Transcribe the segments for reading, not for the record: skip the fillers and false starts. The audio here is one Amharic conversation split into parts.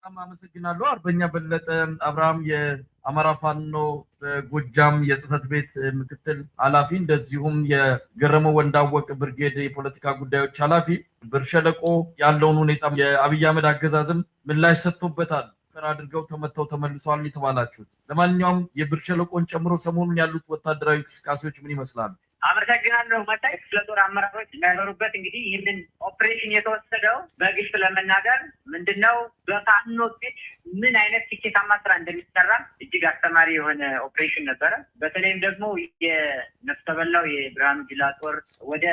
በጣም አመሰግናለሁ። አርበኛ በለጠ አብርሃም የአማራ ፋኖ ጎጃም የጽህፈት ቤት ምክትል ኃላፊ እንደዚሁም የገረመው ወንዳወቅ ብርጌድ የፖለቲካ ጉዳዮች ኃላፊ ብር ሸለቆ ያለውን ሁኔታ የአብይ አህመድ አገዛዝም ምላሽ ሰጥቶበታል። አድርገው ተመተው ተመልሰዋል የተባላችሁት ለማንኛውም የብር ሸለቆን ጨምሮ ሰሞኑን ያሉት ወታደራዊ እንቅስቃሴዎች ምን ይመስላሉ? አመሰግናለሁ መጣይ። ስለጦር አመራሮች እንዳይኖሩበት እንግዲህ ይህንን ኦፕሬሽን የተወሰደው በግልጽ ለመናገር ምንድነው በፋኖ ፊት ምን አይነት ስኬታማ ስራ እንደሚሰራ እጅግ አስተማሪ የሆነ ኦፕሬሽን ነበረ። በተለይም ደግሞ የነፍሰ በላው የብርሃኑ ጁላ ጦር ወደ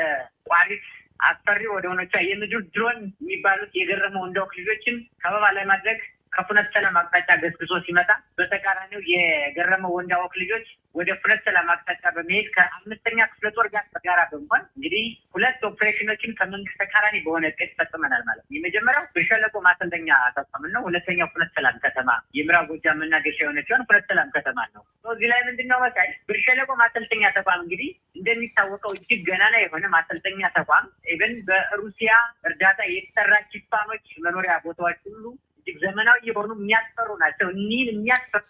ቋሪት አስፈሪ ወደ ሆነቻ የምድር ድሮን የሚባሉት የገረመው ወንዳወቅ ልጆችን ከበባ ላይ ማድረግ ከፍኖተ ሰላም አቅጣጫ ገስግሶ ሲመጣ በተቃራኒው የገረመው ወንዳወቅ ልጆች ወደ ፍኖተ ሰላም አቅጣጫ በመሄድ ከአምስተኛ ክፍለ ጦር ጋር በጋራ በመሆን እንግዲህ ሁለት ኦፕሬሽኖችን ከመንግስት ተቃራኒ በሆነ እቅድ ፈጽመናል ማለት ነው። የመጀመሪያው ብር ሸለቆ ማሰልጠኛ ተቋም ነው። ሁለተኛው ፍኖተ ሰላም ከተማ የምዕራብ ጎጃም መናገሻ የሆነችውን ፍኖተ ሰላም ከተማ ነው። እዚህ ላይ ምንድነው መሳይ ብር ሸለቆ ማሰልጠኛ ተቋም እንግዲህ እንደሚታወቀው እጅግ ገናና የሆነ ማሰልጠኛ ተቋም ኢቨን በሩሲያ እርዳታ የተሰራ ቺፓኖች መኖሪያ ቦታዎች ሁሉ እጅግ ዘመናዊ የሆኑ የሚያስፈሩ ናቸው። እኒህን የሚያስፈሩ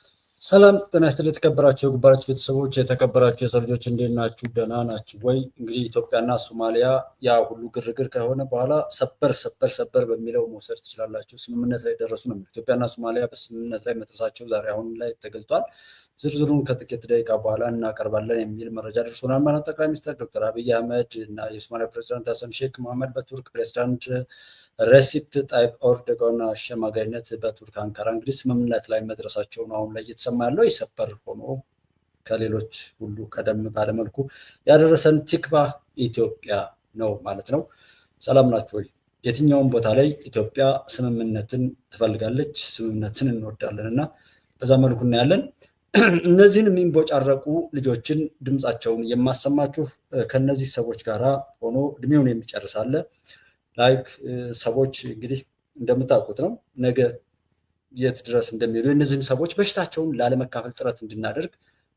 ሰላም ጤና ይስጥልኝ የተከበራችሁ የጉባኤ ቤተሰቦች፣ የተከበራችሁ የሰው ልጆች እንዴት ናችሁ? ደህና ናችሁ ወይ? እንግዲህ ኢትዮጵያና ሶማሊያ ያ ሁሉ ግርግር ከሆነ በኋላ ሰበር በሚለው መውሰድ ትችላላችሁ ስምምነት ላይ ደረሱ ነው። ኢትዮጵያና ሶማሊያ በስምምነት ላይ መድረሳቸው ዛሬ አሁን ላይ ተገልጧል። ዝርዝሩን ከጥቂት ደቂቃ በኋላ እናቀርባለን የሚል መረጃ ደርሶናል ማለት ጠቅላይ ሚኒስትር ዶክተር አብይ አህመድ እና የሶማሊያ ፕሬዝዳንት ሀሰን ሼክ መሐመድ በቱርክ ፕሬዝዳንት ሬሲፕ ጣይብ ኤርዶጋን አሸማጋይነት በቱርክ አንካራ እንግዲህ ስምምነት ላይ መድረሳቸውን አሁን ላይ እየተሰማ ያለው የሰበር ሆኖ ከሌሎች ሁሉ ቀደም ባለመልኩ ያደረሰን ቲክቫ ኢትዮጵያ ነው ማለት ነው። ሰላም ናችሁ ወይ? የትኛውም ቦታ ላይ ኢትዮጵያ ስምምነትን ትፈልጋለች፣ ስምምነትን እንወዳለን እና በዛ መልኩ እናያለን። እነዚህን የሚንቦጫረቁ ልጆችን ድምፃቸውን የማሰማችሁ ከነዚህ ሰዎች ጋራ ሆኖ እድሜውን የሚጨርሳለ ላይክ ሰዎች እንግዲህ እንደምታውቁት ነው ነገ የት ድረስ እንደሚሄዱ እነዚህን ሰዎች በሽታቸውን ላለመካፈል ጥረት እንድናደርግ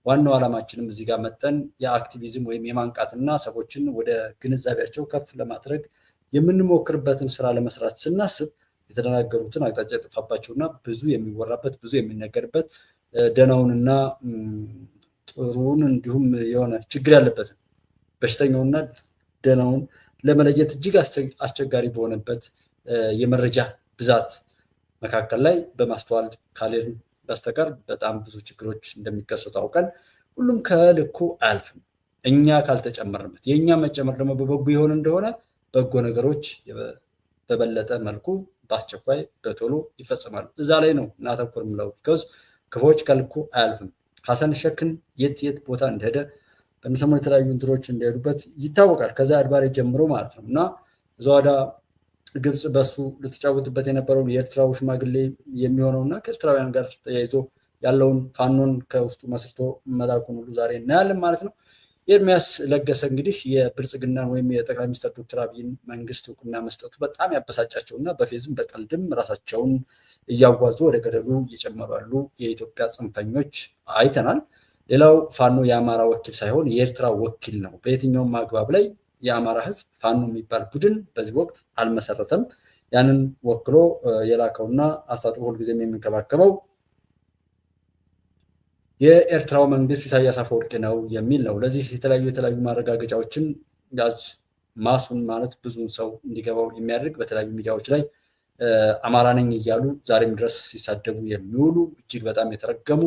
ዋናው ዓላማችንም እዚህ ጋር መጠን የአክቲቪዝም ወይም የማንቃትና ሰዎችን ወደ ግንዛቤያቸው ከፍ ለማድረግ የምንሞክርበትን ስራ ለመስራት ስናስብ የተደናገሩትን አቅጣጫ የጠፋባቸውና ብዙ የሚወራበት ብዙ የሚነገርበት ደናውንና ጥሩን እንዲሁም የሆነ ችግር ያለበትን በሽተኛውና ደናውን ለመለየት እጅግ አስቸጋሪ በሆነበት የመረጃ ብዛት መካከል ላይ በማስተዋል ካልሄድን በስተቀር በጣም ብዙ ችግሮች እንደሚከሰቱ አውቀን ሁሉም ከልኩ አያልፍም። እኛ ካልተጨመርንበት የእኛ መጨመር ደግሞ በበጎ የሆነ እንደሆነ በጎ ነገሮች በበለጠ መልኩ በአስቸኳይ በቶሎ ይፈጽማሉ። እዛ ላይ ነው እናተኩር ምለው ቢኮዝ ክፎች ከልኩ አያልፍም። ሀሰን ሼክን የት ቦታ እንደሄደ በሰሞኑ የተለያዩ እንትሮች እንደሄዱበት ይታወቃል። ከዛ አድባሬ ጀምሮ ማለት ነው እና ዘዋዳ ግብጽ በሱ ልትጫወትበት የነበረውን የኤርትራው ሽማግሌ የሚሆነውና ከኤርትራውያን ጋር ተያይዞ ያለውን ፋኖን ከውስጡ መስርቶ መላኩን ሁሉ ዛሬ እናያለን ማለት ነው። ኤርሚያስ ለገሰ እንግዲህ የብልጽግናን ወይም የጠቅላይ ሚኒስትር ዶክተር አብይን መንግስት እውቅና መስጠቱ በጣም ያበሳጫቸውና በፌዝም በቀልድም ራሳቸውን እያጓዙ ወደ ገደሉ እየጨመሩ ያሉ የኢትዮጵያ ጽንፈኞች አይተናል። ሌላው ፋኖ የአማራ ወኪል ሳይሆን የኤርትራ ወኪል ነው። በየትኛውም አግባብ ላይ የአማራ ህዝብ ፋኖ የሚባል ቡድን በዚህ ወቅት አልመሰረተም። ያንን ወክሎ የላከውና አስታጥቆ ሁልጊዜም የሚንከባከበው የኤርትራው መንግስት ኢሳያስ አፈወርቂ ነው የሚል ነው። ለዚህ የተለያዩ ማረጋገጫዎችን ያዝ ማሱን ማለት ብዙን ሰው እንዲገባው የሚያደርግ በተለያዩ ሚዲያዎች ላይ አማራ ነኝ እያሉ ዛሬም ድረስ ሲሳደቡ የሚውሉ እጅግ በጣም የተረገሙ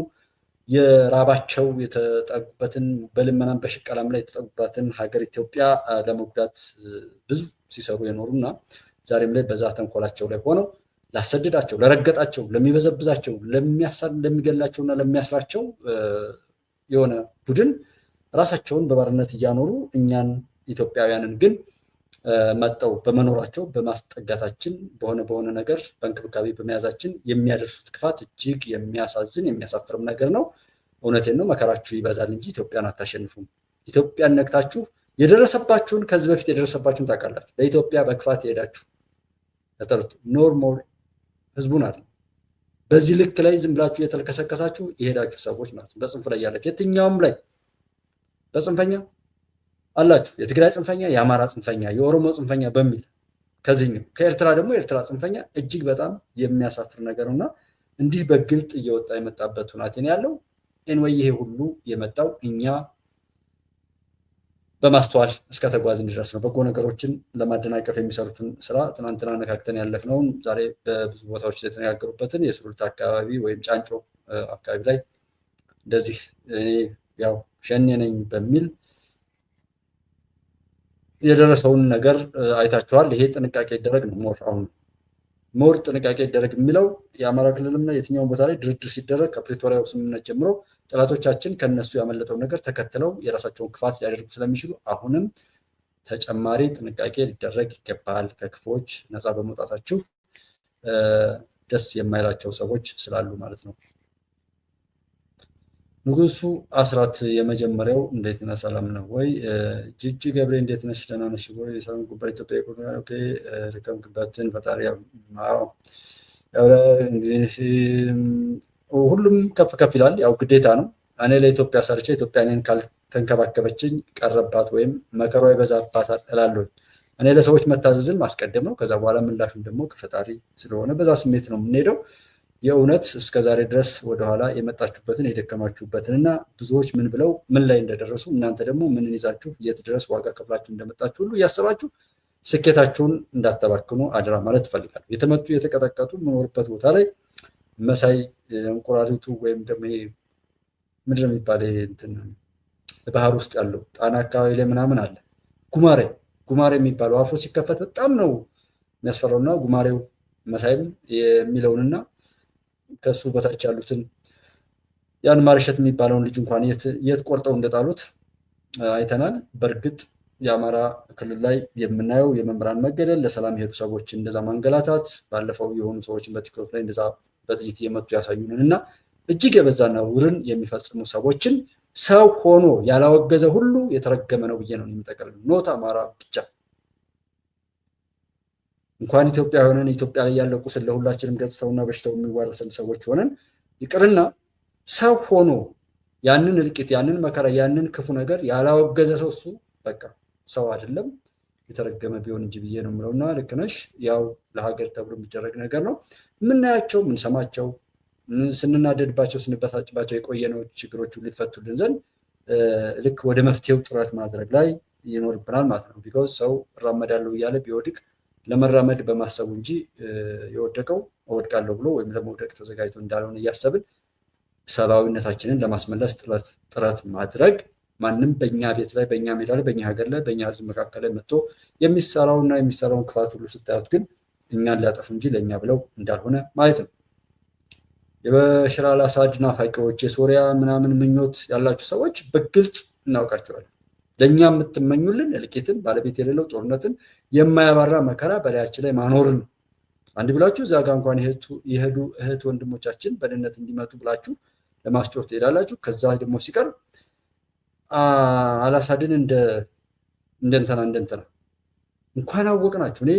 የራባቸው የተጠጉበትን በልመናም በሽቀላም ላይ የተጠጉበትን ሀገር ኢትዮጵያ ለመጉዳት ብዙ ሲሰሩ የኖሩና ዛሬም ላይ በዛ ተንኮላቸው ላይ ሆነው ላሰደዳቸው፣ ለረገጣቸው፣ ለሚበዘብዛቸው፣ ለሚገላቸውና ለሚያስራቸው የሆነ ቡድን ራሳቸውን በባርነት እያኖሩ እኛን ኢትዮጵያውያንን ግን መጠው በመኖራቸው በማስጠጋታችን በሆነ ነገር በእንክብካቤ በመያዛችን የሚያደርሱት ክፋት እጅግ የሚያሳዝን የሚያሳፍርም ነገር ነው። እውነቴን ነው። መከራችሁ ይበዛል እንጂ ኢትዮጵያን አታሸንፉም። ኢትዮጵያን ነክታችሁ የደረሰባችሁን ከዚህ በፊት የደረሰባችሁን ታውቃላችሁ። ለኢትዮጵያ በክፋት የሄዳችሁ ለተርቱ ኖርማል ህዝቡን አለ በዚህ ልክ ላይ ዝም ብላችሁ የተልከሰከሳችሁ የሄዳችሁ ሰዎች ማለት ነው። በጽንፍ ላይ ያላችሁ የትኛውም ላይ በጽንፈኛ አላችሁ። የትግራይ ጽንፈኛ፣ የአማራ ጽንፈኛ፣ የኦሮሞ ጽንፈኛ በሚል ከዚህኛው ከኤርትራ ደግሞ ኤርትራ ጽንፈኛ እጅግ በጣም የሚያሳፍር ነገር ነውና እንዲህ በግልጥ እየወጣ የመጣበት ሁኔታ ነው ያለው። ኤንወይ ይሄ ሁሉ የመጣው እኛ በማስተዋል እስከተጓዝን ድረስ ነው። በጎ ነገሮችን ለማደናቀፍ የሚሰሩትን ስራ ትናንትና ነካክተን ያለፍነውን ዛሬ በብዙ ቦታዎች የተነጋገሩበትን የሱሉልታ አካባቢ ወይም ጫንጮ አካባቢ ላይ እንደዚህ ያው ሸኔ ነኝ በሚል የደረሰውን ነገር አይታችኋል። ይሄ ጥንቃቄ ይደረግ ነው። ሞር ጥንቃቄ ይደረግ የሚለው የአማራ ክልልና የትኛውን ቦታ ላይ ድርድር ሲደረግ ከፕሪቶሪያው ስምምነት ጀምሮ ጠላቶቻችን ከነሱ ያመለጠው ነገር ተከትለው የራሳቸውን ክፋት ሊያደርጉ ስለሚችሉ አሁንም ተጨማሪ ጥንቃቄ ሊደረግ ይገባል። ከክፎች ነፃ በመውጣታችሁ ደስ የማይላቸው ሰዎች ስላሉ ማለት ነው። ንጉሱ አስራት የመጀመሪያው እንዴት ነህ? ሰላም ነው ወይ? ጅጅ ገብሬ እንዴት ነሽ? ደህና ነሽ ወይ? ሰላም ጉባኤ ኢትዮጵያ ኢኮኖሚ ኦኬ ርከምክበትን ፈጣሪ ሁሉም ከፍ ከፍ ይላል። ያው ግዴታ ነው። እኔ ለኢትዮጵያ ሰርቼ ኢትዮጵያ እኔን ካልተንከባከበችኝ ቀረባት ወይም መከሯ ይበዛባታል እላለሁ። እኔ ለሰዎች መታዘዝን ማስቀደም ነው። ከዛ በኋላ ምላሹም ደግሞ ከፈጣሪ ስለሆነ በዛ ስሜት ነው የምንሄደው። የእውነት እስከዛሬ ድረስ ወደኋላ የመጣችሁበትን የደከማችሁበትን እና ብዙዎች ምን ብለው ምን ላይ እንደደረሱ እናንተ ደግሞ ምንን ይዛችሁ የት ድረስ ዋጋ ከፍላችሁ እንደመጣችሁ ሁሉ እያሰባችሁ ስኬታችሁን እንዳተባክኑ አደራ ማለት እፈልጋለሁ። የተመቱ የተቀጠቀጡ የምኖርበት ቦታ ላይ መሳይ እንቁራሪቱ ወይም ደግሞ ምንድን ነው የሚባለው እንትን ባህር ውስጥ ያለው ጣና አካባቢ ላይ ምናምን አለ ጉማሬ የሚባለው አፉ ሲከፈት በጣም ነው የሚያስፈራውና ጉማሬው መሳይም የሚለውንና ከሱ በታች ያሉትን ያን ማርሸት የሚባለውን ልጅ እንኳን የት ቆርጠው እንደጣሉት አይተናል። በእርግጥ የአማራ ክልል ላይ የምናየው የመምህራን መገደል፣ ለሰላም የሄዱ ሰዎች እንደዛ ማንገላታት፣ ባለፈው የሆኑ ሰዎችን በቲክቶክ ላይ እንደዛ በጥይት የመቱ ያሳዩንን እና እጅግ የበዛ ነውርን የሚፈጽሙ ሰዎችን ሰው ሆኖ ያላወገዘ ሁሉ የተረገመ ነው ብዬ ነው የሚጠቀልለው። ኖት አማራ ብቻ እንኳን ኢትዮጵያ ሆነን ኢትዮጵያ ላይ ያለው ቁስል ለሁላችንም ገጽታውና በሽታው የሚዋረሰን ሰዎች ሆነን ይቅርና ሰው ሆኖ ያንን እልቂት፣ ያንን መከራ፣ ያንን ክፉ ነገር ያላወገዘ ሰው እሱ በቃ ሰው አይደለም የተረገመ ቢሆን እንጂ ብዬ ነው የምለውና ልክ ነሽ። ያው ለሀገር ተብሎ የሚደረግ ነገር ነው። የምናያቸው የምንሰማቸው ስንናደድባቸው ስንበሳጭባቸው የቆየነው ችግሮቹ ሊፈቱልን ዘንድ ልክ ወደ መፍትሄው ጥረት ማድረግ ላይ ይኖርብናል ማለት ነው። ቢኮዝ ሰው እራመዳለሁ እያለ ቢወድቅ ለመራመድ በማሰቡ እንጂ የወደቀው እወድቃለሁ ብሎ ወይም ለመውደቅ ተዘጋጅቶ እንዳልሆነ እያሰብን ሰብአዊነታችንን ለማስመለስ ጥረት ማድረግ ማንም በእኛ ቤት ላይ በእኛ ሜዳ ላይ በእኛ ሀገር ላይ በእኛ ህዝብ መካከል ላይ መጥቶ የሚሰራውን ክፋት ሁሉ ስታዩት ግን እኛን ሊያጠፉ እንጂ ለእኛ ብለው እንዳልሆነ ማለት ነው። የበሽር አልአሳድ ናፋቂዎች፣ የሶሪያ ምናምን ምኞት ያላችሁ ሰዎች በግልጽ እናውቃቸዋለን። ለእኛ የምትመኙልን እልቂትን፣ ባለቤት የሌለው ጦርነትን፣ የማያባራ መከራ በላያችን ላይ ማኖርን አንድ ብላችሁ እዛ ጋ እንኳን የሄዱ እህት ወንድሞቻችን በድህነት እንዲመጡ ብላችሁ ለማስጮህ ትሄዳላችሁ። ከዛ ደግሞ ሲቀር አልአሳድን እንደንተና እንኳን አወቅናችሁ። እኔ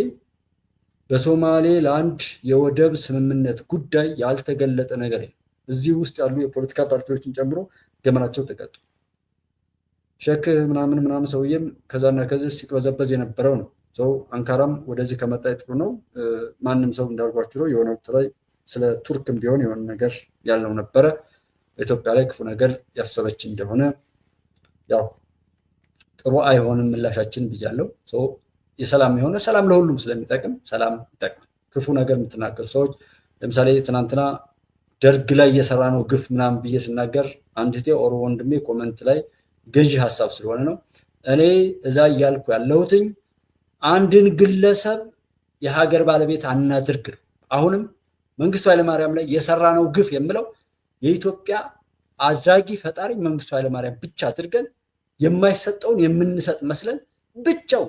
በሶማሌ ለአንድ የወደብ ስምምነት ጉዳይ ያልተገለጠ ነገር የለም። እዚህ ውስጥ ያሉ የፖለቲካ ፓርቲዎችን ጨምሮ ገመናቸው ተቀጡ። ሸክ ምናምን ሰውዬም ከዛና ከዚህ ሲቅበዘበዝ የነበረው ነው። ሰው አንካራም ወደዚህ ከመጣ ጥሩ ነው። ማንም ሰው እንዳልኳችሁ ነው። የሆነ ወቅት ላይ ስለ ቱርክም ቢሆን የሆነ ነገር ያለው ነበረ። በኢትዮጵያ ላይ ክፉ ነገር ያሰበች እንደሆነ ያው ጥሩ አይሆንም ምላሻችን ብያለሁ። የሰላም የሆነ ሰላም ለሁሉም ስለሚጠቅም ሰላም ይጠቅማል። ክፉ ነገር የምትናገሩ ሰዎች ለምሳሌ ትናንትና ደርግ ላይ እየሰራ ነው ግፍ ምናምን ብዬ ስናገር አንድ ኦሮ ወንድሜ ኮመንት ላይ ገዢ ሀሳብ ስለሆነ ነው እኔ እዛ እያልኩ ያለሁትኝ አንድን ግለሰብ የሀገር ባለቤት አናድርግ ነው። አሁንም መንግስቱ ኃይለማርያም ላይ የሰራ ነው ግፍ የምለው የኢትዮጵያ አድራጊ ፈጣሪ መንግስቱ ኃይለማርያም ብቻ አድርገን የማይሰጠውን የምንሰጥ መስለን ብቻው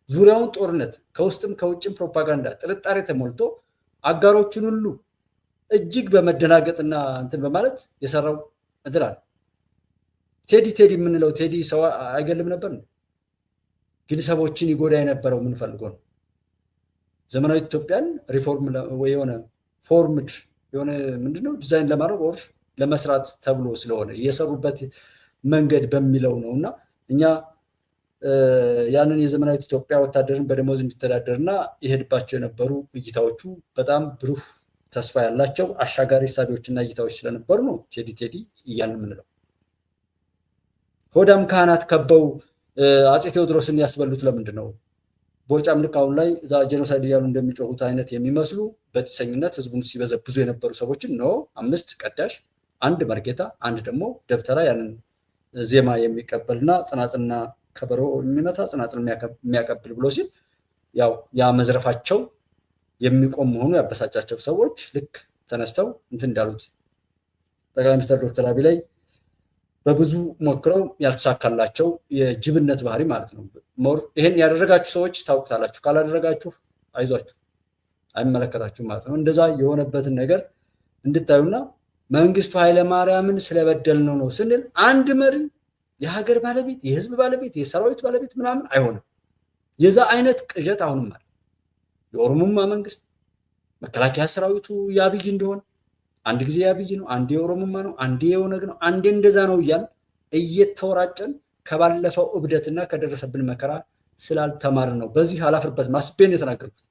ዙሪያውን ጦርነት ከውስጥም ከውጭም ፕሮፓጋንዳ ጥርጣሬ ተሞልቶ አጋሮችን ሁሉ እጅግ በመደናገጥና እንትን በማለት የሰራው እንትን አለ። ቴዲ የምንለው ቴዲ ሰው አይገልም ነበር ነው፣ ግን ሰዎችን ይጎዳ የነበረው ምን ፈልጎ ነው? ዘመናዊ ኢትዮጵያን ሪፎርም ወይ የሆነ ፎርምድ የሆነ ምንድነው ዲዛይን ለማድረግ ወር ለመስራት ተብሎ ስለሆነ የሰሩበት መንገድ በሚለው ነውና እኛ ያንን የዘመናዊት ኢትዮጵያ ወታደርን በደሞዝ እንዲተዳደርና ይሄድባቸው የነበሩ እይታዎቹ በጣም ብሩህ ተስፋ ያላቸው አሻጋሪ ሳቢዎችና እይታዎች ስለነበሩ ነው ቴዲ እያልን የምንለው። ሆዳም ካህናት ከበው አፄ ቴዎድሮስን ያስበሉት ለምንድን ነው? ቦርጫም ልክ አሁን ላይ እዛ ጄኖሳይድ እያሉ እንደሚጮሁት አይነት የሚመስሉ በጢሰኝነት ህዝቡን ሲበዘብዙ የነበሩ ሰዎችን ነው 5 ቀዳሽ፣ 1 መርጌታ፣ 1 ደግሞ ደብተራ ያንን ዜማ የሚቀበልና ጽናጽልና ከበሮ የሚመታ ጽናጽል የሚያቀብል ብሎ ሲል ያው ያ መዝረፋቸው የሚቆም መሆኑ ያበሳጫቸው ሰዎች ልክ ተነስተው እንትን እንዳሉት ጠቅላይ ሚኒስትር ዶክተር አብይ ላይ በብዙ ሞክረው ያልተሳካላቸው የጅብነት ባህሪ ማለት ነው። ይሄን ያደረጋችሁ ሰዎች ታውቁታላችሁ፣ ካላደረጋችሁ አይዟችሁ አይመለከታችሁም ማለት ነው። እንደዛ የሆነበትን ነገር እንድታዩና መንግስቱ ኃይለማርያምን ስለበደልነው ነው ስንል አንድ መሪ የሀገር ባለቤት የህዝብ ባለቤት የሰራዊት ባለቤት ምናምን አይሆንም። የዛ አይነት ቅዠት አሁንም አለ። የኦሮሞማ መንግስት መከላከያ ሰራዊቱ የአብይ እንደሆነ አንድ ጊዜ የአብይ ነው፣ አንዴ የኦሮሞማ ነው፣ አንዴ የኦነግ ነው፣ አንዴ እንደዛ ነው እያል እየተወራጨን ከባለፈው እብደትና ከደረሰብን መከራ ስላልተማር ነው። በዚህ አላፍርበትም አስቤን የተናገርኩት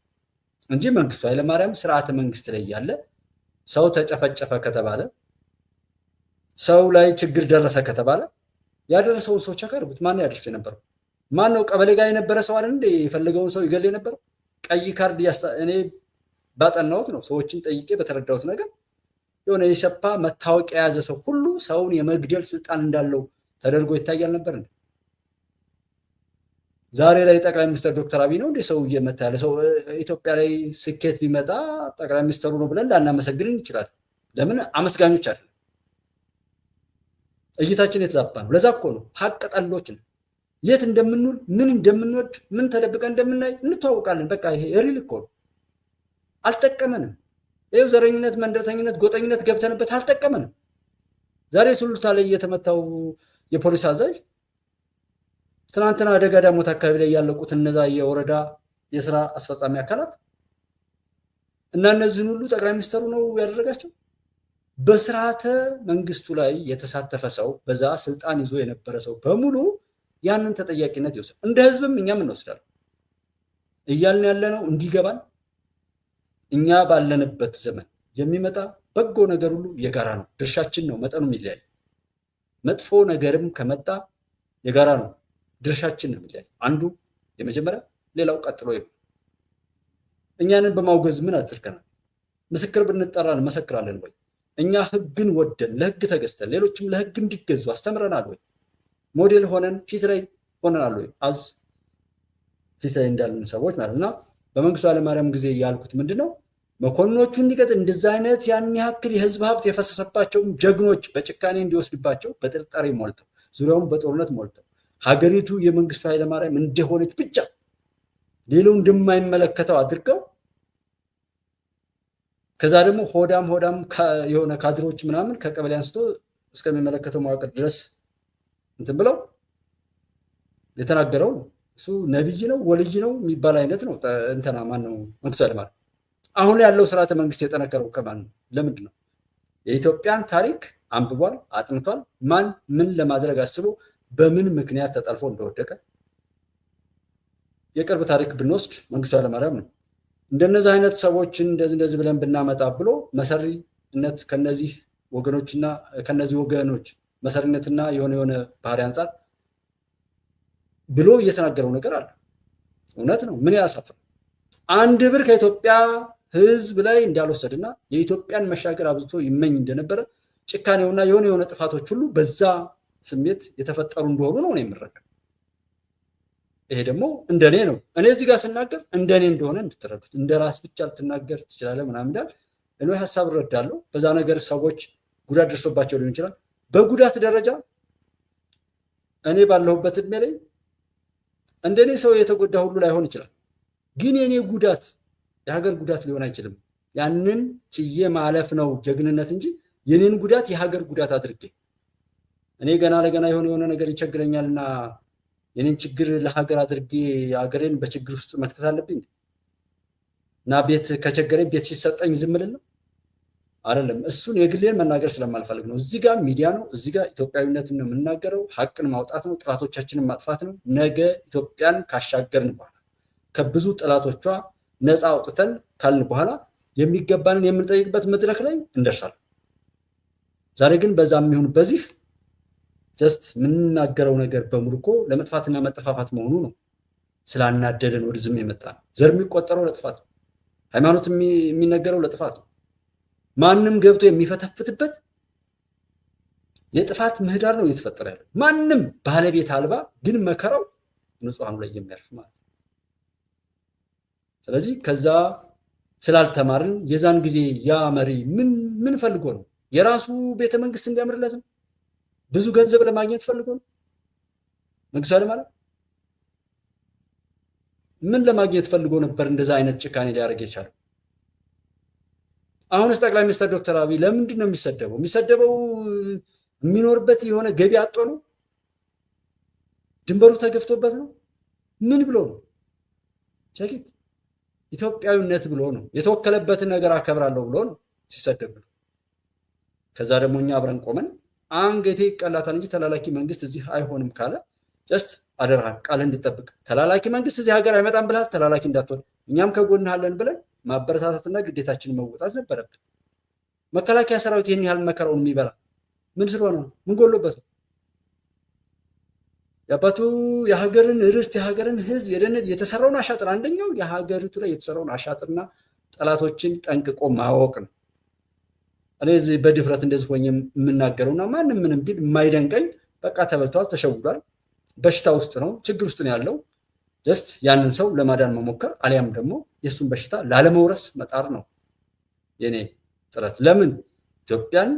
እንጂ መንግስቱ ኃይለማርያም ስርዓተ መንግስት ላይ ያለ ሰው ተጨፈጨፈ ከተባለ ሰው ላይ ችግር ደረሰ ከተባለ ያደረሰውን ሰው ቸክ አድርጉት። ማን ያደርስ የነበረው? ማን ነው? ቀበሌ ጋር የነበረ ሰው አይደል እንዴ የፈለገውን ሰው ይገል የነበረው? ቀይ ካርድ እኔ ባጠናሁት ነው ሰዎችን ጠይቄ በተረዳሁት ነገር የሆነ የሰፓ መታወቂያ የያዘ ሰው ሁሉ ሰውን የመግደል ስልጣን እንዳለው ተደርጎ ይታያል ነበር እንዴ? ዛሬ ላይ ጠቅላይ ሚኒስትር ዶክተር አብይ ነው እንዴ ሰው እየመታ ያለ ሰው? ኢትዮጵያ ላይ ስኬት ቢመጣ ጠቅላይ ሚኒስትሩ ነው ብለን ላናመሰግን እንችላለን። ለምን? አመስጋኞች አይደለም። እይታችን የተዛባ ነው። ለዛ እኮ ነው ሀቅ ጠሎች ነው። የት እንደምንውል ምን እንደምንወድ ምን ተደብቀን እንደምናይ እንተዋወቃለን። በቃ ይሄ ሪል እኮ ነው። አልጠቀመንም። ይኸው ዘረኝነት፣ መንደርተኝነት፣ ጎጠኝነት ገብተንበት አልጠቀመንም። ዛሬ ሱሉልታ ላይ የተመታው የፖሊስ አዛዥ ትናንትና አደጋ ዳሞት አካባቢ ላይ ያለቁት እነዛ የወረዳ የስራ አስፈጻሚ አካላት እና እነዚህን ሁሉ ጠቅላይ ሚኒስትሩ ነው ያደረጋቸው። በስርዓተ መንግስቱ ላይ የተሳተፈ ሰው በዛ ስልጣን ይዞ የነበረ ሰው በሙሉ ያንን ተጠያቂነት ይወስዳል። እንደ ህዝብም እኛም እንወስዳለን እያልን ያለ ነው። እንዲገባን እኛ ባለንበት ዘመን የሚመጣ በጎ ነገር ሁሉ የጋራ ነው፣ ድርሻችን ነው። መጠኑም ይለያይ። መጥፎ ነገርም ከመጣ የጋራ ነው፣ ድርሻችን ነው የሚለያይ። አንዱ የመጀመሪያ ሌላው ቀጥሎ ይሁን። እኛንን በማውገዝ ምን አድርገናል? ምስክር ብንጠራ እንመሰክራለን ወይ? እኛ ህግን ወደን ለህግ ተገዝተን ሌሎችም ለህግ እንዲገዙ አስተምረናል ወይ? ሞዴል ሆነን ፊት ላይ ሆነናል ወይ? አዝ ፊት ላይ እንዳለን ሰዎች ማለት ነው። በመንግስቱ ኃይለማርያም ጊዜ ያልኩት ምንድነው? መኮንኖቹ እንዲቀጥ እንደዛ አይነት ያን ያክል የህዝብ ሀብት የፈሰሰባቸው ጀግኖች በጭካኔ እንዲወስድባቸው በጥርጣሬ ሞልተው ዙሪያውን በጦርነት ሞልተው ሀገሪቱ የመንግስቱ ኃይለማርያም እንደሆነች ብቻ ሌላው እንደማይመለከተው አድርገው ከዛ ደግሞ ሆዳም የሆነ ካድሮች ምናምን ከቀበሌ አንስቶ እስከሚመለከተው መዋቅር ድረስ እንትን ብለው የተናገረው እሱ ነብይ ነው ወልይ ነው የሚባል አይነት ነው። እንትና ማን ነው? መንግስቱ ኃይለማርያም። አሁን ያለው ስርዓተ መንግስት የጠነከረው ከማን ነው? ለምንድን ነው? የኢትዮጵያን ታሪክ አንብቧል፣ አጥንቷል። ማን ምን ለማድረግ አስቦ በምን ምክንያት ተጠልፎ እንደወደቀ የቅርብ ታሪክ ብንወስድ መንግስቱ ኃይለማርያም ነው። እንደነዚህ አይነት ሰዎችን እንደዚህ ብለን ብናመጣ ብሎ መሰሪነት ከነዚህ ወገኖችና ከነዚህ ወገኖች መሰሪነትና የሆነ ባህሪ አንጻር ብሎ እየተናገረው ነገር አለ። እውነት ነው። ምን ያሳፍር? 1 ብር ከኢትዮጵያ ህዝብ ላይ እንዳልወሰድና የኢትዮጵያን መሻገር አብዝቶ ይመኝ እንደነበረ ጭካኔውና የሆነ ጥፋቶች ሁሉ በዛ ስሜት የተፈጠሩ እንደሆኑ ነው የምረዳው። ይሄ ደግሞ እንደኔ ነው። እኔ እዚህ ጋር ስናገር እንደኔ እንደሆነ እንድትረዱት። እንደራስ ብቻ ልትናገር ትችላለህ ምናምን እንዳል እኔ ሐሳብ እረዳለሁ። በዛ ነገር ሰዎች ጉዳት ደርሶባቸው ሊሆን ይችላል። በጉዳት ደረጃ እኔ ባለሁበት እድሜ ላይ እንደኔ ሰው የተጎዳ ሁሉ ላይሆን ይችላል። ግን የኔ ጉዳት የሀገር ጉዳት ሊሆን አይችልም። ያንን ችዬ ማለፍ ነው ጀግንነት እንጂ የኔን ጉዳት የሀገር ጉዳት አድርጌ እኔ ገና ለገና የሆነ ነገር ይቸግረኛልና የኔን ችግር ለሀገር አድርጌ ሀገሬን በችግር ውስጥ መክተት አለብኝ እና ቤት ከቸገረኝ ቤት ሲሰጠኝ ዝም ልል ነው? አይደለም። እሱን የግሌን መናገር ስለማልፈልግ ነው። እዚህ ጋር ሚዲያ ነው፣ እዚህ ጋር ኢትዮጵያዊነትን ነው የምናገረው። ሀቅን ማውጣት ነው፣ ጥላቶቻችንን ማጥፋት ነው። ነገ ኢትዮጵያን ካሻገርን በኋላ ከብዙ ጥላቶቿ ነፃ አውጥተን ካልን በኋላ የሚገባንን የምንጠይቅበት መድረክ ላይ እንደርሳለን። ዛሬ ግን በዛ የሚሆን በዚህ ጀስት የምንናገረው ነገር በሙሉ እኮ ለመጥፋትና መጠፋፋት መሆኑ ነው ስላናደደን ወደ ዝም የመጣ ነው። ዘር የሚቆጠረው ለጥፋት ነው። ሃይማኖት የሚነገረው ለጥፋት ነው። ማንም ገብቶ የሚፈተፍትበት የጥፋት ምህዳር ነው እየተፈጠረ ያለው። ማንም ባለቤት አልባ ግን መከራው ንጹሃኑ ላይ የሚያርፍ ማለት ነው። ስለዚህ ከዛ ስላልተማርን የዛን ጊዜ ያ መሪ ምን ፈልጎ ነው? የራሱ ቤተ መንግስት እንዲያምርለት ነው? ብዙ ገንዘብ ለማግኘት ፈልጎ ነው? መንግስቱ ኃይለማርያም ምን ለማግኘት ፈልጎ ነበር እንደዛ አይነት ጭካኔ ሊያደርግ የቻለው? አሁንስ ጠቅላይ ሚኒስትር ዶክተር አብይ ለምንድን ነው የሚሰደበው? የሚሰደበው የሚኖርበት የሆነ ገቢ አጥቶ ነው? ድንበሩ ተገፍቶበት ነው? ምን ብሎ ነው? ቸኪት ኢትዮጵያዊነት ብሎ ነው። የተወከለበትን ነገር አከብራለሁ ብሎ ነው ሲሰደብ ነው። ከዛ ደግሞ እኛ አብረን ቆመን አንገቴ ይቀላታል እንጂ ተላላኪ መንግስት እዚህ አይሆንም ካለ ጀስት አደራህን ቃል እንድጠብቅ፣ ተላላኪ መንግስት እዚህ ሀገር አይመጣም ብለሃል፣ ተላላኪ እንዳትሆን እኛም ከጎንህ አለን ብለን ማበረታታትና ግዴታችንን መወጣት ነበረብን። መከላከያ ሰራዊት ይህን ያህል መከራውን የሚበላ ምን ስለሆነ ነው? ምን ጎሎበት ነው? የአባቱ የሀገርን ርስት የሀገርን ህዝብ የደህንነት የተሰራውን አሻጥር፣ አንደኛው የሀገሪቱ ላይ የተሰራውን አሻጥርና ጠላቶችን ጠንቅቆ ማወቅ ነው። እኔ እዚህ በድፍረት እንደዚህ ሆኜ የምናገረውና ማንም ምንም ቢል የማይደንቀኝ በቃ ተበልቷል፣ ተሸውዷል፣ በሽታ ውስጥ ነው፣ ችግር ውስጥ ነው ያለው። ጀስት ያንን ሰው ለማዳን መሞከር አሊያም ደግሞ የእሱን በሽታ ላለመውረስ መጣር ነው የኔ ጥረት። ለምን ኢትዮጵያን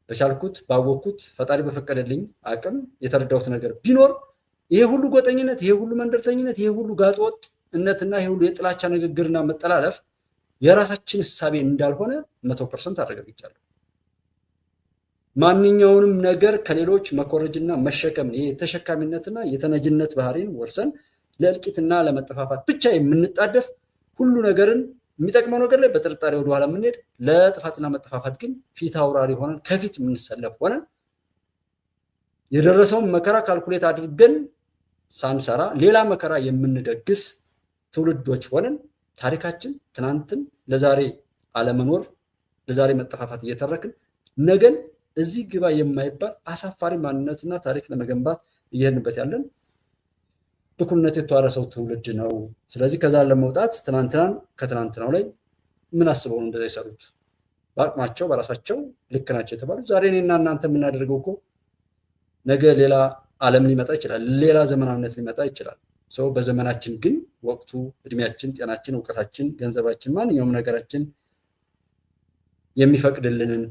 በቻልኩት ባወቅኩት ፈጣሪ በፈቀደልኝ አቅም የተረዳሁት ነገር ቢኖር ይሄ ሁሉ ጎጠኝነት፣ ይሄ ሁሉ መንደርተኝነት፣ ይሄ ሁሉ ጋጠወጥነትና ይሄ ሁሉ የጥላቻ ንግግርና መጠላለፍ የራሳችን እሳቤ እንዳልሆነ 100% አረጋግጫለሁ። ማንኛውንም ነገር ከሌሎች መኮረጅና መሸከም የተሸካሚነትና የተነጅነት ባህሪን ወርሰን ለእልቂትና ለመጠፋፋት ብቻ የምንጣደፍ ሁሉ ነገርን የሚጠቅመው ነገር ላይ በጥርጣሬ ወደኋላ የምንሄድ ለጥፋትና መጠፋፋት ግን ፊት አውራሪ ሆነን ከፊት የምንሰለፍ ሆነን የደረሰውን መከራ ካልኩሌት አድርገን ሳንሰራ ሌላ መከራ የምንደግስ ትውልዶች ሆነን ታሪካችን ትናንትን ለዛሬ አለመኖር ለዛሬ መጠፋፋት እየተረክን ነገን እዚህ ግባ የማይባል አሳፋሪ ማንነትና ታሪክ ለመገንባት እየሄድንበት ያለን በኩልነት የተዋረሰው ትውልድ ነው። ስለዚህ ከዛ ለመውጣት ትናንትናን ከትናንትናው ላይ ምን አስበው ነው እንደዛ የሰሩት? በአቅማቸው በራሳቸው ልክ ናቸው የተባሉት ዛሬ እኔና እናንተ የምናደርገው እኮ ነገ ሌላ ዓለም ሊመጣ ይችላል፣ ሌላ ዘመናዊነት ሊመጣ ይችላል። ሰው በዘመናችን ግን ወቅቱ፣ እድሜያችን፣ ጤናችን፣ እውቀታችን፣ ገንዘባችን፣ ማንኛውም ነገራችን የሚፈቅድልንን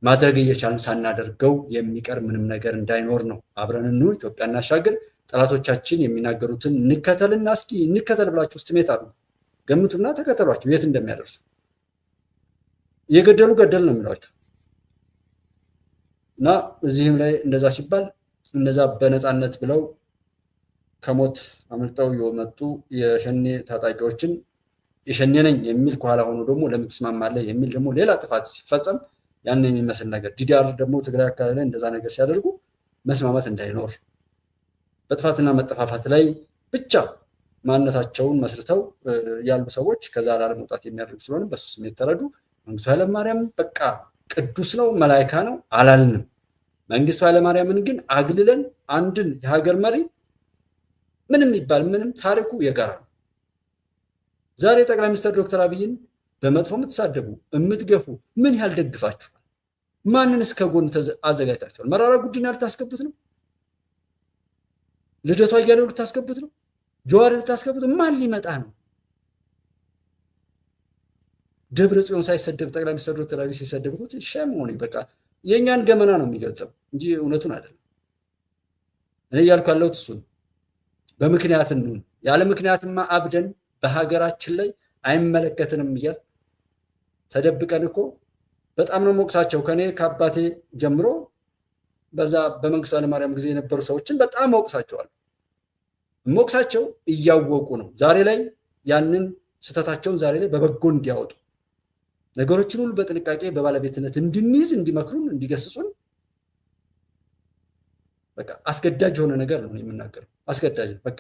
ማድረግ እየቻልን ሳናደርገው የሚቀር ምንም ነገር እንዳይኖር ነው። አብረን እንኑር፣ ኢትዮጵያ እናሻግር። ጠላቶቻችን የሚናገሩትን እንከተልና እስኪ እንከተል ብላችሁ ስሜት አሉ ገምቱና ተከተሏቸው የት እንደሚያደርሱ። እየገደሉ ገደል ነው የሚሏቸው እና እዚህም ላይ እንደዛ ሲባል እነዛ በነፃነት ብለው ከሞት አመልጠው የመጡ የሸኔ ታጣቂዎችን የሸኔ ነኝ የሚል ከኋላ ሆኖ ደግሞ ለምን ትስማማለህ የሚል ደግሞ ሌላ ጥፋት ሲፈጸም ያን የሚመስል ነገር ዲዲአር ደግሞ ትግራይ አካባቢ ላይ እንደዛ ነገር ሲያደርጉ መስማማት እንዳይኖር በጥፋትና መጠፋፋት ላይ ብቻ ማንነታቸውን መስርተው ያሉ ሰዎች ከዛ ላለመውጣት የሚያደርግ ስለሆነ በሱ ስሜት ተረዱ። መንግስቱ ኃይለማርያም በቃ ቅዱስ ነው መላይካ ነው አላልንም። መንግስቱ ኃይለማርያምን ግን አግልለን አንድን የሀገር መሪ ምንም ይባል ምንም ታሪኩ የጋራ ነው። ዛሬ ጠቅላይ ሚኒስትር ዶክተር አብይን በመጥፎ የምትሳደቡ የምትገፉ ምን ያህል ደግፋችኋል? ማንን እስከ ጎን አዘጋጅታችኋል? መራራ ጉዲና ልታስገቡት ነው? ልደቱ አያሌው ልታስገቡት ነው? ጀዋር ልታስገቡት? ማን ሊመጣ ነው? ደብረ ጽዮን ሳይሰደብ ጠቅላይ ሚኒስትር ዶክተር አብይ ሲሰደብኩት ሸም ሆነ። በቃ የእኛን ገመና ነው የሚገልጸው እንጂ እውነቱን አይደለም። እኔ እያልኩ ያለሁት እሱ ነው። በምክንያት እንሁን። ያለ ምክንያትማ አብደን በሀገራችን ላይ አይመለከትንም እያል ተደብቀን እኮ በጣም ነው ሞቅሳቸው። ከኔ ከአባቴ ጀምሮ በዛ በመንግስቱ ኃይለማርያም ጊዜ የነበሩ ሰዎችን በጣም ሞቅሳቸዋል። ሞቅሳቸው እያወቁ ነው ዛሬ ላይ ያንን ስህተታቸውን ዛሬ ላይ በበጎ እንዲያወጡ ነገሮችን ሁሉ በጥንቃቄ በባለቤትነት እንድንይዝ እንዲመክሩን እንዲገስጹን በቃ አስገዳጅ የሆነ ነገር ነው የምናገረው። አስገዳጅ በቃ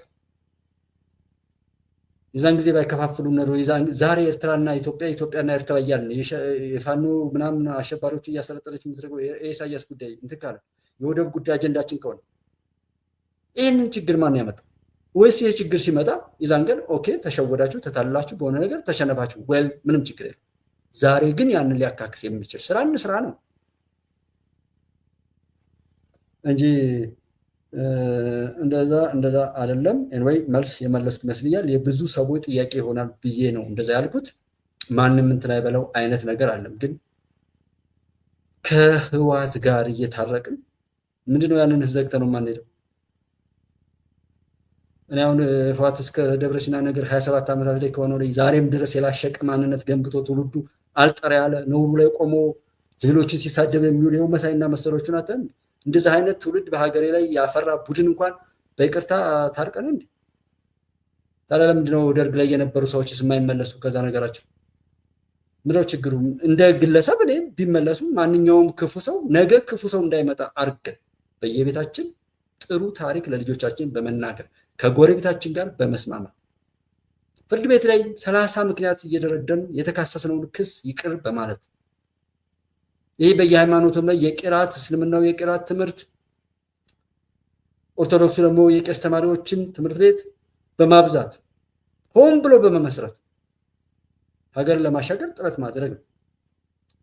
የዛን ጊዜ ባይከፋፍሉ ነው ዛሬ ኤርትራና ኢትዮጵያና ኤርትራ እያልን የፋኖ ምናምን አሸባሪዎች እያሰለጠነች የምትደርገው የኢሳያስ ጉዳይ እንትን ካለ የወደብ ጉዳይ አጀንዳችን ከሆነ ይህንን ችግር ማን ያመጣው? ወይስ ይህ ችግር ሲመጣ የዛን ቀን ኦኬ ተሸወዳችሁ ተታላችሁ በሆነ ነገር ተሸነፋችሁ ወል ምንም ችግር የለም። ዛሬ ግን ያንን ሊያካክስ የሚችል ስራ ነው እንጂ እንደዛ አይደለም። ኤንዌይ መልስ የመለስኩ ይመስልኛል። የብዙ ሰዎች ጥያቄ ይሆናል ብዬ ነው እንደዛ ያልኩት። ማንም እንትን አይበለው አይነት ነገር አለም። ግን ከህወሓት ጋር እየታረቅን ምንድነው ያንን ዘግተን ነው የማንሄደው? እኔ አሁን ህወሓት እስከ ደብረሲና ነገር 27 ዓመታት ላይ ከሆነ ላይ ዛሬም ድረስ የላሸቀ ማንነት ገንብቶ ትውልዱ አልጠራ ያለ ነውሩ ላይ ቆሞ ሌሎችን ሲሳደብ የሚውል ይኸው መሳይና መሰሎቹን አተን እንደዚህ አይነት ትውልድ በሀገሬ ላይ ያፈራ ቡድን እንኳን በይቅርታ ታርቀን እንዴ? ታዲያ ለምንድነው ደርግ ላይ የነበሩ ሰዎች የማይመለሱ ከዛ ነገራቸው? ምንድነው ችግሩ? እንደ ግለሰብ እኔ ቢመለሱ ማንኛውም ክፉ ሰው ነገ ክፉ ሰው እንዳይመጣ አርገን በየቤታችን ጥሩ ታሪክ ለልጆቻችን በመናገር ከጎረቤታችን ጋር በመስማማት ፍርድ ቤት ላይ 30 ምክንያት እየደረደን የተካሰስነውን ክስ ይቅር በማለት ይህ በየሃይማኖቱም ላይ የቂራት እስልምናው የቂራት ትምህርት ኦርቶዶክሱ ደግሞ የቄስ ተማሪዎችን ትምህርት ቤት በማብዛት ሆን ብሎ በመመስረት ሀገር ለማሻገር ጥረት ማድረግ ነው።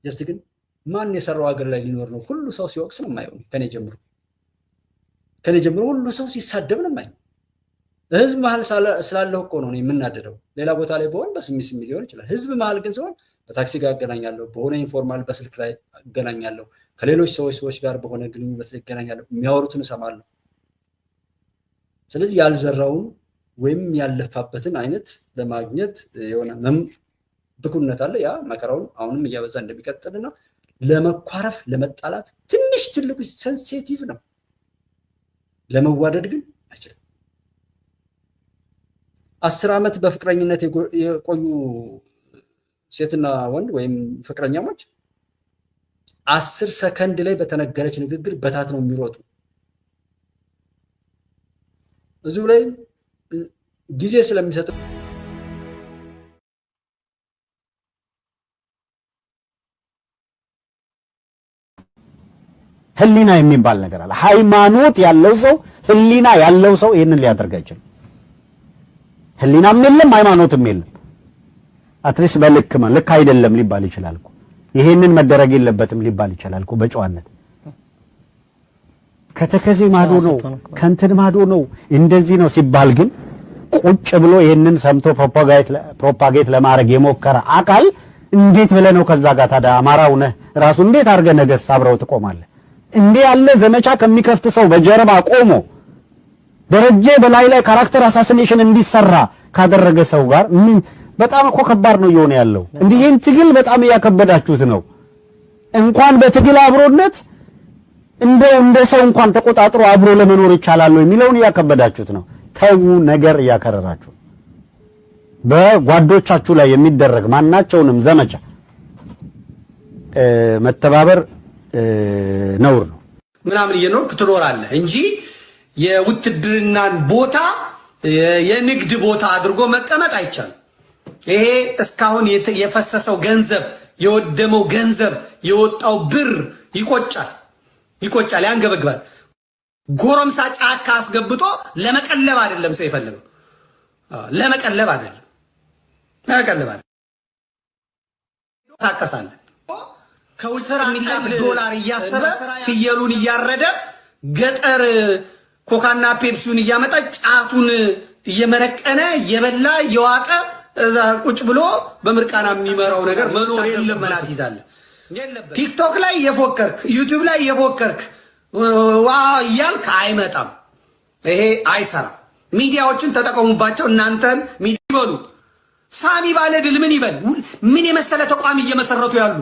ጀስት ግን ማን የሰራው ሀገር ላይ ሊኖር ነው? ሁሉ ሰው ሲወቅስ ነው የማየው። ከኔ ጀምሮ ሁሉ ሰው ሲሳደብ ነው የማየው። ህዝብ መሀል ስላለሁ እኮ ነው የምናደደው። ሌላ ቦታ ላይ በሆን በስሚስ ሊሆን ይችላል። ህዝብ መሀል ግን ሲሆን በታክሲ ጋር አገናኛለሁ፣ በሆነ ኢንፎርማል በስልክ ላይ አገናኛለሁ፣ ከሌሎች ሰዎች ጋር በሆነ ግንኙነት ላይ አገናኛለሁ፣ የሚያወሩትን እሰማለሁ። ስለዚህ ያልዘራውን ወይም ያለፋበትን አይነት ለማግኘት የሆነ ብኩነት አለ። ያ መከራውን አሁንም እያበዛ እንደሚቀጥልና ለመኳረፍ ለመጣላት ትንሽ ትልቁ ሴንሲቲቭ ነው። ለመዋደድ ግን አይችልም። 10 ዓመት በፍቅረኝነት የቆዩ ሴትና ወንድ ወይም ፍቅረኛሞች 10 ሰከንድ ላይ በተነገረች ንግግር በታት ነው የሚሮጡ። እዚሁ ላይ ጊዜ ስለሚሰጥ ህሊና የሚባል ነገር አለ። ሃይማኖት ያለው ሰው ህሊና ያለው ሰው ይሄንን ሊያደርግ አይችልም። ህሊናም የለም ሃይማኖትም የለም። አትሊስት ልክ አይደለም ሊባል ይችላል እኮ። ይሄንን መደረግ የለበትም ሊባል ይችላል እኮ በጨዋነት። ከተከዜ ማዶ ነው ከንትን ማዶ ነው እንደዚህ ነው ሲባል ግን ቁጭ ብሎ ይሄንን ሰምቶ ፕሮፓጌት ለማድረግ የሞከረ አካል እንዴት ብለህ ነው ከዛ ጋር ታዲያ አማራው ነህ ራሱ እንዴት አድርገህ ነገስ አብረው ትቆማለህ? እንዴ ያለ ዘመቻ ከሚከፍት ሰው በጀርባ ቆሞ ደረጀ በላይ ላይ ካራክተር አሳሲኔሽን እንዲሰራ ካደረገ ሰው ጋር ምን በጣም እኮ ከባድ ነው እየሆነ ያለው። እንዲህ ይሄን ትግል በጣም እያከበዳችሁት ነው። እንኳን በትግል አብሮነት እንደው እንደ ሰው እንኳን ተቆጣጥሮ አብሮ ለመኖር ይቻላል የሚለውን እያከበዳችሁት ነው። ተው ነገር እያከረራችሁ በጓዶቻችሁ ላይ የሚደረግ ማናቸውንም ዘመቻ መተባበር ነውር ነው። ምናምን እየኖርክ ትኖራለህ እንጂ የውትድርናን ቦታ የንግድ ቦታ አድርጎ መቀመጥ አይቻልም። ይሄ እስካሁን የፈሰሰው ገንዘብ የወደመው ገንዘብ የወጣው ብር ይቆጫል፣ ያንገበግባል። ጎረምሳ ጫካ አስገብቶ ለመቀለብ አይደለም ሰው የፈለገው፣ ለመቀለብ አይደለም ታቀሳለ ከውስራ ሚሊዮን ዶላር እያሰበ ፍየሉን እያረደ ገጠር ኮካና ፔፕሲውን እያመጣ ጫቱን እየመረቀነ የበላ የዋቀ ቁጭ ብሎ በምርቃና የሚመራው ነገር መኖር የለበትም። ይዛለ ቲክቶክ ላይ የፎከርክ ዩቲዩብ ላይ የፎከርክ ዋ እያልክ አይመጣም። ይሄ አይሰራም። ሚዲያዎችን ተጠቀሙባቸው። እናንተን ሚዲያ ይበሉ። ሳሚ ባለድል ምን ይበል? ምን የመሰለ ተቋም እየመሰረቱ ያሉ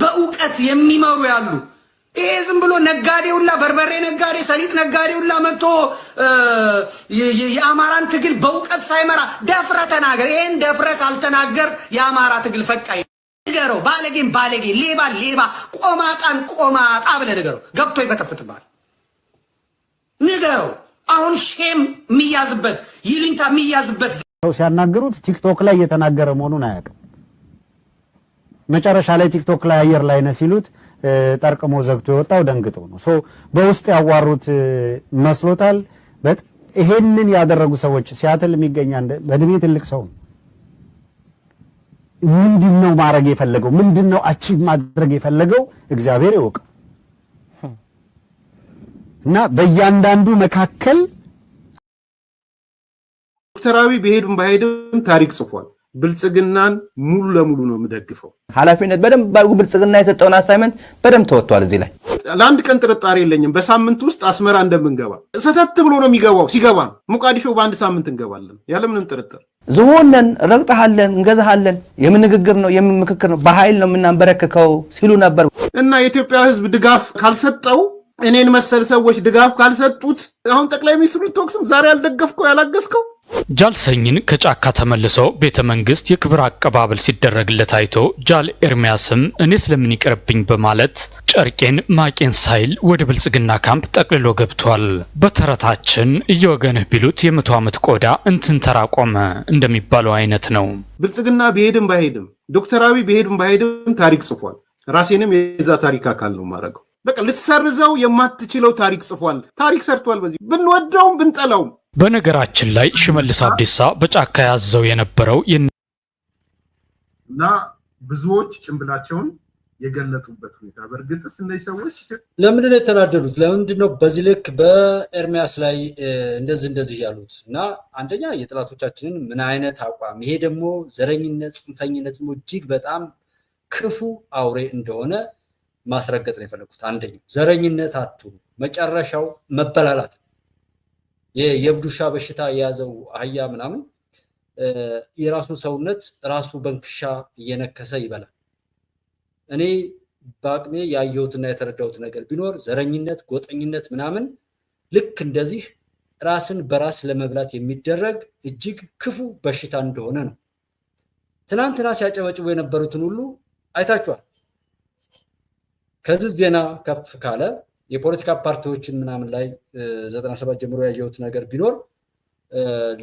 በእውቀት የሚመሩ ያሉ። ይሄ ዝም ብሎ ነጋዴውላ በርበሬ ነጋዴ ሰሊጥ ነጋዴውላ መጥቶ የአማራን ትግል በእውቀት ሳይመራ ደፍረ ተናገር። ይሄን ደፍረ ካልተናገር የአማራ ትግል ፈቃይ ንገረው። ባለጌን ባለጌ፣ ሌባ ሌባ፣ ቆማጣን ቆማጣ ብለህ ንገረው። ገብቶ ይፈተፍትብሃል። ንገረው። አሁን ሼም የሚያዝበት ይሉኝታ የሚያዝበት ሰው ሲያናገሩት ቲክቶክ ላይ እየተናገረ መሆኑን አያውቅም። መጨረሻ ላይ ቲክቶክ ላይ አየር ላይ ነው ሲሉት ጠርቅሞ ዘግቶ የወጣው ደንግጦ ነው። ሶ በውስጥ ያዋሩት መስሎታል። ይሄንን ያደረጉ ሰዎች ሲያትል የሚገኝ በእድሜ ትልቅ ሰው ምንድነው ማድረግ የፈለገው? ምንድነው አቺቭ ማድረግ የፈለገው? እግዚአብሔር ይወቅ። እና በእያንዳንዱ መካከል ዶክተር አብይ በሄድም ባይሄድም ታሪክ ጽፏል። ብልጽግናን ሙሉ ለሙሉ ነው የምደግፈው። ኃላፊነት በደንብ ባርጉ ብልጽግና የሰጠውን አሳይመንት በደንብ ተወጥቷል። እዚህ ላይ ለአንድ ቀን ጥርጣሬ የለኝም። በሳምንት ውስጥ አስመራ እንደምንገባ ሰተት ብሎ ነው የሚገባው። ሲገባ ሞቃዲሾ በአንድ ሳምንት እንገባለን ያለምንም ጥርጥር። ዝሆነን ረግጠሃለን፣ እንገዛሃለን፣ የምን ንግግር ነው የምን ምክክር ነው በኃይል ነው የምናንበረክከው ሲሉ ነበር። እና የኢትዮጵያ ሕዝብ ድጋፍ ካልሰጠው እኔን መሰል ሰዎች ድጋፍ ካልሰጡት አሁን ጠቅላይ ሚኒስትሩ ቶክስም ዛሬ ያልደገፍከው ያላገስከው ጃልሰኝን ከጫካ ተመልሰው ቤተ መንግስት የክብር አቀባበል ሲደረግለት አይቶ ጃል ኤርሚያስም እኔ ስለምን ይቀርብኝ በማለት ጨርቄን ማቄን ሳይል ወደ ብልጽግና ካምፕ ጠቅልሎ ገብቷል። በተረታችን እየወገንህ ቢሉት የመቶ ዓመት ቆዳ እንትን ተራቆመ እንደሚባለው አይነት ነው። ብልጽግና ቢሄድም ባይሄድም ዶክተር አብይ ቢሄድም ባይሄድም ታሪክ ጽፏል። ራሴንም የዛ ታሪክ አካል ነው ማረገው። በቃ ልትሰርዘው የማትችለው ታሪክ ጽፏል። ታሪክ ሰርቷል። በዚህ ብንወደውም ብንጠላውም በነገራችን ላይ ሽመልስ አብዲሳ በጫካ ያዘው የነበረው እና ብዙዎች ጭንብላቸውን የገለጡበት ሁኔታ በእርግጥስ እነዚህ ሰዎች ለምንድን ነው የተናደዱት? ለምንድን ነው በዚህ ልክ በኤርሚያስ ላይ እንደዚህ ያሉት? እና አንደኛ የጥላቶቻችንን ምን አይነት አቋም ይሄ ደግሞ ዘረኝነት፣ ጽንፈኝነት እጅግ በጣም ክፉ አውሬ እንደሆነ ማስረገጥ ነው የፈለኩት። አንደኛው ዘረኝነት አትሉ፣ መጨረሻው መበላላት። የብዱሻ በሽታ የያዘው አህያ ምናምን የራሱን ሰውነት ራሱ በንክሻ እየነከሰ ይበላል። እኔ በአቅሜ ያየሁትና የተረዳሁት ነገር ቢኖር ዘረኝነት፣ ጎጠኝነት ምናምን ልክ እንደዚህ ራስን በራስ ለመብላት የሚደረግ እጅግ ክፉ በሽታ እንደሆነ ነው። ትናንትና ሲያጨበጭቡ የነበሩትን ሁሉ አይታችኋል። ከዚህ ዜና ከፍ ካለ የፖለቲካ ፓርቲዎችን ምናምን ላይ 97 ጀምሮ ያየሁት ነገር ቢኖር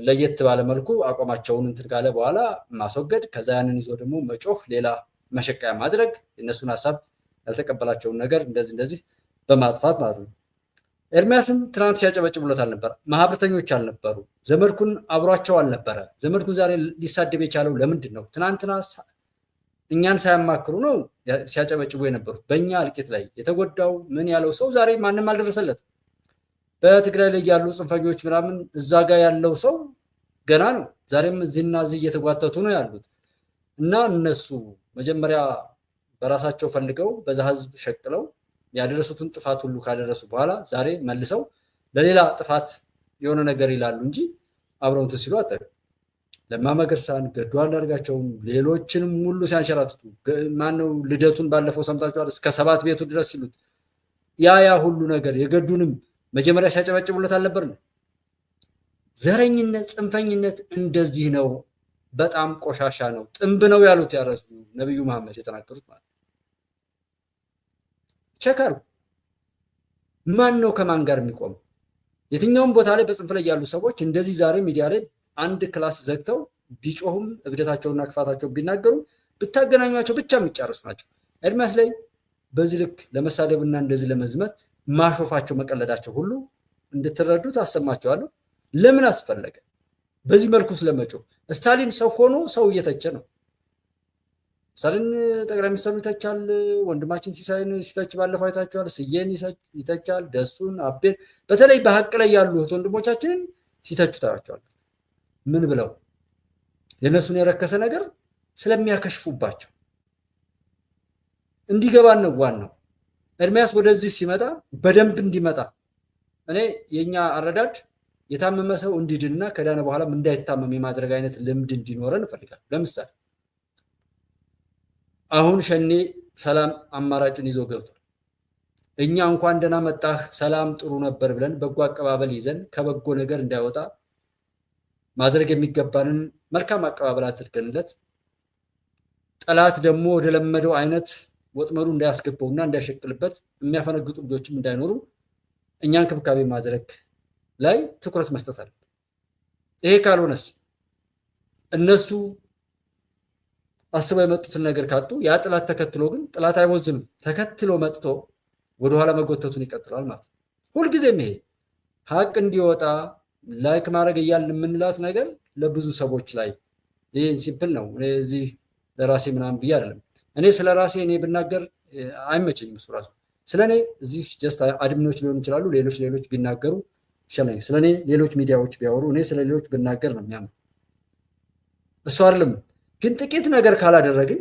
ለየት ባለ መልኩ አቋማቸውን እንትን ካለ በኋላ ማስወገድ፣ ከዛ ያንን ይዞ ደግሞ መጮህ፣ ሌላ መሸቀያ ማድረግ፣ የእነሱን ሀሳብ ያልተቀበላቸውን ነገር እንደዚህ በማጥፋት ማለት ነው። ኤርሚያስም ትናንት ሲያጨበጭቡለት አልነበረ፣ ማህበርተኞች አልነበሩ፣ ዘመድኩን አብሯቸው አልነበረ። ዘመድኩን ዛሬ ሊሳደብ የቻለው ለምንድን ነው? ትናንትና እኛን ሳያማክሩ ነው ሲያጨበጭቡ የነበሩት። በእኛ እልቂት ላይ የተጎዳው ምን ያለው ሰው ዛሬ ማንም አልደረሰለት። በትግራይ ላይ ያሉ ጽንፈኞች ምናምን እዛ ጋር ያለው ሰው ገና ነው። ዛሬም እዚህና እዚህ እየተጓተቱ ነው ያሉት እና እነሱ መጀመሪያ በራሳቸው ፈልገው በዛ ህዝብ ሸቅለው ያደረሱትን ጥፋት ሁሉ ካደረሱ በኋላ ዛሬ መልሰው ለሌላ ጥፋት የሆነ ነገር ይላሉ እንጂ አብረውት ሲሉ አጠሩ። ለማ መገርሳን፣ ገዱ አንዳርጋቸውም ሌሎችንም ሁሉ ሲያንሸራትቱ ማነው ልደቱን ባለፈው ሰምታችኋል። እስከ 7 ቤቱ ድረስ ሲሉት ያ ሁሉ ነገር የገዱንም መጀመሪያ ሲያጨበጭቡለት አልነበር? ዘረኝነት፣ ጽንፈኝነት እንደዚህ ነው። በጣም ቆሻሻ ነው፣ ጥንብ ነው ያሉት ያረሱ ነብዩ መሐመድ የተናገሩት ማለት ቸከሩ። ማን ነው ከማን ጋር የሚቆም? የትኛውም ቦታ ላይ በጽንፍ ላይ ያሉ ሰዎች እንደዚህ ዛሬ ሚዲያ ላይ አንድ ክላስ ዘግተው ቢጮሁም እብደታቸውና ክፋታቸውን ቢናገሩ ብታገናኟቸው ብቻ የሚጫረሱ ናቸው። ኤርሚያስ ላይ በዚህ ልክ ለመሳደብና እንደዚህ ለመዝመት ማሾፋቸው መቀለዳቸው ሁሉ እንድትረዱት አሰማቸዋለሁ። ለምን አስፈለገ በዚህ መልኩ ስለመጮህ? ስታሊን ሰው ሆኖ ሰው እየተቸ ነው። ስታሊን ጠቅላይ ሚኒስትሩን ይተቻል። ወንድማችን ሲሳይን ሲተች ባለፈው አይታችኋል። ስዬን ይተቻል። ደሱን፣ አቤን፣ በተለይ በሀቅ ላይ ያሉ ወንድሞቻችንን ሲተቹ ታያቸዋል። ምን ብለው? የነሱን የረከሰ ነገር ስለሚያከሽፉባቸው እንዲገባን ነው ዋናው። ኤርሚያስ ወደዚህ ሲመጣ በደንብ እንዲመጣ እኔ የኛ አረዳድ የታመመ ሰው እንዲድንና ከዳነ በኋላም እንዳይታመም የማድረግ አይነት ልምድ እንዲኖረን እንፈልጋለን። ለምሳሌ አሁን ሸኔ ሰላም አማራጭን ይዞ ገብቷል። እኛ እንኳን ደህና መጣህ ሰላም ጥሩ ነበር ብለን በጎ አቀባበል ይዘን ከበጎ ነገር እንዳይወጣ ማድረግ የሚገባንን መልካም አቀባበል አድርገንለት ጠላት ደግሞ ወደ ለመደው አይነት ወጥመዱ እንዳያስገባውና እንዳይሸቅልበት የሚያፈነግጡ ልጆችም እንዳይኖሩ እኛን ክብካቤ ማድረግ ላይ ትኩረት መስጠት አለ። ይሄ ካልሆነስ እነሱ አስበው የመጡትን ነገር ካጡ ያ ጠላት ተከትሎ ግን ጠላት አይወዝንም ተከትሎ መጥቶ ወደ ኋላ መጎተቱን ይቀጥላል ማለት ነው። ሁልጊዜም ይሄ ሀቅ እንዲወጣ ላይክ ማድረግ እያልን የምንላት ነገር ለብዙ ሰዎች ላይ ይሄ ሲምፕል ነው። እዚህ ለራሴ ምናምን ብዬ አይደለም። እኔ ስለ ራሴ እኔ ብናገር አይመቸኝም። እሱ ራሱ ስለኔ እዚህ ጀስት አድሚኖች ሊሆኑ ይችላሉ፣ ሌሎች ቢናገሩ ይሻለኛል። ስለኔ ሌሎች ሚዲያዎች ቢያወሩ እኔ ስለ ሌሎች ብናገር ነው የሚያምር። እሱ አይደለም ግን ጥቂት ነገር ካላደረግን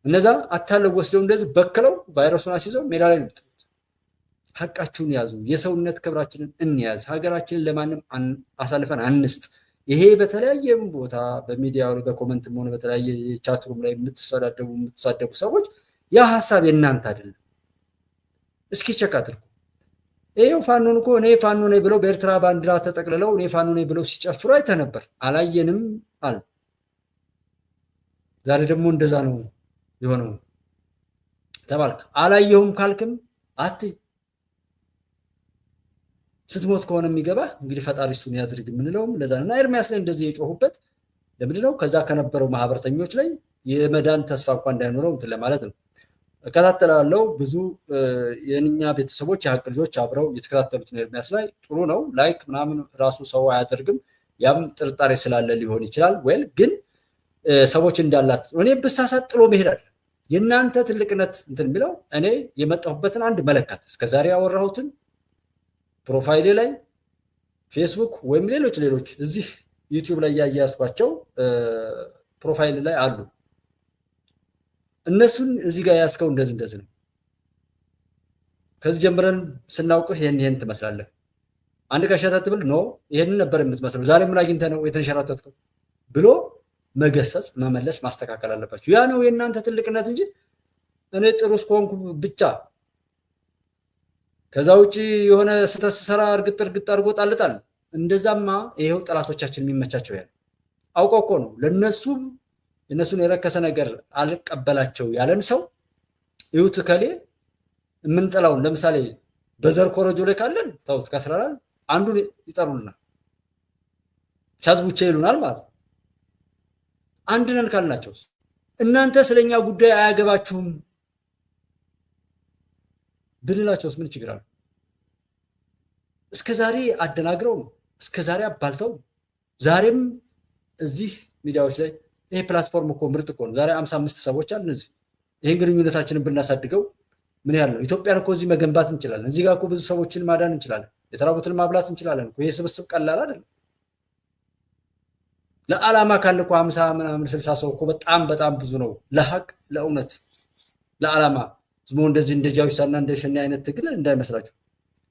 እነዛ አታለው ወስደው እንደዚህ በክለው ቫይረሱን አስይዘው ሜዳ ላይ ነው። ሀቃችሁን ያዙ። የሰውነት ክብራችንን እንያዝ። ሀገራችንን ለማንም አሳልፈን አንስጥ። ይሄ በተለያየ ቦታ በሚዲያው ላይ በኮመንትም ሆነ በተለያየ ቻትሩም ላይ የምትሳደቡ ሰዎች ያ ሀሳብ የእናንተ አይደለም። እስኪ ቸክ አድርጉ። ይሄው ፋኖን እኮ እኔ ፋኖ ነኝ ብለው በኤርትራ ባንዲራ ተጠቅልለው እኔ ፋኖ ነኝ ብለው ሲጨፍሩ አይተህ ነበር። አላየንም አሉ። ዛሬ ደግሞ እንደዛ ነው የሆነው ተባልክ። አላየሁም ካልክም አትይ። ስትሞት ከሆነ የሚገባ እንግዲህ ፈጣሪ እሱን ያድርግ የምንለውም ለዛ ነው። እና ኤርሚያስ ላይ እንደዚህ የጮሁበት ለምንድነው? ከዛ ከነበረው ማህበረተኞች ላይ የመዳን ተስፋ እንኳን እንዳይኖረው እንትን ለማለት ነው። እከታተላለሁ። ብዙ የእኛ ቤተሰቦች የሀቅ ልጆች አብረው የተከታተሉት ነው። ኤርሚያስ ላይ ጥሩ ነው። ላይክ ምናምን ራሱ ሰው አያደርግም። ያም ጥርጣሬ ስላለ ሊሆን ይችላል። ወይ ግን ሰዎች እንዳላት እኔ ብሳሳት ጥሎ መሄዳል። የእናንተ ትልቅነት እንትን የሚለው እኔ የመጣሁበትን አንድ መለካት እስከዛሬ ያወራሁትን ፕሮፋይሌ ላይ ፌስቡክ ወይም ሌሎች እዚህ ዩቲዩብ ላይ ያያስኳቸው ፕሮፋይል ላይ አሉ። እነሱን እዚህ ጋር ያስከው እንደዚህ ነው። ከዚህ ጀምረን ስናውቅህ ይሄን ትመስላለህ። አንድ ከሸተት ብል ኖ ይሄንን ነበር የምትመስለው፣ ዛሬ ምን አግኝተህ ነው የተንሸራተትከው ብሎ መገሰጽ፣ መመለስ፣ ማስተካከል አለባችሁ። ያ ነው የእናንተ ትልቅነት እንጂ እኔ ጥሩ እስከሆንኩ ብቻ ከዛ ውጪ የሆነ ስህተት ስሰራ እርግጥ አድርጎ ጣልጣል። እንደዛማ ይሄው ጠላቶቻችን የሚመቻቸው ያለ አውቀው እኮ ነው። ለነሱም የነሱን የረከሰ ነገር አልቀበላቸው ያለን ሰው ይሁት ከሌ የምንጠላውን ለምሳሌ በዘር ኮረጆ ላይ ካለን ተውት ከስራላል አንዱን ይጠሩልናል፣ ቻዝቡቼ ይሉናል ማለት ነው። አንድ ነን ካልናቸው እናንተ ስለኛ ጉዳይ አያገባችሁም ብንላቸውስ ምን ችግር አለ? እስከዛሬ አደናግረው እስከዛሬ አባልተው ዛሬም እዚህ ሚዲያዎች ላይ ይሄ ፕላትፎርም እኮ ምርጥ እኮ ነው። ዛሬ 55 ሰዎች አሉ። እዚህ ይሄን ግንኙነታችንን ብናሳድገው ምን ያህል ነው? ኢትዮጵያን እኮ እዚህ መገንባት እንችላለን። እዚህ ጋር እኮ ብዙ ሰዎችን ማዳን እንችላለን። የተራቡትን ማብላት እንችላለን። ይሄ ስብስብ ቀላል አይደለም። ለዓላማ ካለ እኮ 50 ምናምን 60 ሰው እኮ በጣም ብዙ ነው። ለሀቅ ለእውነት ለዓላማ ዝሞ እንደዚህ እንደ ጃዊሳና እንደ ሸኔ አይነት ትግል እንዳይመስላችሁ።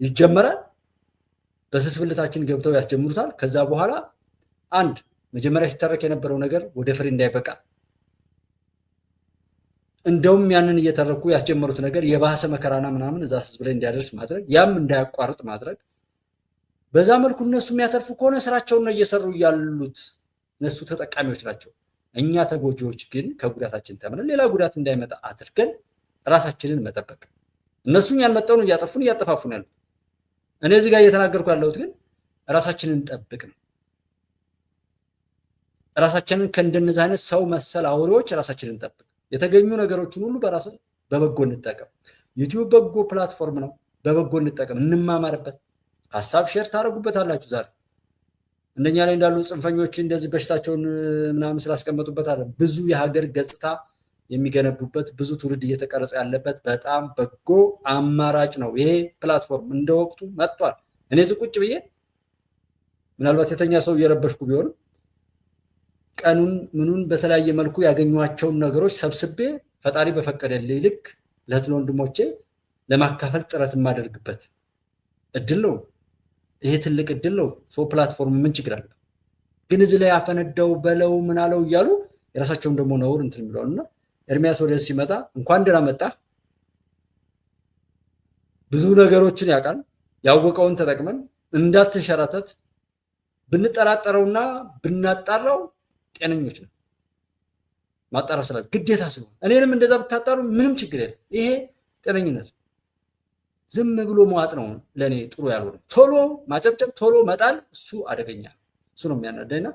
ይጀመራል። በስስብልታችን ገብተው ያስጀምሩታል። ከዛ በኋላ አንድ መጀመሪያ ሲተረክ የነበረው ነገር ወደ ፍሬ እንዳይበቃ እንደውም ያንን እየተረኩ ያስጀመሩት ነገር የባሰ መከራና ምናምን እዛ ህዝብ ላይ እንዲያደርስ ማድረግ፣ ያም እንዳያቋርጥ ማድረግ። በዛ መልኩ እነሱ የሚያተርፉ ከሆነ ስራቸውን ነው እየሰሩ ያሉት። እነሱ ተጠቃሚዎች ናቸው። እኛ ተጎጂዎች ግን ከጉዳታችን ተምረን ሌላ ጉዳት እንዳይመጣ አድርገን ራሳችንን መጠበቅ። እነሱ ያልመጣውን እያጠፉን እያጠፋፉን ያሉት። እኔ እዚህ ጋር እየተናገርኩ ያለሁት ግን ራሳችንን ጠብቅ ነው። ራሳችንን ከእንደነዚህ አይነት ሰው መሰል አውሬዎች ራሳችንን ጠብቅ። የተገኙ ነገሮችን ሁሉ በበጎ እንጠቀም። ዩቲዩብ በጎ ፕላትፎርም ነው። በበጎ እንጠቀም፣ እንማማርበት። ሀሳብ ሼር ታደርጉበታላችሁ። ዛሬ እንደኛ ላይ እንዳሉ ጽንፈኞች እንደዚህ በሽታቸውን ምናምን ስላስቀመጡበት አለ ብዙ የሀገር ገጽታ የሚገነቡበት ብዙ ትውልድ እየተቀረጸ ያለበት በጣም በጎ አማራጭ ነው። ይሄ ፕላትፎርም እንደወቅቱ መጥቷል። እኔ እዚህ ቁጭ ብዬ ምናልባት የተኛ ሰው እየረበሽኩ ቢሆንም ቀኑን ምኑን በተለያየ መልኩ ያገኟቸውን ነገሮች ሰብስቤ ፈጣሪ በፈቀደልኝ ልክ ለእህት ወንድሞቼ ለማካፈል ጥረት የማደርግበት እድል ነው። ይሄ ትልቅ እድል ነው። ሰው ፕላትፎርም ምን ችግር አለ? ግን እዚህ ላይ አፈነዳው በለው ምን አለው እያሉ የራሳቸውን ደግሞ ነውር እንትን የሚለውና ኤርሚያስ ወደዚህ ሲመጣ እንኳን ደህና መጣ። ብዙ ነገሮችን ያውቃል። ያወቀውን ተጠቅመን እንዳትንሸራተት ብንጠራጠረውና ብናጣራው ጤነኞች ነው። ማጣራት ስላለ ግዴታ ስለሆነ እኔንም እንደዛ ብታጣሩ ምንም ችግር የለም። ይሄ ጤነኝነት ዝም ብሎ መዋጥ ነው ለኔ ጥሩ ያልሆነ። ቶሎ ማጨብጨብ ቶሎ መጣል እሱ አደገኛ እሱ ነው የሚያናደኝና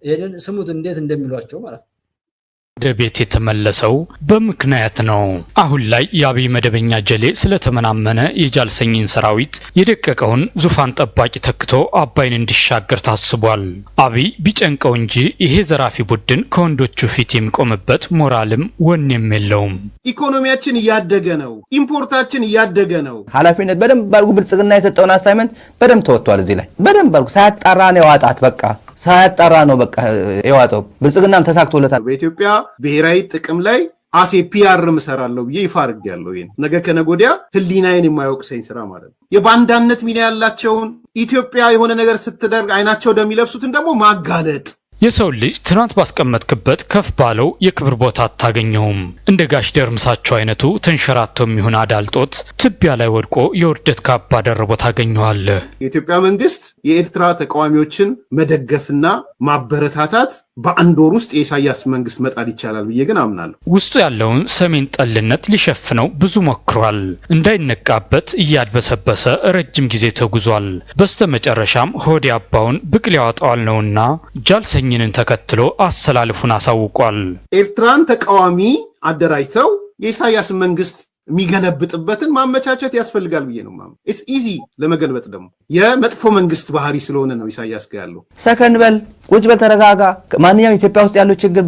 ይሄንን ስሙት እንዴት እንደሚሏቸው ማለት ነው። ወደ ቤት የተመለሰው በምክንያት ነው። አሁን ላይ የአብይ መደበኛ ጀሌ ስለተመናመነ የጃልሰኝን ሰራዊት የደቀቀውን ዙፋን ጠባቂ ተክቶ አባይን እንዲሻገር ታስቧል። አብይ ቢጨንቀው እንጂ ይሄ ዘራፊ ቡድን ከወንዶቹ ፊት የሚቆምበት ሞራልም ወኔም የለውም። ኢኮኖሚያችን እያደገ ነው፣ ኢምፖርታችን እያደገ ነው። ኃላፊነት በደንብ ባርጉ ብልጽግና የሰጠውን አሳይመንት በደንብ ተወጥቷል። እዚህ ላይ በደንብ ባርጉ ሳያጣራ ነው ያዋጣት። በቃ ሳያጣራ ነው በቃ የዋጠው። ብልጽግናም ተሳክቶለታል። በኢትዮጵያ ብሔራዊ ጥቅም ላይ አሴ ፒአር ምሰራለሁ ብዬ ይፋ አድርጌያለሁ። ይሄን ነገ ከነጎዲያ ህሊናዬን የማይወቅሰኝ ስራ ማለት ነው። የባንዳነት ሚና ያላቸውን ኢትዮጵያ የሆነ ነገር ስትደርግ አይናቸው እንደሚለብሱትን ደግሞ ማጋለጥ። የሰው ልጅ ትናንት ባስቀመጥክበት ከፍ ባለው የክብር ቦታ አታገኘውም። እንደ ጋሽ ደርምሳቸው አይነቱ ተንሸራተው የሚሆን አዳልጦት ትቢያ ላይ ወድቆ የውርደት ካባ ደርቦ ታገኘዋለህ። የኢትዮጵያ መንግስት የኤርትራ ተቃዋሚዎችን መደገፍና ማበረታታት በአንድ ወር ውስጥ የኢሳያስ መንግስት መጣል ይቻላል ብዬ ግን አምናለሁ። ውስጡ ያለውን ሰሜን ጠልነት ሊሸፍነው ብዙ ሞክሯል። እንዳይነቃበት እያድበሰበሰ ረጅም ጊዜ ተጉዟል። በስተመጨረሻም ሆዴ አባውን ብቅል ያወጣዋል ነውና ጃልሰኝንን ተከትሎ አሰላልፉን አሳውቋል። ኤርትራን ተቃዋሚ አደራጅተው የኢሳያስ መንግስት የሚገለብጥበትን ማመቻቸት ያስፈልጋል ብዬ ነው ማለት። ኢትስ ኢዚ ለመገልበጥ ደግሞ የመጥፎ መንግስት ባህሪ ስለሆነ ነው ኢሳያስ ጋር ያለው። ሰከን በል፣ ቁጭ በል፣ ተረጋጋ። ማንኛውም ኢትዮጵያ ውስጥ ያለው ችግር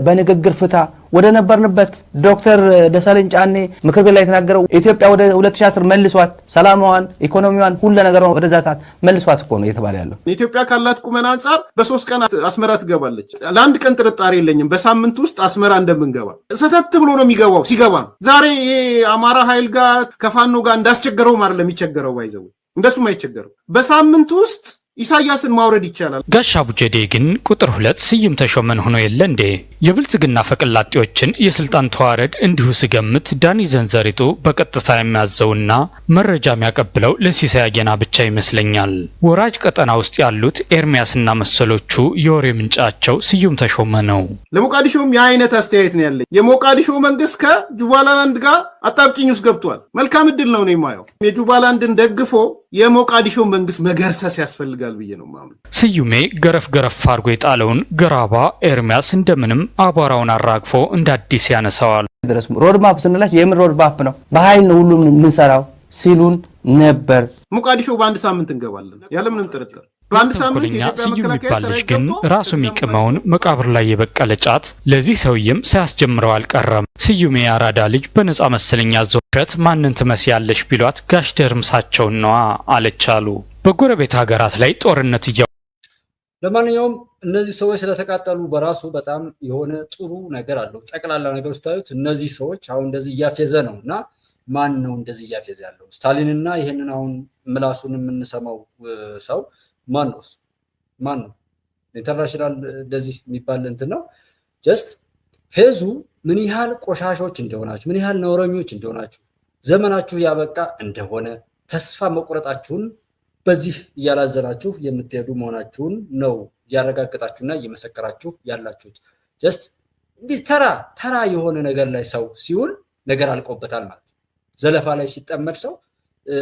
በንግግር ፍታ። ወደ ነበርንበት ዶክተር ደሳለኝ ጫኔ ምክር ቤት ላይ የተናገረው ኢትዮጵያ ወደ 2010 መልሷት፣ ሰላማዋን፣ ኢኮኖሚዋን፣ ሁሉ ነገር ወደዛ ሰዓት መልሷት እኮ ነው እየተባለ ያለው። ኢትዮጵያ ካላት ቁመና አንጻር በ3 ቀን አስመራ ትገባለች። ለአንድ ቀን ጥርጣሬ የለኝም በሳምንት ውስጥ አስመራ እንደምንገባ። ሰተት ብሎ ነው የሚገባው። ሲገባ ዛሬ አማራ ኃይል ጋር ከፋኖ ጋር እንዳስቸገረው ማለት ለሚቸገረው ባይዘው እንደሱም አይቸገረው። በሳምንት ውስጥ ኢሳያስን ማውረድ ይቻላል። ጋሽ አቡጀዴ ግን ቁጥር 2 ስዩም ተሾመን ሆኖ የለ እንዴ? የብልጽግና ፈቀላጤዎችን የስልጣን ተዋረድ እንዲሁ ስገምት ዳኒ ዘንዘሪጡ በቀጥታ የሚያዘውና መረጃ የሚያቀብለው ለሲሳይ አጌና ብቻ ይመስለኛል። ወራጅ ቀጠና ውስጥ ያሉት ኤርሚያስና መሰሎቹ የወሬ ምንጫቸው ስዩም ተሾመ ነው። ለሞቃዲሾም የአይነት አስተያየት ነው ያለኝ። የሞቃዲሾ መንግስት ከጁባላንድ ጋር አጣብቂኝ ውስጥ ገብቷል። መልካም እድል ነው የማየው። የጁባላንድን ደግፎ የሞቃዲሾ መንግስት መገርሰስ ያስፈልጋል ብዬ ነው ማምነው። ስዩሜ ገረፍ ገረፍ አድርጎ የጣለውን ገራባ ኤርሚያስ እንደምንም አቧራውን አራግፎ እንደ አዲስ ያነሳዋል። ሮድማፕ ስንላችሁ የምን ሮድማፕ ነው? በኃይል ነው ሁሉም የምንሰራው ሲሉን ነበር። ሞቃዲሾ በአንድ ሳምንት እንገባለን ያለምንም ጥርጥር። በአንድ ሳምንት ስዩም የሚባል ልጅ ግን ራሱ የሚቅመውን መቃብር ላይ የበቀለ ጫት ለዚህ ሰውዬም ሳያስጀምረው አልቀረም። ስዩሜ ያራዳ ልጅ በነጻ መሰለኛ ዞሸት ማንን ትመስያለሽ ቢሏት ጋሽ ደርምሳቸውን ነዋ አለቻሉ። በጎረቤት ሀገራት ላይ ጦርነት ለማንኛውም እነዚህ ሰዎች ስለተቃጠሉ በራሱ በጣም የሆነ ጥሩ ነገር አለው። ጠቅላላ ነገር ስታዩት እነዚህ ሰዎች አሁን እንደዚህ እያፌዘ ነው እና ማን ነው እንደዚህ እያፌዘ ያለው? ስታሊንና ይሄንን አሁን ምላሱን የምንሰማው ሰው ማን ነው? ማን ነው? ኢንተርናሽናል እንደዚህ የሚባል እንትን ነው። ጀስት ፌዙ ምን ያህል ቆሻሾች እንደሆናችሁ፣ ምን ያህል ነውረኞች እንደሆናችሁ፣ ዘመናችሁ ያበቃ እንደሆነ ተስፋ መቁረጣችሁን በዚህ እያላዘናችሁ የምትሄዱ መሆናችሁን ነው እያረጋገጣችሁና እየመሰከራችሁ ያላችሁት። ጀስት እንዲህ ተራ የሆነ ነገር ላይ ሰው ሲውል ነገር አልቆበታል ማለት። ዘለፋ ላይ ሲጠመድ ሰው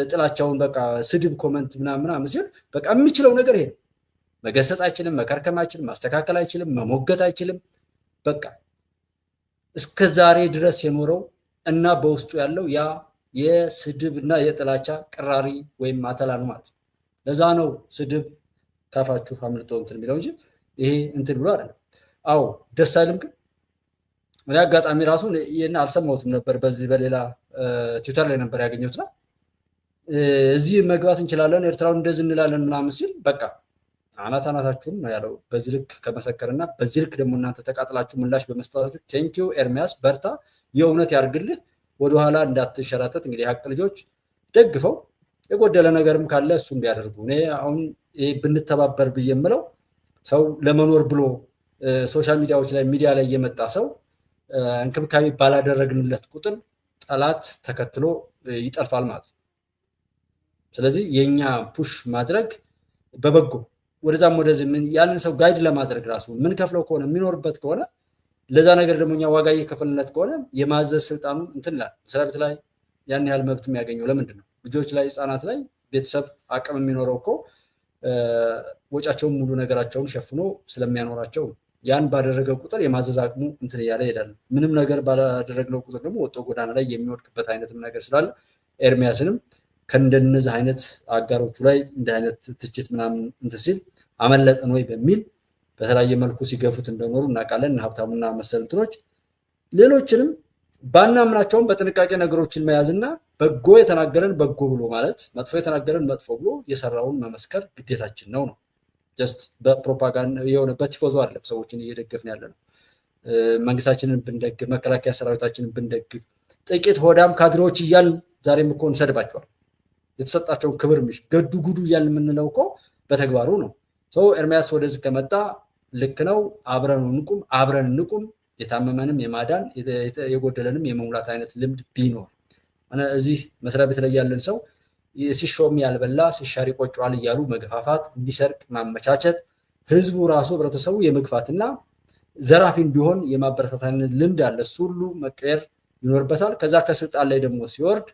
ጥላቻውን በቃ ስድብ ኮመንት ምናምን ሲል በቃ የሚችለው ነገር ይሄ ነው። መገሰጽ አይችልም፣ መከርከም አይችልም፣ ማስተካከል አይችልም፣ መሞገት አይችልም። በቃ እስከዛሬ ድረስ የኖረው እና በውስጡ ያለው ያ የስድብ እና የጥላቻ ቅራሪ ወይም አተላ ነው ማለት። ለዛ ነው ስድብ ካፋችሁ አምልጦ እንትን የሚለው እንጂ ይሄ እንትን ብሎ አይደለም። አዎ ደስ አይልም። ግን እኔ አጋጣሚ ራሱ ይሄን አልሰማሁትም ነበር። በዚህ በሌላ ትዊተር ላይ ነበር ያገኘሁትና እዚህ መግባት እንችላለን ኤርትራውን እንደዚህ እንላለን ምናምን ሲል በቃ አናታችሁን ነው ያለው። በዚህ ልክ ከመሰከርና በዚህ ልክ ደግሞ እናንተ ተቃጥላችሁ ምላሽ በመስጠታችሁ ቴንኪው ኤርሚያስ በርታ፣ የእውነት ያርግልህ፣ ወደኋላ እንዳትሸራተት። እንግዲህ ሀቅ ልጆች ደግፈው የጎደለ ነገርም ካለ እሱም ቢያደርጉ። እኔ አሁን ብንተባበር ብዬ የምለው ሰው ለመኖር ብሎ ሶሻል ሚዲያዎች ላይ ሚዲያ ላይ የመጣ ሰው እንክብካቤ ባላደረግንለት ቁጥር ጠላት ተከትሎ ይጠልፋል ማለት ነው። ስለዚህ የኛ ፑሽ ማድረግ በበጎ ወደዛም ወደዚህ ያንን ሰው ጋይድ ለማድረግ ራሱ ምን ከፍለው ከሆነ የሚኖርበት ከሆነ ለዛ ነገር ደግሞ እኛ ዋጋ እየከፈልነት ከሆነ የማዘዝ ስልጣኑ እንትን ላይ መስሪያ ቤት ላይ ያን ያህል መብት የሚያገኘው ለምንድን ነው? ልጆች ላይ ህፃናት ላይ ቤተሰብ አቅም የሚኖረው እኮ ወጫቸውን ሙሉ ነገራቸውን ሸፍኖ ስለሚያኖራቸው ያን ባደረገ ቁጥር የማዘዝ አቅሙ እንትን እያለ ይሄዳል። ምንም ነገር ባደረግነው ቁጥር ደግሞ ወጦ ጎዳና ላይ የሚወድቅበት አይነትም ነገር ስላለ ኤርሚያስንም ከእንደነዚህ አይነት አጋሮቹ ላይ እንደ አይነት ትችት ምናምን እንትን ሲል አመለጠን ወይ በሚል በተለያየ መልኩ ሲገፉት እንደኖሩ እናውቃለን። ሀብታሙና መሰል እንትኖች ሌሎችንም ባናምናቸውም በጥንቃቄ ነገሮችን መያዝና በጎ የተናገረን በጎ ብሎ ማለት መጥፎ የተናገረን መጥፎ ብሎ የሰራውን መመስከር ግዴታችን ነው። ጀስት በፕሮፓጋንዳ የሆነ በቲፎዞ አይደለም ሰዎችን እየደገፍን ያለ ነው። መንግስታችንን ብንደግፍ፣ መከላከያ ሰራዊታችንን ብንደግፍ፣ ጥቂት ሆዳም ካድሬዎች እያልን ዛሬም እኮ እንሰድባቸዋል። የተሰጣቸውን ክብር ገዱ ጉዱ እያልን የምንለው እኮ በተግባሩ ነው። ኤርሚያስ ወደዚህ ከመጣ ልክ ነው። አብረን እንቁም። የታመመንም የማዳን የጎደለንም የመሙላት አይነት ልምድ ቢኖር እዚህ መስሪያ ቤት ላይ ያለን ሰው ሲሾም ያልበላ ሲሻር ይቆጨዋል እያሉ መገፋፋት፣ እንዲሰርቅ ማመቻቸት፣ ህዝቡ ራሱ ህብረተሰቡ የመግፋትና ዘራፊ እንዲሆን የማበረታታት ልምድ አለ። እሱ ሁሉ መቀየር ይኖርበታል። ከዛ ከስልጣን ላይ ደግሞ ሲወርድ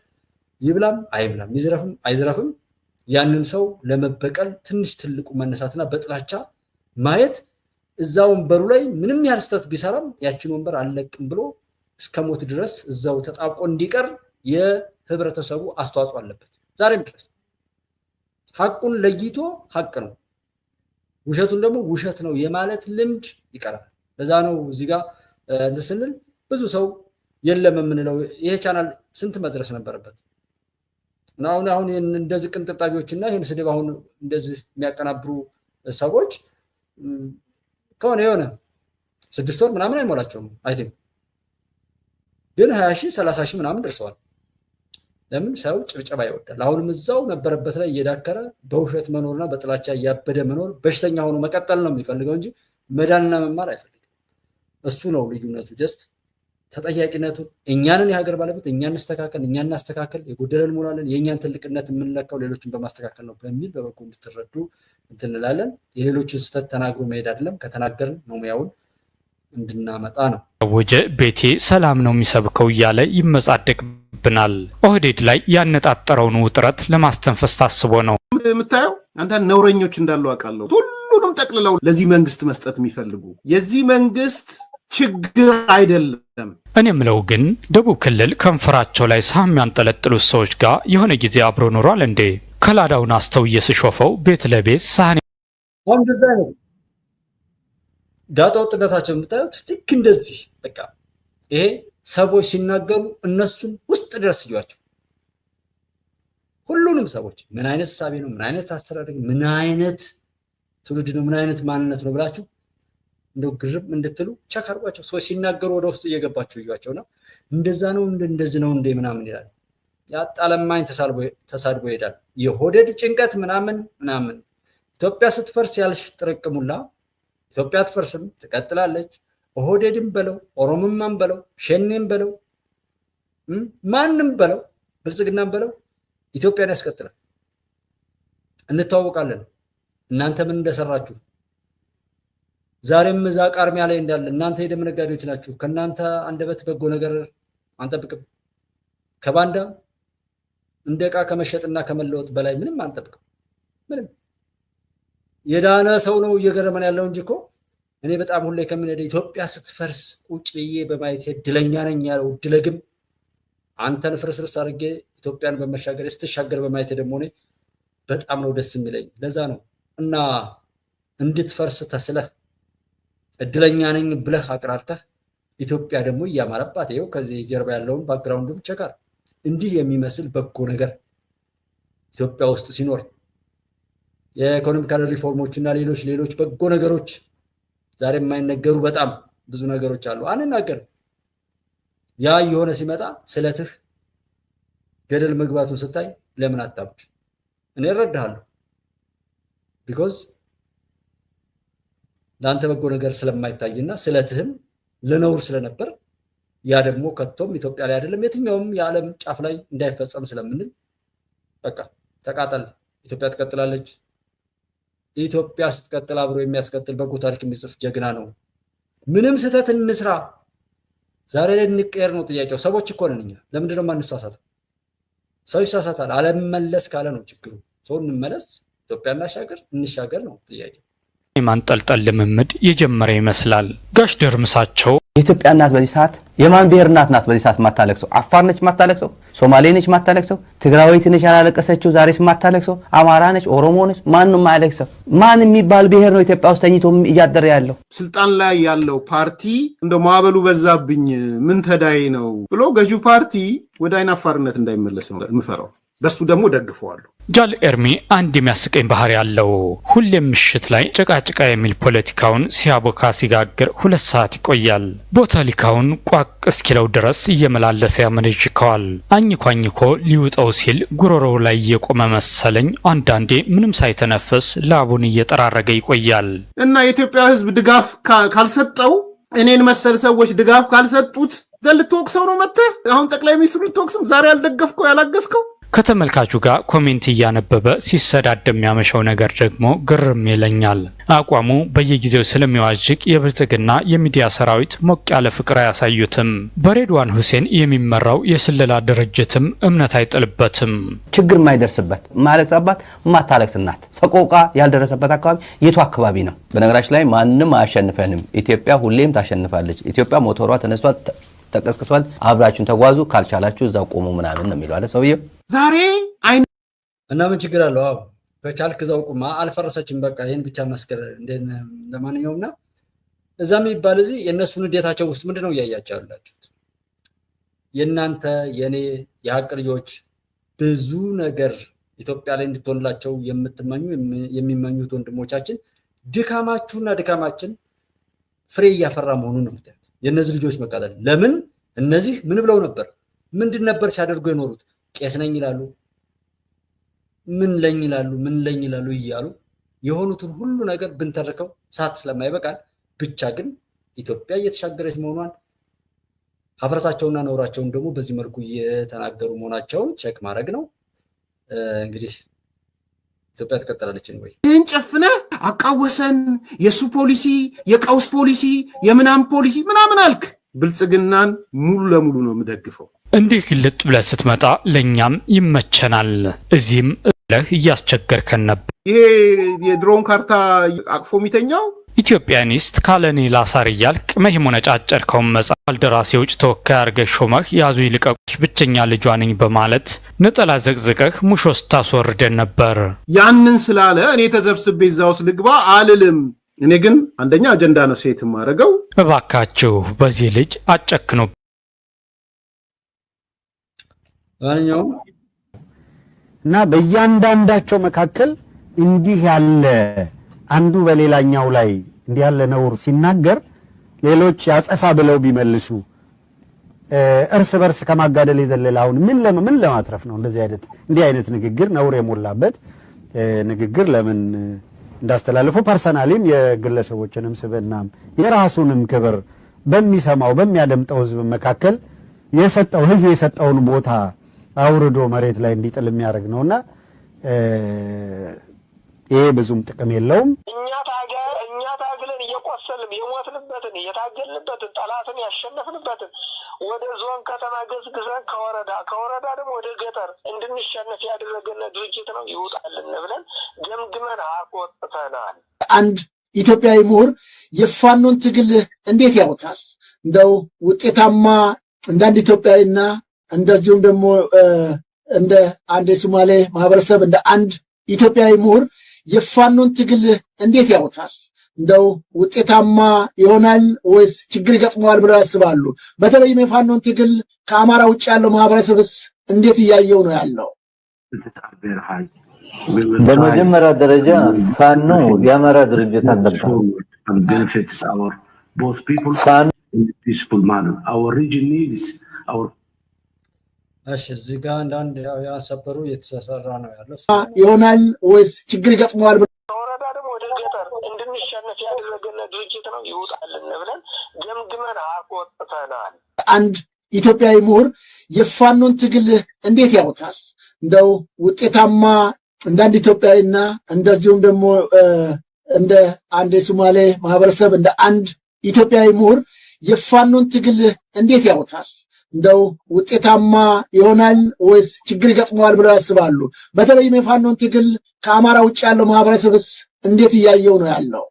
ይብላም አይብላም ይዝረፍም አይዝረፍም ያንን ሰው ለመበቀል ትንሽ ትልቁ መነሳትና በጥላቻ ማየት እዛ ወንበሩ ላይ ምንም ያህል ስህተት ቢሰራም ያችን ወንበር አልለቅም ብሎ እስከ ሞት ድረስ እዛው ተጣብቆ እንዲቀር የህብረተሰቡ አስተዋጽኦ አለበት። ዛሬም ድረስ ሐቁን ለይቶ ሐቅ ነው፣ ውሸቱን ደግሞ ውሸት ነው የማለት ልምድ ይቀራል። ለዛ ነው እዚህ ጋር እንትን ስንል ብዙ ሰው የለም የምንለው። ይሄ ቻናል ስንት መድረስ ነበረበት? አሁን እንደዚህ ቅንጥብጣቢዎችና ይህን ስድብ አሁን እንደዚህ የሚያቀናብሩ ሰዎች ከሆነ የሆነ 6 ወር ምናምን አይሞላቸውም አይቲም ግን 20 ሺህ 30 ሺህ ምናምን ደርሰዋል። ለምን? ሰው ጭብጨባ ይወዳል። አሁንም እዛው ነበረበት ላይ እየዳከረ በውሸት መኖርና በጥላቻ እያበደ መኖር በሽተኛ ሆኖ መቀጠል ነው የሚፈልገው እንጂ መዳንና መማር አይፈልግም። እሱ ነው ልዩነቱ። ጀስት ተጠያቂነቱ እኛንን የሀገር ባለቤት እኛ እናስተካከል፣ የጎደለን እንሞላለን፣ የእኛን ትልቅነት የምንለካው ሌሎችን በማስተካከል ነው በሚል በበጎ እንድትረዱ እንትንላለን። የሌሎችን ስህተት ተናግሮ መሄድ አይደለም፣ ከተናገርን ነው ሙያውን እንድናመጣ ነው። ወጀ ቤቴ ሰላም ነው የሚሰብከው እያለ ይመጻደቅብናል። ኦህዴድ ላይ ያነጣጠረውን ውጥረት ለማስተንፈስ ታስቦ ነው የምታየው። አንተ ነውረኞች እንዳሉ አውቃለሁ። ሁሉንም ጠቅልለው ለዚህ መንግስት መስጠት የሚፈልጉ የዚህ መንግስት ችግር አይደለም። እኔ የምለው ግን ደቡብ ክልል ከንፈራቸው ላይ ሳም ያንጠለጥሉት ሰዎች ጋር የሆነ ጊዜ አብሮ ኖሯል እንዴ? ከላዳውን አስተውዬ ስሾፈው ቤት ለቤት ሳህን እንደዛ ነው ዳጣ ወጥነታቸው የምታዩት ልክ እንደዚህ በቃ ይሄ ሰዎች ሲናገሩ እነሱን ውስጥ ድረስ ይሏቸው። ሁሉንም ሰዎች ምን አይነት ሳቢ ነው፣ ምን አይነት አስተዳደግ፣ ምን አይነት ትውልድ ነው፣ ምን አይነት ማንነት ነው ብላችሁ እንደው ግርም እንድትሉ ቸክ አድርጓቸው። ሰዎች ሲናገሩ ወደ ውስጥ እየገባችሁ እዩዋቸውና እንደዛ ነው እንደዚህ ነው እንደ ምናምን ይላል። ያጣለማኝ ተሳድቦ ይሄዳል። የሆደድ ጭንቀት ምናምን ኢትዮጵያ ስትፈርስ ያልሽ ጥርቅሙላ ኢትዮጵያ አትፈርስም፣ ትቀጥላለች። ኦህዴድም በለው ኦሮሞማም በለው ሸኔም በለው ማንም በለው ብልጽግናም በለው ኢትዮጵያን ያስቀጥላል። እንተዋወቃለን። እናንተ ምን እንደሰራችሁ ዛሬም እዛ ቃርሚያ ላይ እንዳለ እናንተ የደም ነጋዴዎች ናችሁ። ከእናንተ አንደበት በጎ ነገር አንጠብቅም። ከባንዳ እንደ ዕቃ ከመሸጥና ከመለወጥ በላይ ምንም አንጠብቅም። ምንም የዳነ ሰው ነው እየገረመን ያለው እንጂ እኮ እኔ በጣም ሁሌ ከምንሄደ ኢትዮጵያ ስትፈርስ ቁጭ ብዬ በማየት እድለኛ ነኝ ያለው እድለግም አንተን ፍርስርስ አድርጌ ኢትዮጵያን በመሻገር ስትሻገር በማየት ደግሞ እኔ በጣም ነው ደስ የሚለኝ። ለዛ ነው እና እንድትፈርስ ተስለህ እድለኛ ነኝ ብለህ አቅራርተህ ኢትዮጵያ ደግሞ እያማረባት ይኸው ከዚህ ጀርባ ያለውን ባክግራውንዱን ቸካር እንዲህ የሚመስል በጎ ነገር ኢትዮጵያ ውስጥ ሲኖር የኢኮኖሚካል ሪፎርሞች እና ሌሎች በጎ ነገሮች ዛሬ የማይነገሩ በጣም ብዙ ነገሮች አሉ። አንናገር ያ የሆነ ሲመጣ ስለትህ ገደል መግባቱን ስታይ ለምን አታብድ? እኔ እረዳሃለሁ። ቢኮዝ ለአንተ በጎ ነገር ስለማይታይና ስለትህም ለነውር ስለነበር ያ ደግሞ ከቶም ኢትዮጵያ ላይ አይደለም የትኛውም የዓለም ጫፍ ላይ እንዳይፈጸም ስለምንል በቃ ተቃጠል። ኢትዮጵያ ትቀጥላለች። ኢትዮጵያ ስትቀጥል አብሮ የሚያስቀጥል በጎ ታሪክ የሚጽፍ ጀግና ነው። ምንም ስህተት እንስራ ዛሬ ላይ እንቀየር ነው ጥያቄው። ሰዎች እኮ ነን እኛ። ለምንድን ነው የማንሳሳተው? ሰው ይሳሳታል። አለመመለስ ካለ ነው ችግሩ። ሰው እንመለስ፣ ኢትዮጵያ እንሻገር ነው ጥያቄው። የማንጠልጠል ልምምድ የጀመረ ይመስላል። ጋሽ ደርምሳቸው የኢትዮጵያ እናት በዚህ ሰዓት የማን ብሔር እናት ናት? በዚህ ሰዓት ማታለቅሰው አፋር ነች ማታለቅሰው፣ ሶማሌ ነች ማታለቅሰው፣ ትግራዊት ነች ያላለቀሰችው ዛሬስ ማታለቅሰው፣ አማራ ነች፣ ኦሮሞ ነች፣ ማንንም ማያለቅሰው። ማን የሚባል ብሔር ነው ኢትዮጵያ ውስጥ ተኝቶ እያደረ ያለው? ስልጣን ላይ ያለው ፓርቲ እንደ ማዕበሉ በዛብኝ ምን ተዳይ ነው ብሎ ገዢው ፓርቲ ወደ አይናፋርነት እንዳይመለስ ነው የምፈራው። በሱ ደግሞ ደግፈዋለሁ። ጃል ኤርሚ አንድ የሚያስቀኝ ባህሪ ያለው ሁሌም ምሽት ላይ ጭቃጭቃ የሚል ፖለቲካውን ሲያቦካ ሲጋግር 2 ሰዓት ይቆያል። ቦታሊካውን ቋቅ እስኪለው ድረስ እየመላለሰ ያመነጅከዋል። አኝኮ ሊውጠው ሲል ጉሮሮው ላይ የቆመ መሰለኝ። አንዳንዴ ምንም ሳይተነፍስ ላቡን እየጠራረገ ይቆያል። እና የኢትዮጵያ ሕዝብ ድጋፍ ካልሰጠው እኔን መሰል ሰዎች ድጋፍ ካልሰጡት ልትወቅሰው ነው መጥተህ አሁን ጠቅላይ ሚኒስትሩ ልትወቅስም ዛሬ ያልደገፍከው ያላገዝከው። ከተመልካቹ ጋር ኮሜንት እያነበበ ሲሰዳደም የሚያመሸው ነገር ደግሞ ግርም ይለኛል። አቋሙ በየጊዜው ስለሚዋዥቅ የብልጽግና የሚዲያ ሰራዊት ሞቅ ያለ ፍቅር አያሳዩትም። በሬድዋን ሁሴን የሚመራው የስለላ ድርጅትም እምነት አይጥልበትም። ችግር የማይደርስበት ማለቅስ አባት ማታለቅስ እናት ሰቆቃ ያልደረሰበት አካባቢ የቱ አካባቢ ነው? በነገራችን ላይ ማንም አያሸንፈንም። ኢትዮጵያ ሁሌም ታሸንፋለች። ኢትዮጵያ ሞተሯ ተነስቷል፣ ተቀስቅሷል። አብራችሁን ተጓዙ፣ ካልቻላችሁ እዛው ቆሙ ምናምን ነው የሚለው አለ ሰውየው። ዛሬ እና ምን ችግር አለው? አዎ ከቻልክ እዛው ቁማ፣ አልፈረሰችም በቃ ይሄን ብቻ መስከረ እንደ ለማንኛውምና እዛም ይባል እዚህ የነሱ ንዴታቸው ውስጥ ምንድነው እያያችሁ ያላችሁት? የናንተ የኔ የሀቅ ልጆች ብዙ ነገር ኢትዮጵያ ላይ እንድትሆንላቸው የሚመኙት ወንድሞቻችን ድካማችሁና ድካማችን ፍሬ እያፈራ መሆኑን ነው የምታዩት። የነዚህ ልጆች መቃጠል ለምን? እነዚህ ምን ብለው ነበር? ምንድን ነበር ሲያደርጉ የኖሩት? ቄስ ነኝ ይላሉ፣ ምን ለኝ ይላሉ እያሉ የሆኑትን ሁሉ ነገር ብንተርከው ሰዓት ስለማይበቃል ብቻ ግን ኢትዮጵያ እየተሻገረች መሆኗን ሀፍረታቸውና ነውራቸውን ደግሞ በዚህ መልኩ እየተናገሩ መሆናቸውን ቼክ ማድረግ ነው። እንግዲህ ኢትዮጵያ ትቀጥላለች ወይ? ይህን ጨፍነህ አቃወሰን የሱ ፖሊሲ የቀውስ ፖሊሲ የምናም ፖሊሲ ምናምን አልክ። ብልጽግናን ሙሉ ለሙሉ ነው የምደግፈው። እንዲህ ግልጥ ብለህ ስትመጣ ለኛም ይመቸናል። እዚህም ብለህ እያስቸገርከን ነበር። ይሄ የድሮን ካርታ አቅፎ የሚተኛው ኢትዮጵያኒስት ካለኔ ላሳር እያልክ መሆነጫጨርከውን መጽሐፍ ባልደራሲዎች ተወካይ አድርገህ ሾመህ ያዙ ይልቀቁሽ ብቸኛ ልጇ ነኝ በማለት ነጠላ ዘቅዝቀህ ሙሾ ስታስወርደን ነበር። ያንን ስላለ እኔ ተዘብስቤ እዛ ውስጥ ልግባ አልልም። እኔ ግን አንደኛ አጀንዳ ነው ሴት ማረገው። እባካችሁ በዚህ ልጅ አጨክኑ። ማንኛውም እና በእያንዳንዳቸው መካከል እንዲህ ያለ አንዱ በሌላኛው ላይ እንዲህ ያለ ነውር ሲናገር ሌሎች ያጸፋ ብለው ቢመልሱ እርስ በርስ ከማጋደል የዘለለ አሁን ምን ለማትረፍ ነው? እንዲህ አይነት ንግግር ነውር የሞላበት ንግግር ለምን እንዳስተላልፈው ፐርሰናሊም የግለሰቦችንም ስብዕናም የራሱንም ክብር በሚሰማው በሚያደምጠው ህዝብ መካከል ህዝብ የሰጠውን ቦታ አውርዶ መሬት ላይ እንዲጥል የሚያደርግ ነውና ይሄ ብዙም ጥቅም የለውም። እኛ ታግለን እየቆሰልን የሞትንበትን የታገልንበትን ጠላትን ያሸነፍንበትን ወደ ዞን ከተማ ገዝግዘን ከወረዳ ደግሞ ወደ ገጠር እንድንሸነፍ ያደረገን ድርጅት ነው። ይውጣልን ብለን ገምግመን አቆጥተናል። አንድ ኢትዮጵያዊ ምሁር የፋኖን ትግል እንዴት ያውታል? እንደው ውጤታማ እንዳንድ ኢትዮጵያዊና እንደዚሁም ደግሞ እንደ አንድ የሶማሌ ማህበረሰብ እንደ አንድ ኢትዮጵያዊ ምሁር የፋኖን ትግል እንዴት ያውታል? እንደው ውጤታማ ይሆናል ወይስ ችግር ይገጥመዋል ብለው ያስባሉ? በተለይም የፋኖን ትግል ከአማራ ውጭ ያለው ማህበረሰብስ እንዴት እያየው ነው ያለው? በመጀመሪያ ደረጃ ፋኖ የአማራ ድርጅት አልነበረም። እሺ እዚህ ጋር አንዳንድ ያሰበሩ የተሰራ ነው ያለው ይሆናል ወይስ ችግር ይገጥመዋል? ከወረዳ ደግሞ ወደ ገጠር እንድንሸነፍ ያደረገን ድርጅት ነው። ይውጣልን ብለን ገምግመን አቆጥተናል። አንድ ኢትዮጵያዊ ምሁር የፋኖን ትግል እንዴት ያውታል? እንደው ውጤታማ እንዳንድ ኢትዮጵያዊና እንደዚሁም ደግሞ እንደ አንድ የሶማሌ ማህበረሰብ እንደ አንድ ኢትዮጵያዊ ምሁር የፋኖን ትግል እንዴት ያውታል? እንደው ውጤታማ ይሆናል ወይስ ችግር ይገጥመዋል ብለው ያስባሉ? በተለይም የፋኖን ትግል ከአማራ ውጭ ያለው ማህበረሰብስ እንዴት እያየው ነው ያለው?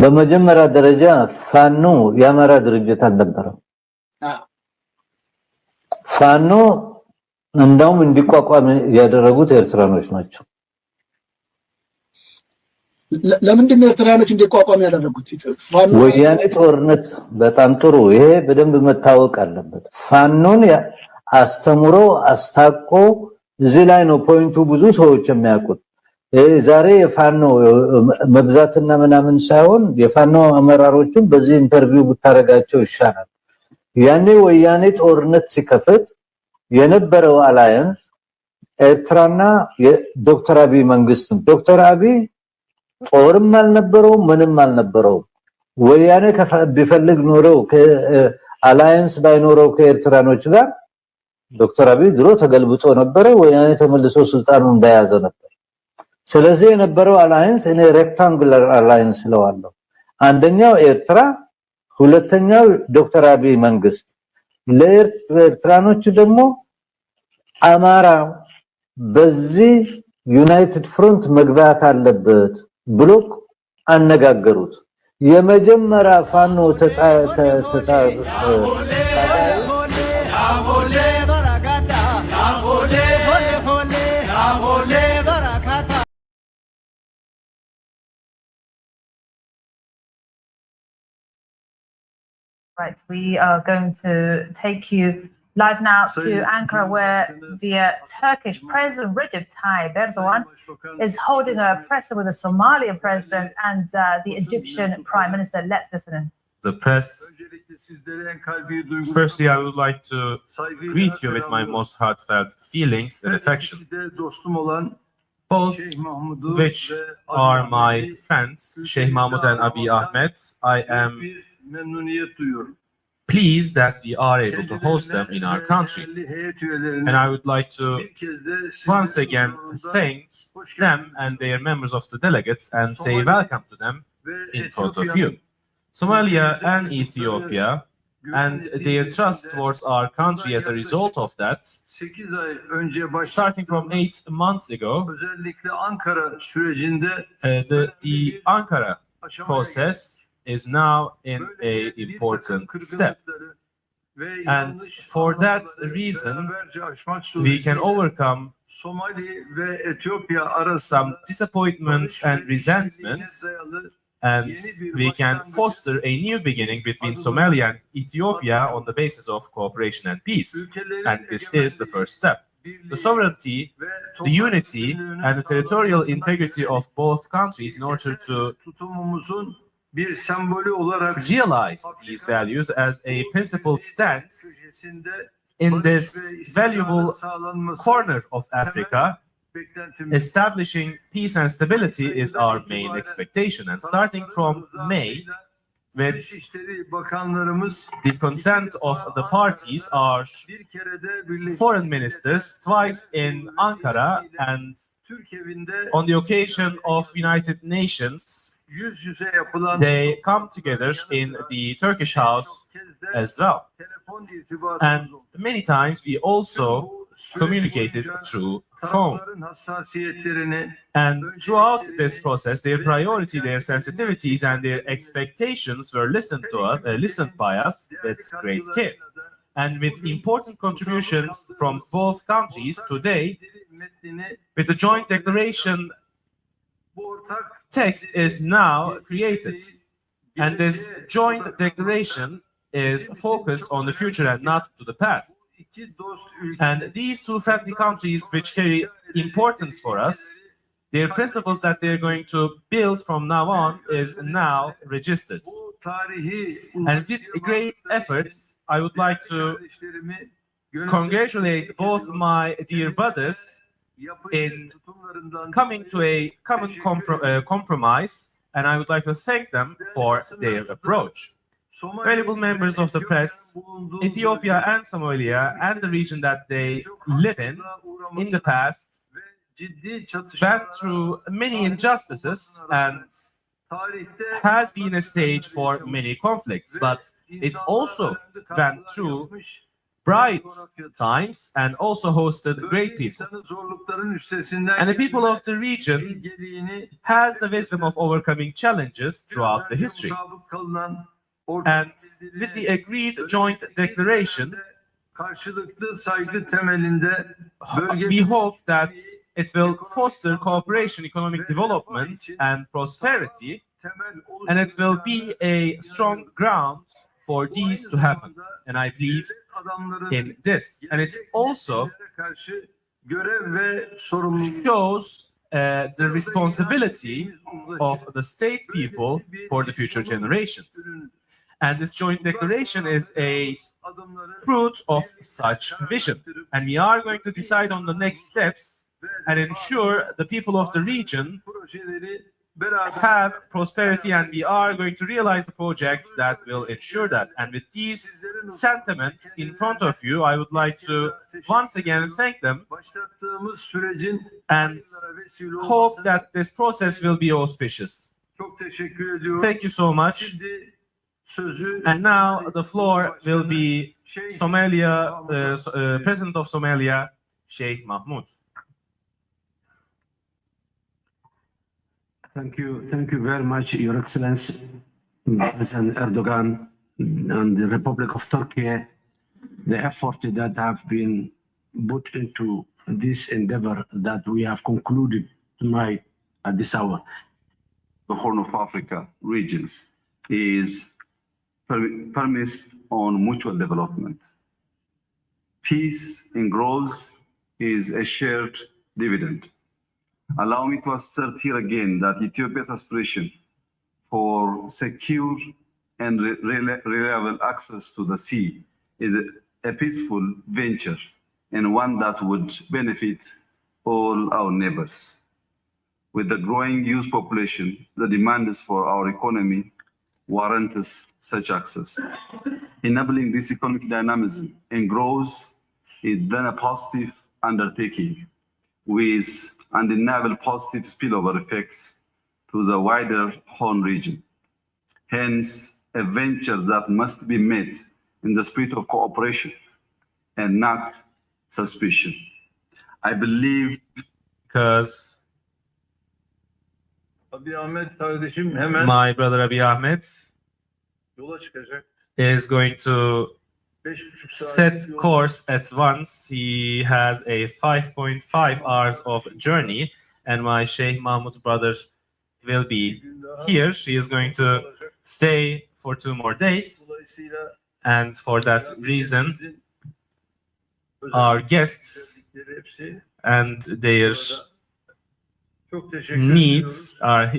በመጀመሪያ ደረጃ ፋኖ የአማራ ድርጅት አልነበረም። ፋኖ እንደውም እንዲቋቋም ያደረጉት ኤርትራኖች ናቸው። ለምንድን ነው ኤርትራኖች እንዲቋቋም ያደረጉት? ወያኔ ጦርነት በጣም ጥሩ፣ ይሄ በደንብ መታወቅ አለበት። ፋኖን አስተምሮ አስታቆ እዚህ ላይ ነው ፖይንቱ ብዙ ሰዎች የሚያውቁት። ዛሬ የፋኖ መብዛትና ምናምን ሳይሆን የፋኖ አመራሮችን በዚህ ኢንተርቪው ብታረጋቸው ይሻላል። ያኔ ወያኔ ጦርነት ሲከፍት የነበረው አላየንስ ኤርትራና የዶክተር አብይ መንግስት። ዶክተር አብይ ጦርም አልነበረው ምንም አልነበረው። ወያኔ ቢፈልግ ኖረው አላየንስ ባይኖረው ከኤርትራኖች ጋር ዶክተር አብይ ድሮ ተገልብጦ ነበረ፣ ወያኔ ተመልሶ ስልጣኑን እንደያዘ ነበር። ስለዚህ የነበረው አላየንስ እኔ ሬክታንጉላር አላየንስ ስለዋለሁ። አንደኛው ኤርትራ፣ ሁለተኛው ዶክተር አብይ መንግስት። ለኤርትራኖች ደግሞ አማራ በዚህ ዩናይትድ ፍሮንት መግባት አለበት ብሎ አነጋገሩት። የመጀመሪያ ፋኖ Right, we are going to take you live now to Ankara, where the Turkish President Recep Tayyip Erdogan is holding a presser with the Somalian president and the Egyptian Prime Minister. Let's listen in. The press. Firstly, I would like to greet you with my most heartfelt feelings and affection, both which are my friends, Sheikh Mahmoud and Abiy Ahmed. I am pleased that we are able to host them in our country. And I would like to once again thank them and their members of the delegates and say welcome to them in front of you. Somalia and Ethiopia and their trust towards our country as a result of that, starting from 8 months ago, the Ankara process is now in an important step. And for that reason, we can overcome some disappointments and resentments, and we can foster a new beginning between Somalia and Ethiopia on the basis of cooperation and peace. And this is the first step. The sovereignty, the unity, and the territorial integrity of both countries in order to realize these values as a principled stance in this valuable corner of Africa. Establishing peace and stability is our main expectation, and starting from May, with the consent of the parties, our foreign ministers twice in Ankara and on the occasion of United Nations, they come together in the Turkish house as well. And many times we also communicated through phone. And throughout this process, their priority, their sensitivities, and their expectations were listened by us with great care. And with important contributions from both countries today, with the joint declaration text is now created. And this joint declaration is focused on the future and not to the past. And these two friendly countries, which carry importance for us, their principles that they're going to build from now on is now registered. And with great efforts, I would like to congratulate both my dear brothers in coming to a common compromise, and I would like to thank them for their approach. Valuable members of the press, Ethiopia and Somalia and the region that they live in the past, went through many injustices and has been a stage for many conflicts, but it also went through bright times and also hosted great people. And the people of the region has the wisdom of overcoming challenges throughout the history. And with the agreed joint declaration, we hope that it will foster cooperation, economic development, and prosperity, and it will be a strong ground for these to happen. And I believe in this. And it also shows the responsibility of the state people for the future generations. And this joint declaration is a fruit of such vision. And we are going to decide on the next steps and ensure the people of the region have prosperity, and we are going to realize the projects that will ensure that. And with these sentiments in front of you, I would like to once again thank them and hope that this process will be auspicious. Thank you so much. And now the floor will be Somalia, President of Somalia, Sheikh Mahmoud. Thank you very much, Your Excellency, President Erdogan and the Republic of Turkey. The effort that have been put into this endeavor that we have concluded tonight at this hour. The Horn of Africa regions is premised on mutual development. Peace and growth is a shared dividend. Allow me to assert here again that Ethiopia's aspiration for secure and reliable access to the sea is a peaceful venture and one that would benefit all our neighbors. With the growing youth population, the demands for our economy warrants such access. Enabling this economic dynamism and growth is then a positive undertaking with undeniable positive spillover effects to the wider Horn region. Hence, a venture that must be met in the spirit of cooperation and not suspicion. I believe because my brother Abiy Ahmed is going to set course at once. He has a 5.5 hours of journey, and my Sheikh Mahmoud brother will be here. She is going to stay for 2 more days, and for that reason, our guests and their needs are,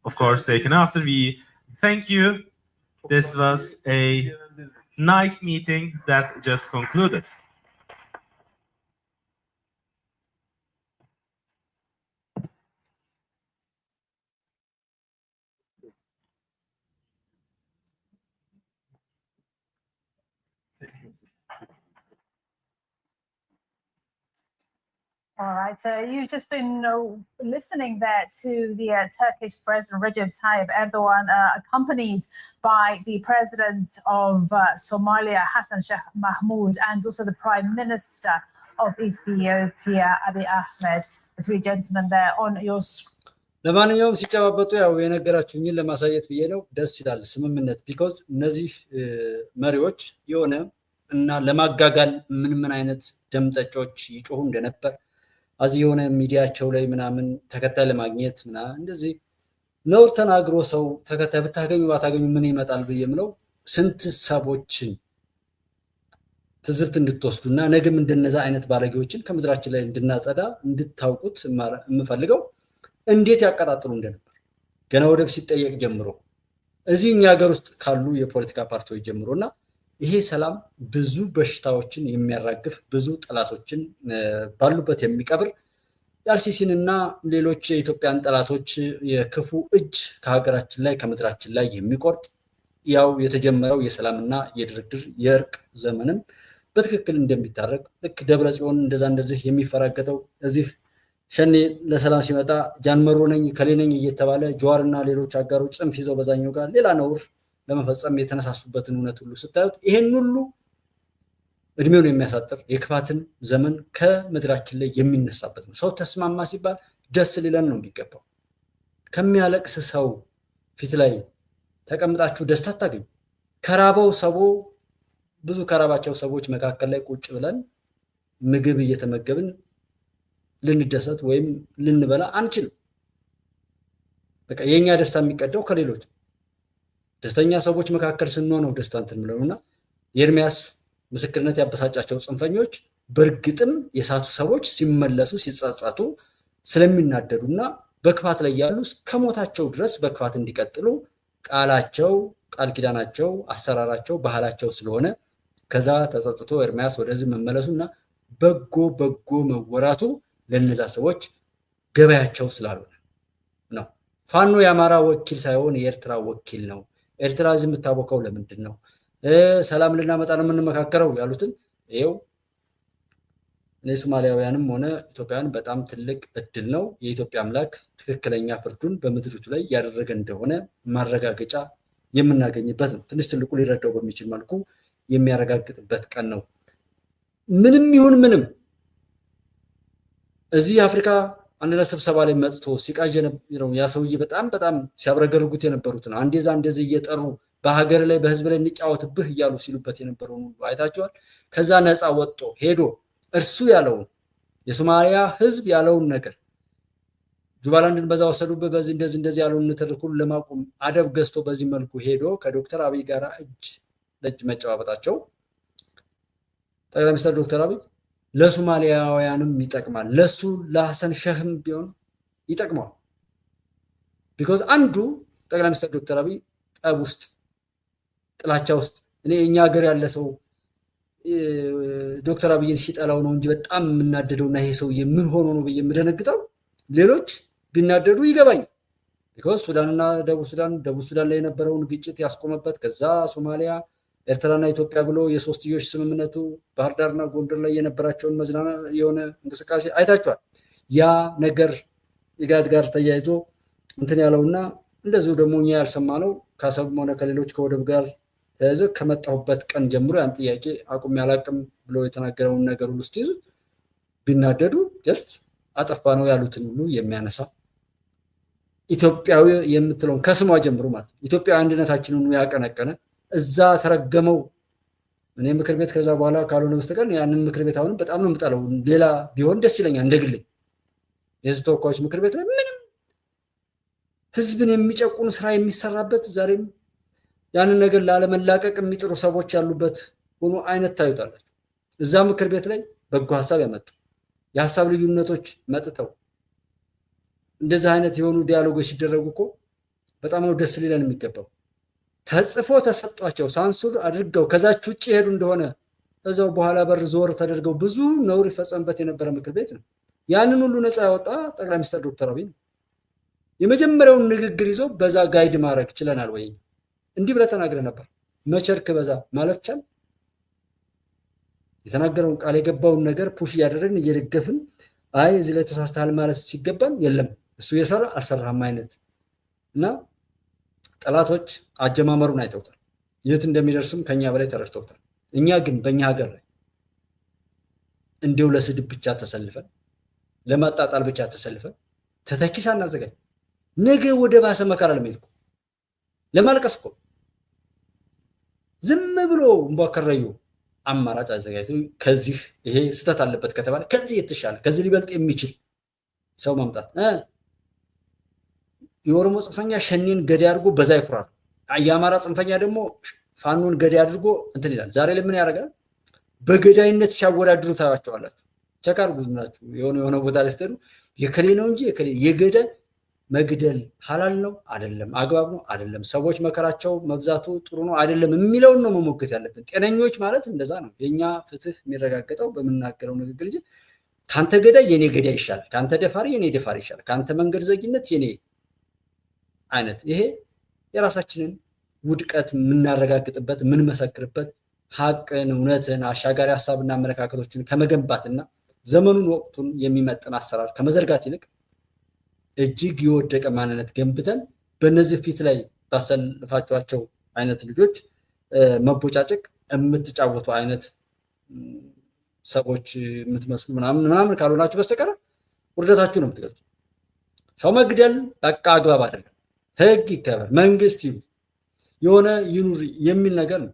of course, taken after. We thank you. This was a nice meeting that just concluded. All right, you've just been listening there to the Turkish President Recep Tayyip Erdogan, accompanied by the President of Somalia, Hassan Sheikh Mahmoud, and also the Prime Minister of Ethiopia, Abiy Ahmed. The 3 gentlemen there on your screen. ለማንኛውም ሲጨባበጡ ያው የነገራችሁኝን ለማሳየት ብዬ ነው። ደስ ይላል ስምምነት። ቢኮዝ እነዚህ መሪዎች የሆነ እና ለማጋጋል ምን አይነት ደምጠጮች ይጮሁ እንደነበር አዚህ የሆነ ሚዲያቸው ላይ ምናምን ተከታይ ለማግኘት ምናምን እንደዚህ ነውር ተናግሮ ሰው ተከታይ ብታገኙ ባታገኙ ምን ይመጣል ብዬምለው ስንት ሰቦችን ትዝብት እንድትወስዱና ነገም እንደነዛ አይነት ባለጌዎችን ከምድራችን ላይ እንድናጸዳ እንድታውቁት የምፈልገው እንዴት ያቀጣጥሉ እንደነበር ገና ወደብ ሲጠየቅ ጀምሮ እዚህ እኛ ሀገር ውስጥ ካሉ የፖለቲካ ፓርቲዎች ጀምሮና ይሄ ሰላም ብዙ በሽታዎችን የሚያራግፍ ብዙ ጠላቶችን ባሉበት የሚቀብር ያልሲሲንና ሌሎች የኢትዮጵያን ጠላቶች የክፉ እጅ ከሀገራችን ላይ ከምድራችን ላይ የሚቆርጥ ያው የተጀመረው የሰላምና የድርድር የእርቅ ዘመንም በትክክል እንደሚታረቅ ልክ ደብረጽዮን እንደዚህ የሚፈራገጠው እዚህ ሸኔ ለሰላም ሲመጣ ጃንመሮ ነኝ ከሌነኝ እየተባለ ጀዋርና ሌሎች አጋሮች ጽንፍ ይዘው በዛኛው ጋር ሌላ ነውር ለመፈጸም የተነሳሱበትን እውነት ሁሉ ስታዩት ይሄን ሁሉ እድሜውን የሚያሳጥር የክፋትን ዘመን ከምድራችን ላይ የሚነሳበት ነው። ሰው ተስማማ ሲባል ደስ ሊለን ነው የሚገባው። ከሚያለቅስ ሰው ፊት ላይ ተቀምጣችሁ ደስታ አታገኙ። ከራበው ሰው ብዙ ከራባቸው ሰዎች መካከል ላይ ቁጭ ብለን ምግብ እየተመገብን ልንደሰት ወይም ልንበላ አንችልም። በቃ የኛ ደስታ የሚቀዳው ከሌሎች ደስተኛ ሰዎች መካከል ስንሆን ነው ደስታ እንትን ብለውና የኤርሚያስ ምስክርነት ያበሳጫቸው ጽንፈኞች በእርግጥም የሳቱ ሰዎች ሲመለሱ ሲጸጸቱ ስለሚናደዱና በክፋት ላይ ያሉ ከሞታቸው ድረስ በክፋት እንዲቀጥሉ ቃላቸው ቃል ኪዳናቸው አሰራራቸው ባህላቸው ስለሆነ ከዛ ተጸጽቶ ኤርሚያስ ወደዚህ መመለሱና በጎ መወራቱ ለነዛ ሰዎች ገበያቸው ስላልሆነ ነው። ፋኖ የአማራ ወኪል ሳይሆን የኤርትራ ወኪል ነው። ኤርትራ እዚህ የምታወቀው ለምንድን ነው? ሰላም ልናመጣ ነው የምንመካከረው ያሉትን ይኸው ለሶማሊያውያንም ሆነ ኢትዮጵያውያን በጣም ትልቅ እድል ነው። የኢትዮጵያ አምላክ ትክክለኛ ፍርዱን በምድሪቱ ላይ ያደረገ እንደሆነ ማረጋገጫ የምናገኝበት ነው። ትንሽ ትልቁ ሊረዳው በሚችል መልኩ የሚያረጋግጥበት ቀን ነው። ምንም ይሁን ምንም እዚህ የአፍሪካ አንድነት ስብሰባ ላይ መጥቶ ሲቃዥ ነው ያ ሰውዬ በጣም ሲያብረገርጉት የነበሩትን አንዴዛ እንደዚህ እየጠሩ በሀገር ላይ በህዝብ ላይ እንጫወትብህ እያሉ ሲሉበት የነበረውን ሁሉ አይታችኋል። ከዛ ነፃ ወጥቶ ሄዶ እርሱ ያለውን የሶማሊያ ህዝብ ያለውን ነገር ጁባላንድን በዛ ወሰዱበት በዚህ እንደዚህ ያለውን ንትርኩን ለማቆም አደብ ገዝቶ በዚህ መልኩ ሄዶ ከዶክተር አብይ ጋር እጅ ለእጅ መጨባበጣቸው ጠቅላይ ሚኒስትር ዶክተር አብይ ለሶማሊያውያንም ይጠቅማል፣ ለሱ ለሐሰን ሸህም ቢሆን ይጠቅማል። ቢኮዝ አንዱ ጠቅላይ ሚኒስትር ዶክተር አብይ ጠብ ውስጥ ጥላቻ ውስጥ እኛ ሀገር ያለ ሰው ዶክተር አብይን ሲጠላው ነው እንጂ በጣም የምናደደውና ይሄ ሰውዬ ምን ሆኖ ነው ብዬ የምደነግጠው ሌሎች ቢናደዱ ይገባኝ። ቢኮዝ ሱዳንና ደቡብ ሱዳን ላይ የነበረውን ግጭት ያስቆመበት ከዛ ሶማሊያ ኤርትራና ኢትዮጵያ ብሎ የሶስትዮሽ ስምምነቱ ባህር ዳርና ጎንደር ላይ የነበራቸውን መዝናና የሆነ እንቅስቃሴ አይታችኋል። ያ ነገር ኢጋድ ጋር ተያይዞ እንትን ያለውና እንደዚሁ ደግሞ እኛ ያልሰማነው ከአሰብም ሆነ ከሌሎች ከወደብ ጋር ተያይዞ ከመጣሁበት ቀን ጀምሮ ያን ጥያቄ አቁም ያላቅም ብሎ የተናገረውን ነገር ሁሉ ስትይዙ ቢናደዱ ጀስት አጠፋ ነው ያሉትን ሁሉ የሚያነሳ ኢትዮጵያዊ የምትለውን ከስሟ ጀምሮ ማለት ኢትዮጵያዊ አንድነታችንን ያቀነቀነ እዛ ተረገመው እኔ ምክር ቤት ከዛ በኋላ ካልሆነ በስተቀር ያንን ምክር ቤት አሁንም በጣም ነው የምጠላው። ሌላ ቢሆን ደስ ይለኛል እንደግል የህዝብ ተወካዮች ምክር ቤት ላይ ምንም ህዝብን የሚጨቁን ስራ የሚሰራበት ዛሬም ያንን ነገር ላለመላቀቅ የሚጥሩ ሰዎች ያሉበት ሆኖ አይነት ታዩታላችሁ። እዛ ምክር ቤት ላይ በጎ ሐሳብ ያመጡ የሐሳብ ልዩነቶች መጥተው እንደዚህ አይነት የሆኑ ዲያሎጎች ሲደረጉ እኮ በጣም ነው ደስ ሊለን የሚገባው። ተጽፎ ተሰጧቸው ሳንሱር አድርገው ከዛች ውጭ ሄዱ እንደሆነ እዛው በኋላ በር ዞር ተደርገው ብዙ ነውር ይፈጸምበት የነበረ ምክር ቤት ነው። ያንን ሁሉ ነፃ ያወጣ ጠቅላይ ሚኒስትር ዶክተር አብይ ነው። የመጀመሪያውን ንግግር ይዞ በዛ ጋይድ ማድረግ ችለናል ወይ? እንዲህ ብለህ ተናግረህ ነበር መቸርክ በዛ ማለት ቻል። የተናገረውን ቃል የገባውን ነገር ፑሽ እያደረግን እየደገፍን አይ እዚህ ላይ ተሳስተሃል ማለት ሲገባን የለም እሱ የሰራ አልሰራህም አይነት እና ጠላቶች አጀማመሩን አይተውታል። የት እንደሚደርስም ከኛ በላይ ተረድተውታል። እኛ ግን በእኛ ሀገር ላይ እንዲው ለስድብ ብቻ ተሰልፈን ለማጣጣል ብቻ ተሰልፈን ተተኪሳ እናዘጋጅ ነገ ወደ ባሰ መከራ ለሚልኩ ለማልቀስ እኮ ዝም ብሎ እንቧከረዩ አማራጭ አዘጋጅቶ ከዚህ ይሄ ስተት አለበት ከተባለ ከዚህ የተሻለ ከዚህ ሊበልጥ የሚችል ሰው ማምጣት የኦሮሞ ጽንፈኛ ሸኔን ገዴ አድርጎ በዛ ይኩራል። የአማራ ጽንፈኛ ደግሞ ፋኖን ገዴ አድርጎ እንትን ይላል። ዛሬ ለምን ያደርጋል? በገዳይነት ሲያወዳድሩ ታያቸዋላችሁ። ቸክ አድርጉ ናችሁ የሆነ ቦታ ላይ ስትሄዱ የከሌ ነው እንጂ የከሌ የገዳይ መግደል ሐላል ነው አይደለም፣ አግባብ ነው አይደለም፣ ሰዎች መከራቸው መብዛቱ ጥሩ ነው አይደለም የሚለውን ነው መሞገት ያለብን። ጤነኞች ማለት እንደዛ ነው። የኛ ፍትህ የሚረጋገጠው በምናገረው ንግግር እንጂ ካንተ ገዳይ የኔ ገዳይ ይሻላል፣ ካንተ ደፋሪ የኔ ደፋሪ ይሻላል፣ ካንተ መንገድ ዘጊነት የኔ አይነት ይሄ የራሳችንን ውድቀት የምናረጋግጥበት የምንመሰክርበት ሀቅን፣ እውነትን፣ አሻጋሪ ሀሳብና አመለካከቶችን ከመገንባትና ዘመኑን ወቅቱን የሚመጥን አሰራር ከመዘርጋት ይልቅ እጅግ የወደቀ ማንነት ገንብተን በእነዚህ ፊት ላይ ባሰልፋቸዋቸው አይነት ልጆች መቦጫጨቅ የምትጫወቱ አይነት ሰዎች የምትመስሉ ምናምን ካልሆናችሁ በስተቀር ውርደታችሁ ነው የምትገልጹ። ሰው መግደል በቃ አግባብ አይደለም። ህግ ይከበር፣ መንግስት የሆነ ይኑር የሚል ነገር ነው።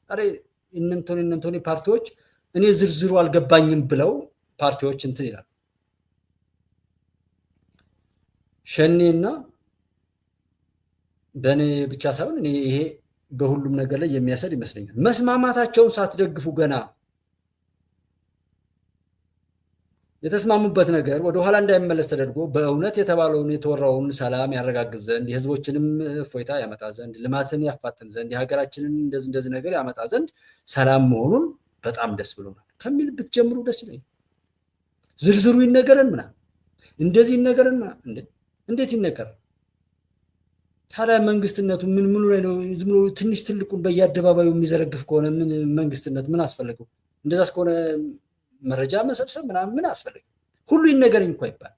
አሬ እነንቶኒ ፓርቲዎች እኔ ዝርዝሩ አልገባኝም ብለው ፓርቲዎች እንትን ይላል። ሸኔና በእኔ ብቻ ሳይሆን እኔ ይሄ በሁሉም ነገር ላይ የሚያሰድ ይመስለኛል። መስማማታቸውን ሳትደግፉ ገና የተስማሙበት ነገር ወደ ኋላ እንዳይመለስ ተደርጎ በእውነት የተባለውን የተወራውን ሰላም ያረጋግጥ ዘንድ የህዝቦችንም እፎይታ ያመጣ ዘንድ ልማትን ያፋጥን ዘንድ የሀገራችንን እንደዚህ ነገር ያመጣ ዘንድ ሰላም መሆኑን በጣም ደስ ብሎናል ከሚል ብትጀምሩ ደስ ይለኛል። ዝርዝሩ ይነገረን ምናምን እንደዚህ ይነገረን እንዴት ይነገራል? ታዲያ መንግስትነቱ ምኑ ላይ ነው? ዝም ብሎ ትንሽ ትልቁን በየአደባባዩ የሚዘረግፍ ከሆነ ምን መንግስትነት ምን አስፈለገው? እንደዛስ ከሆነ መረጃ መሰብሰብ ምናምን ምን አስፈለገ? ሁሉ ይነገረኝ እንኳ ይባል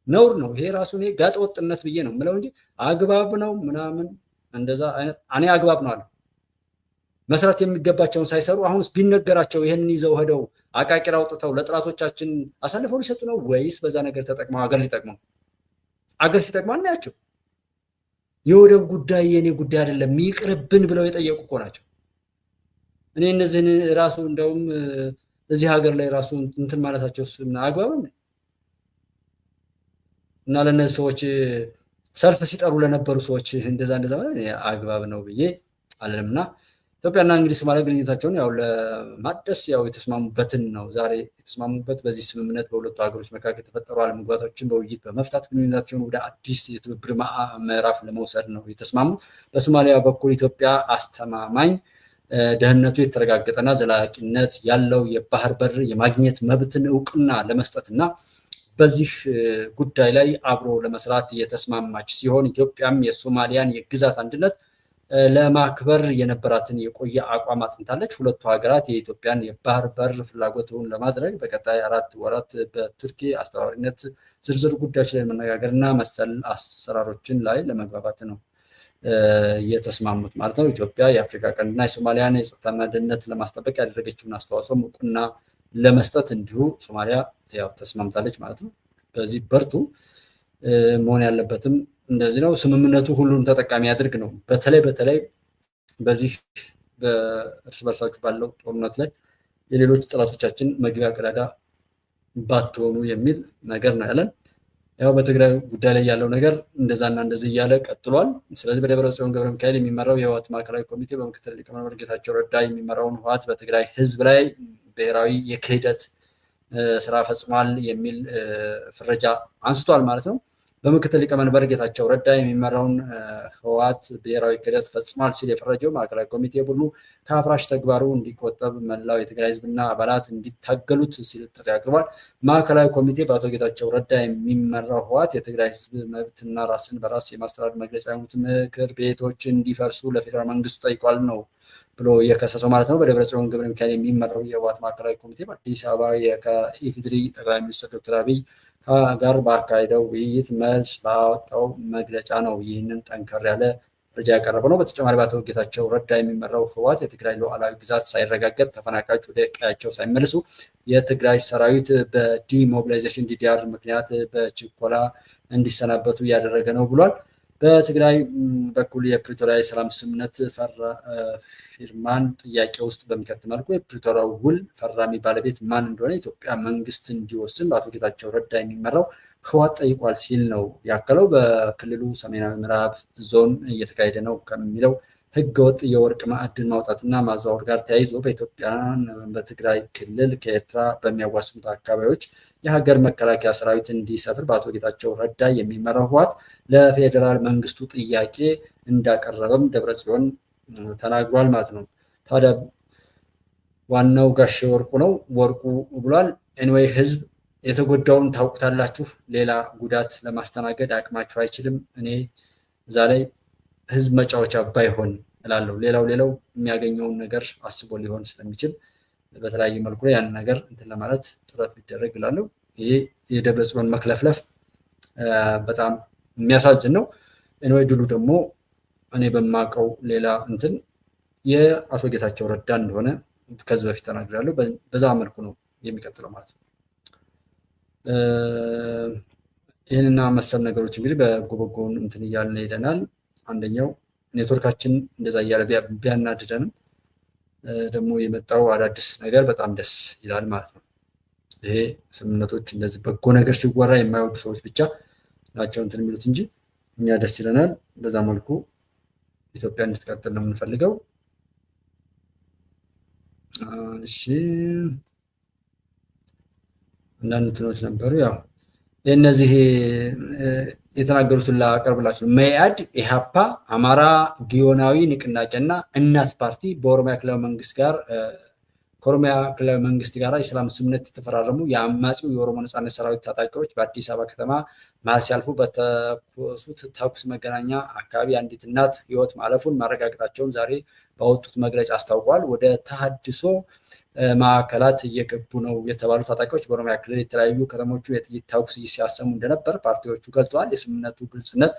ነውር ነው። ይሄ ራሱ እኔ ጋጠ ወጥነት ብዬ ነው የምለው እንጂ አግባብ ነው ምናምን እንደዛ አይነት እኔ አግባብ ነው አለ መስራት የሚገባቸውን ሳይሰሩ አሁንስ ቢነገራቸው ይሄንን ይዘው ሄደው አቃቂር አውጥተው ለጥላቶቻችን አሳልፈው ሊሰጡ ነው ወይስ በዛ ነገር ተጠቅመው አገር ሊጠቅመው? አገር ሲጠቅመው እናያቸው። የወደብ ጉዳይ የኔ ጉዳይ አይደለም ይቅርብን ብለው የጠየቁ እኮ ናቸው። እኔ እነዚህን ራሱ እንደውም እዚህ ሀገር ላይ ራሱ እንትን ማለታቸው አግባብ ነው እና ለነዚህ ሰዎች ሰልፍ ሲጠሩ ለነበሩ ሰዎች እንደዛ ማለት አግባብ ነው ብዬ አለምና ኢትዮጵያና እንግዲህ ሶማሊያ ግንኙነታቸውን ያው ለማደስ ያው የተስማሙበትን ነው ዛሬ የተስማሙበት። በዚህ ስምምነት በሁለቱ ሀገሮች መካከል የተፈጠሩ አለመግባባቶችን በውይይት በመፍታት ግንኙነታቸውን ወደ አዲስ የትብብር ምዕራፍ ለመውሰድ ነው የተስማሙት። በሶማሊያ በኩል ኢትዮጵያ አስተማማኝ ደህንነቱ የተረጋገጠና ዘላቂነት ያለው የባህር በር የማግኘት መብትን እውቅና ለመስጠትና በዚህ ጉዳይ ላይ አብሮ ለመስራት የተስማማች ሲሆን ኢትዮጵያም የሶማሊያን የግዛት አንድነት ለማክበር የነበራትን የቆየ አቋም አጽንታለች። ሁለቱ ሀገራት የኢትዮጵያን የባህር በር ፍላጎትን ለማድረግ በቀጣይ 4 ወራት በቱርኪ አስተባባሪነት ዝርዝር ጉዳዮች ላይ መነጋገርና መሰል አሰራሮችን ላይ ለመግባባት ነው የተስማሙት ማለት ነው። ኢትዮጵያ የአፍሪካ ቀንድና የሶማሊያን የጸጥታና ደህንነት ለማስጠበቅ ያደረገችውን አስተዋጽኦ እውቅና ለመስጠት እንዲሁ ሶማሊያ ያው ተስማምታለች ማለት ነው። በዚህ በርቱ መሆን ያለበትም እንደዚህ ነው። ስምምነቱ ሁሉንም ተጠቃሚ ያድርግ ነው። በተለይ በዚህ በእርስ በርሳችሁ ባለው ጦርነት ላይ የሌሎች ጠላቶቻችን መግቢያ ቀዳዳ ባትሆኑ የሚል ነገር ነው ያለን። ያው በትግራይ ጉዳይ ላይ ያለው ነገር እንደዛና እንደዚህ እያለ ቀጥሏል። ስለዚህ በደብረጽዮን ገብረ ሚካኤል የሚመራው የህወሓት ማዕከላዊ ኮሚቴ በምክትል ሊቀመንበር ጌታቸው ረዳ የሚመራውን ህወሓት በትግራይ ህዝብ ላይ ብሔራዊ የክህደት ስራ ፈጽሟል የሚል ፍረጃ አንስቷል ማለት ነው። በምክትል ሊቀመንበር ጌታቸው ረዳ የሚመራውን ህወሓት ብሔራዊ ክህደት ፈጽሟል ሲል የፈረጀው ማዕከላዊ ኮሚቴ ቡድኑ ከአፍራሽ ተግባሩ እንዲቆጠብ መላው የትግራይ ህዝብና አባላት እንዲታገሉት ሲል ጥሪ አቅርቧል። ማዕከላዊ ኮሚቴ በአቶ ጌታቸው ረዳ የሚመራው ህወሓት የትግራይ ህዝብ መብትና ራስን በራስ የማስተዳደር መግለጫ የሆኑት ምክር ቤቶች እንዲፈርሱ ለፌዴራል መንግስቱ ጠይቋል ነው ብሎ የከሰሰው ማለት ነው። በደብረጽዮን ገብረ ሚካኤል የሚመራው የህወሓት ማዕከላዊ ኮሚቴ በአዲስ አበባ ከኢፌዴሪ ጠቅላይ ሚኒስትር ዶክተር አብይ ጋር ባካሄደው ውይይት መልስ ባወጣው መግለጫ ነው ይህንን ጠንከር ያለ መረጃ ያቀረበ ነው። በተጨማሪ በአቶ ጌታቸው ረዳ የሚመራው ህወሓት የትግራይ ሉዓላዊ ግዛት ሳይረጋገጥ ተፈናቃዮች ወደ ቀያቸው ሳይመልሱ የትግራይ ሰራዊት በዲሞቢላይዜሽን ዲዲአር ምክንያት በችኮላ እንዲሰናበቱ እያደረገ ነው ብሏል። በትግራይ በኩል የፕሪቶሪያ የሰላም ስምምነት ፊርማን ጥያቄ ውስጥ በሚከት መልኩ የፕሪቶሪያ ውል ፈራሚ ባለቤት ማን እንደሆነ የኢትዮጵያ መንግስት እንዲወስን በአቶ ጌታቸው ረዳ የሚመራው ህወሓት ጠይቋል ሲል ነው ያከለው። በክልሉ ሰሜናዊ ምዕራብ ዞን እየተካሄደ ነው ከሚለው ህገወጥ የወርቅ ማዕድን ማውጣትና ማዘዋወር ጋር ተያይዞ በኢትዮጵያን በትግራይ ክልል ከኤርትራ በሚያዋስኑት አካባቢዎች የሀገር መከላከያ ሰራዊት እንዲሰፍር በአቶ ጌታቸው ረዳ የሚመራው ህወሓት ለፌዴራል መንግስቱ ጥያቄ እንዳቀረበም ደብረጽዮን ተናግሯል ማለት ነው። ታዲያ ዋናው ጋሼ ወርቁ ነው ወርቁ ብሏል። ኤኒዌይ ህዝብ የተጎዳውን ታውቁታላችሁ። ሌላ ጉዳት ለማስተናገድ አቅማችሁ አይችልም። እኔ እዛ ላይ ህዝብ መጫወቻ ባይሆን እላለሁ። ሌላው የሚያገኘውን ነገር አስቦ ሊሆን ስለሚችል በተለያየ መልኩ ያን ነገር እንትን ለማለት ጥረት ቢደረግ ይላሉ። ይሄ የደብረጽዮን መክለፍለፍ በጣም የሚያሳዝን ነው። ኤኒዌይ ድሉ ደግሞ እኔ በማውቀው ሌላ እንትን የአቶ ጌታቸው ረዳ እንደሆነ ከዚህ በፊት ተናግሬያለሁ። በዛ መልኩ ነው የሚቀጥለው ማለት ነው። ይህንና መሰል ነገሮች እንግዲህ በጎበጎውን እንትን እያልን ሄደናል። አንደኛው ኔትወርካችን እንደዛ እያለ ቢያናድደንም ደግሞ የመጣው አዳዲስ ነገር በጣም ደስ ይላል ማለት ነው። ይሄ ስምምነቶች እንደዚህ በጎ ነገር ሲወራ የማይወዱ ሰዎች ብቻ ናቸው እንትን የሚሉት እንጂ እኛ ደስ ይለናል። በዛ መልኩ ኢትዮጵያ እንድትቀጥል ነው የምንፈልገው። እሺ አንዳንድ እንትኖች ነበሩ። ያው እነዚህ የተናገሩትን ላቀርብላችሁ። መኢአድ፣ ኢሃፓ፣ አማራ ጊዮናዊ ንቅናቄና እናት ፓርቲ በኦሮሚያ ክልላዊ መንግስት ጋር ከኦሮሚያ ክልላዊ መንግስት ጋር የሰላም ስምምነት የተፈራረሙ የአማጺው የኦሮሞ ነጻነት ሰራዊት ታጣቂዎች በአዲስ አበባ ከተማ መሀል ሲያልፉ በተኮሱት ተኩስ መገናኛ አካባቢ አንዲት እናት ህይወት ማለፉን ማረጋገጣቸውን ዛሬ ባወጡት መግለጫ አስታውቋል። ወደ ተሃድሶ ማዕከላት እየገቡ ነው የተባሉ ታጣቂዎች በኦሮሚያ ክልል የተለያዩ ከተሞቹ የጥይት ተኩስ ሲያሰሙ እንደነበር ፓርቲዎቹ ገልጸዋል። የስምምነቱ ግልጽነት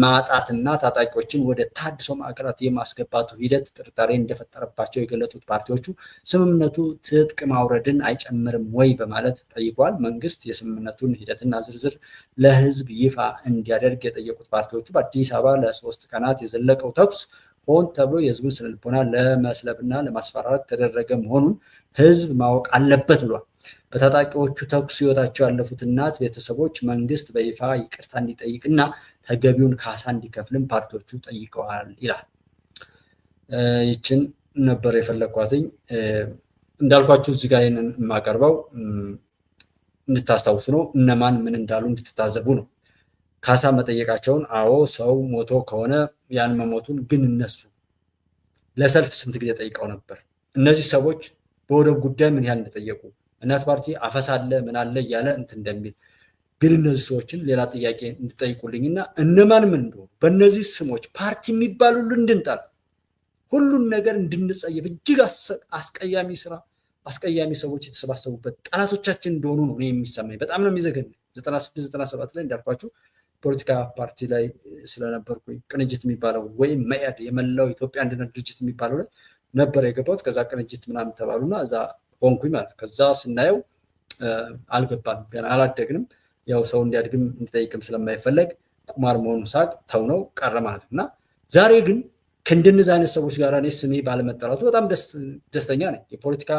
ማጣትና ታጣቂዎችን ወደ ተሃድሶ ማዕከላት የማስገባቱ ሂደት ጥርጣሬ እንደፈጠረባቸው የገለጹት ፓርቲዎቹ ስምምነቱ ትጥቅ ማውረድን አይጨምርም ወይ በማለት ጠይቋል። መንግስት የስምምነቱን ሂደትና ዝርዝር ለህዝብ ይፋ እንዲያደርግ የጠየቁት ፓርቲዎቹ በአዲስ አበባ ለ3 ቀናት የዘለቀው ተኩስ ሆን ተብሎ የህዝቡን ስነልቦና ለመስለብና ለማስፈራራት ተደረገ መሆኑን ህዝብ ማወቅ አለበት ብሏል። በታጣቂዎቹ ተኩስ ህይወታቸው ያለፉት እናት ቤተሰቦች መንግስት በይፋ ይቅርታ እንዲጠይቅና ተገቢውን ካሳ እንዲከፍልም ፓርቲዎቹ ጠይቀዋል ይላል። ይችን ነበር የፈለኳትኝ። እንዳልኳችሁ እዚህ ጋር ይህንን የማቀርበው እንድታስታውሱ ነው። እነማን ምን እንዳሉ እንድትታዘቡ ነው። ካሳ መጠየቃቸውን አዎ ሰው ሞቶ ከሆነ ያን መሞቱን ግን እነሱ ለሰልፍ ስንት ጊዜ ጠይቀው ነበር? እነዚህ ሰዎች በወደብ ጉዳይ ምን ያህል እንደጠየቁ እናት ፓርቲ አፈሳ አለ ምን አለ እያለ እንትን እንደሚል ግን እነዚህ ሰዎችን ሌላ ጥያቄ እንድጠይቁልኝና እነማን ምን እንደሆኑ በእነዚህ ስሞች ፓርቲ የሚባሉ እንድንጣል ሁሉን ነገር እንድንጸየፍ እጅግ አስቀያሚ ስራ አስቀያሚ ሰዎች የተሰባሰቡበት ጠላቶቻችን እንደሆኑ ነው የሚሰማኝ። በጣም ነው የሚዘገን። 96 97 ላይ እንዳልኳችሁ ፖለቲካ ፓርቲ ላይ ስለነበርኩኝ ቅንጅት የሚባለው ወይም መኢአድ የመላው ኢትዮጵያ አንድነት ድርጅት የሚባለው ላይ ነበር የገባሁት። ከዛ ቅንጅት ምናምን ተባሉና እዛ ሆንኩኝ ማለት። ከዛ ስናየው አልገባንም፣ ገና አላደግንም። ያው ሰው እንዲያድግም እንዲጠይቅም ስለማይፈለግ ቁማር መሆኑ ሳቅ ተው ነው ቀረ ማለት እና ዛሬ ግን ከእንደነዚህ አይነት ሰዎች ጋር እኔ ስሜ ባለመጠራቱ በጣም ደስተኛ ነኝ። የፖለቲካ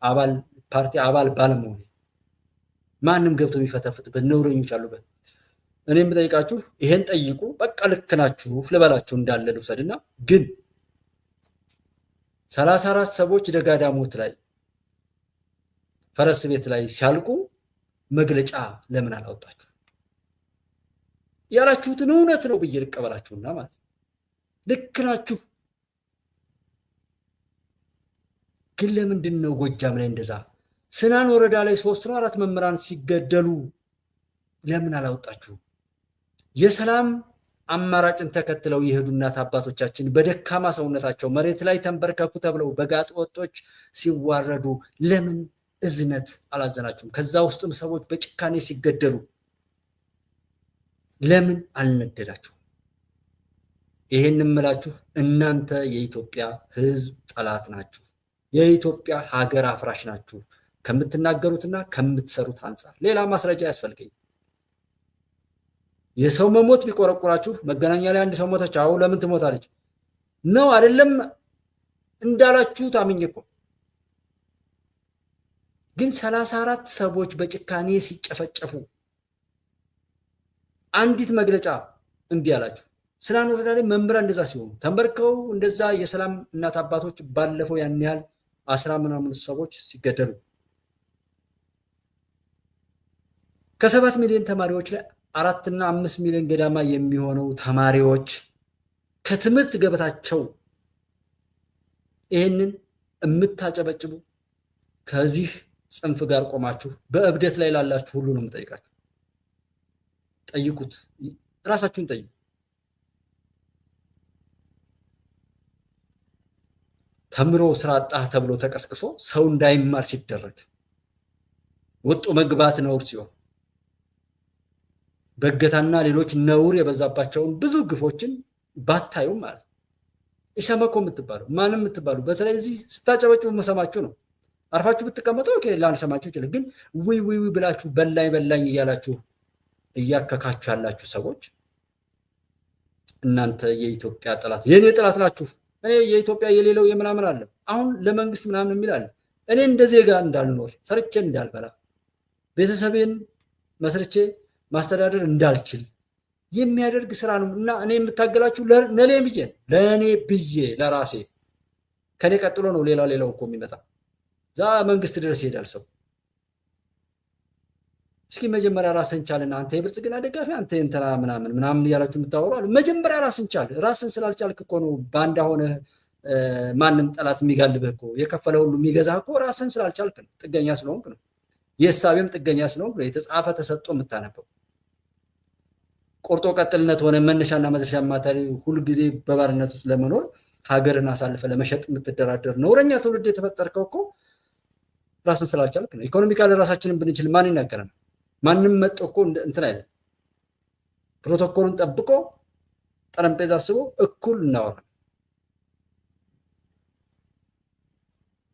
አባል ፓርቲ አባል ባለመሆኔ ማንም ገብቶ የሚፈተፍትበት ነውረኞች አሉበት። እኔ የምጠይቃችሁ ይሄን ጠይቁ፣ በቃ ልክ ናችሁ ልበላችሁ እንዳለ ልውሰድና ግን 34 ሰዎች ደጋዳሞት ላይ ፈረስ ቤት ላይ ሲያልቁ መግለጫ ለምን አላወጣችሁ? ያላችሁትን እውነት ነው ብዬ ልቀበላችሁና ማለት ልክ ናችሁ። ግን ለምንድን ነው ጎጃም ላይ እንደዛ ስናን ወረዳ ላይ 3 ነው 4 መምህራን ሲገደሉ ለምን አላወጣችሁ? የሰላም አማራጭን ተከትለው የሄዱ እናት አባቶቻችን በደካማ ሰውነታቸው መሬት ላይ ተንበርከኩ ተብለው በጋጥ ወጦች ሲዋረዱ ለምን እዝነት አላዘናችሁም? ከዛ ውስጥም ሰዎች በጭካኔ ሲገደሉ ለምን አልነደዳችሁም? ይሄን እምላችሁ እናንተ የኢትዮጵያ ሕዝብ ጠላት ናችሁ። የኢትዮጵያ ሀገር አፍራሽ ናችሁ ከምትናገሩትና ከምትሰሩት አንጻር። ሌላ ማስረጃ ያስፈልገኝ። የሰው መሞት ቢቆረቁራችሁ መገናኛ ላይ አንድ ሰው ሞተች፣ አዎ ለምን ትሞታለች ነው አይደለም እንዳላችሁ ታምኜ እኮ። ግን 34 ሰዎች በጭካኔ ሲጨፈጨፉ አንዲት መግለጫ እምቢ አላችሁ። ስናን ወረዳ ላይ መምህራን እንደዛ ሲሆኑ ተንበርከው እንደዛ የሰላም እናት አባቶች ባለፈው ያን ያህል 10 ምናምን ሰዎች ሲገደሉ ከ7 ሚሊዮን ተማሪዎች ላይ 4 እና 5 ሚሊዮን ገዳማ የሚሆነው ተማሪዎች ከትምህርት ገበታቸው ይህንን የምታጨበጭቡ ከዚህ ጽንፍ ጋር ቆማችሁ በእብደት ላይ ላላችሁ ሁሉ ነው የምጠይቃችሁ። ጠይቁት፣ ራሳችሁን ጠይቁ። ተምሮ ስራ አጣ ተብሎ ተቀስቅሶ ሰው እንዳይማር ሲደረግ ወጡ መግባት ነውር ሲሆን በእገታና ሌሎች ነውር የበዛባቸውን ብዙ ግፎችን ባታዩ ማለት ኢሰመኮ የምትባለው ማንም የምትባሉ በተለይ እዚህ ስታጨበጭቡ መሰማችሁ ነው። አርፋችሁ ብትቀመጡ ኦኬ ላንሰማችሁ ይችላል። ግን ወይ ብላችሁ በላኝ እያላችሁ እያከካችሁ ያላችሁ ሰዎች እናንተ የኢትዮጵያ ጠላት የኔ ጠላት ናችሁ። እኔ የኢትዮጵያ የሌለው የምናምን አለ አሁን ለመንግስት ምናምን የሚል አለ። እኔ እንደ ዜጋ እንዳልኖር ሰርቼ እንዳልበላ ቤተሰቤን መስርቼ ማስተዳደር እንዳልችል የሚያደርግ ስራ ነው እና እኔ የምታገላችሁ ለኔ ብዬ ለራሴ ከኔ ቀጥሎ ነው ሌላው እኮ የሚመጣ ዛ መንግስት ድረስ ይሄዳል ሰው። እስኪ መጀመሪያ ራስን ቻልና አንተ የብልጽግና ደጋፊ አንተ እንተራ ምናምን ያላችሁ የምታወሩ አለ። መጀመሪያ ራስን ቻል። ራስን ስላልቻልክ እኮ ነው ባንዳ ሆነ ማንም ጠላት የሚጋልብህ እኮ የከፈለ ሁሉ የሚገዛህ እኮ ራስን ስላልቻልክ ነው። ጥገኛ ስለሆንክ ነው። የሳቤም ጥገኛ ስለሆንክ ነው። የተጻፈ ተሰጥቶ የምታነበው ቆርጦ ቀጥልነት ሆነ መነሻና መድረሻ ማታሪ ሁሉ ጊዜ በባርነት ውስጥ ለመኖር ሀገርን አሳልፈ ለመሸጥ የምትደራደር ነውረኛ ትውልድ የተፈጠርከው እኮ ራስን ስላልቻልክ ነው። ኢኮኖሚካሊ ራሳችንን ብንችል ማን ይናገረናል? ማንም መጥቶ እኮ እንትን አይደለም። ፕሮቶኮሉን ጠብቆ ጠረጴዛ አስቦ እኩል እናወራለን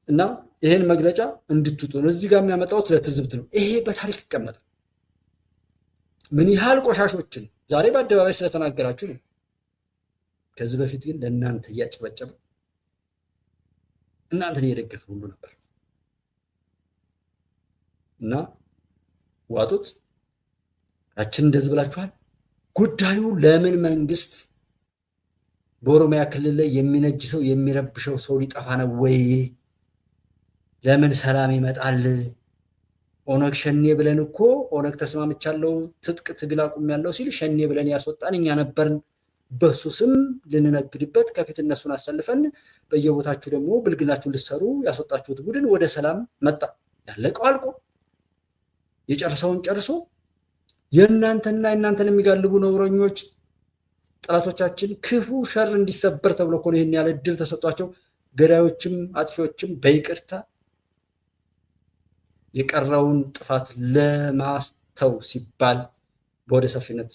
እና ይሄን መግለጫ እንድትውጡ ነው እዚህ ጋር የሚያመጣው ለትዝብት ነው። ይሄ በታሪክ ይቀመጣል። ምን ያህል ቆሻሾችን ዛሬ በአደባባይ ስለተናገራችሁ ነው። ከዚህ በፊት ግን ለእናንተ እያጨበጨበ እናንተን እየደገፈ ሁሉ ነበር እና ዋጡት። ያችን እንደዚህ ብላችኋል። ጉዳዩ ለምን መንግስት በኦሮሚያ ክልል ላይ የሚነጅ ሰው የሚረብሸው ሰው ሊጠፋ ነው ወይ? ለምን ሰላም ይመጣል? ኦነግ ሸኔ ብለን እኮ ኦነግ ተስማምቻለሁ ትጥቅ ትግል አቁሜያለሁ ሲል ሸኔ ብለን ያስወጣን እኛ ነበርን። በሱ ስም ልንነግድበት ከፊት እነሱን አሰልፈን በየቦታችሁ ደግሞ ብልግናችሁን ልትሰሩ ያስወጣችሁት ቡድን ወደ ሰላም መጣ። ያለቀው አልቆ የጨርሰውን ጨርሶ የእናንተና የእናንተን የሚጋልቡ ነውረኞች ጠላቶቻችን ክፉ ሸር እንዲሰበር ተብሎ እኮ ይሄን ያለ እድል ተሰጧቸው። ገዳዮችም አጥፊዎችም በይቅርታ የቀረውን ጥፋት ለማስተው ሲባል በወደ ሰፊነት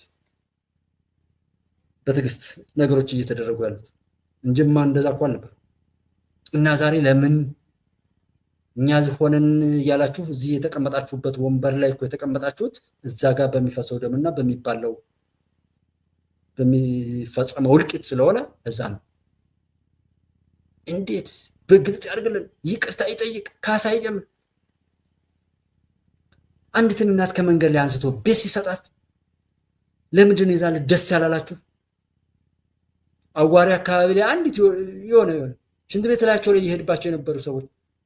በትዕግስት ነገሮች እየተደረጉ ያሉት እንጂማ እንደዛ እኮ አልነበር። እና ዛሬ ለምን እኛ ሆነን ያላችሁ እዚህ የተቀመጣችሁበት ወንበር ላይ እኮ የተቀመጣችሁት እዛ ጋር በሚፈሰው ደምና በሚባለው በሚፈጸመው እልቂት ስለሆነ እዛ ነው። እንዴት በግልጽ ያድርግልን፣ ይቅርታ ይጠይቅ፣ ካሳ ይጀምር። አንዲትን እናት ከመንገድ ላይ አንስቶ ቤት ሲሰጣት ለምንድን ነው የዛን ደስ ያላላችሁ? አዋሪ አካባቢ ላይ አንዲት የሆነ ሽንት ቤት ላያቸው ላይ እየሄድባቸው የነበሩ ሰዎች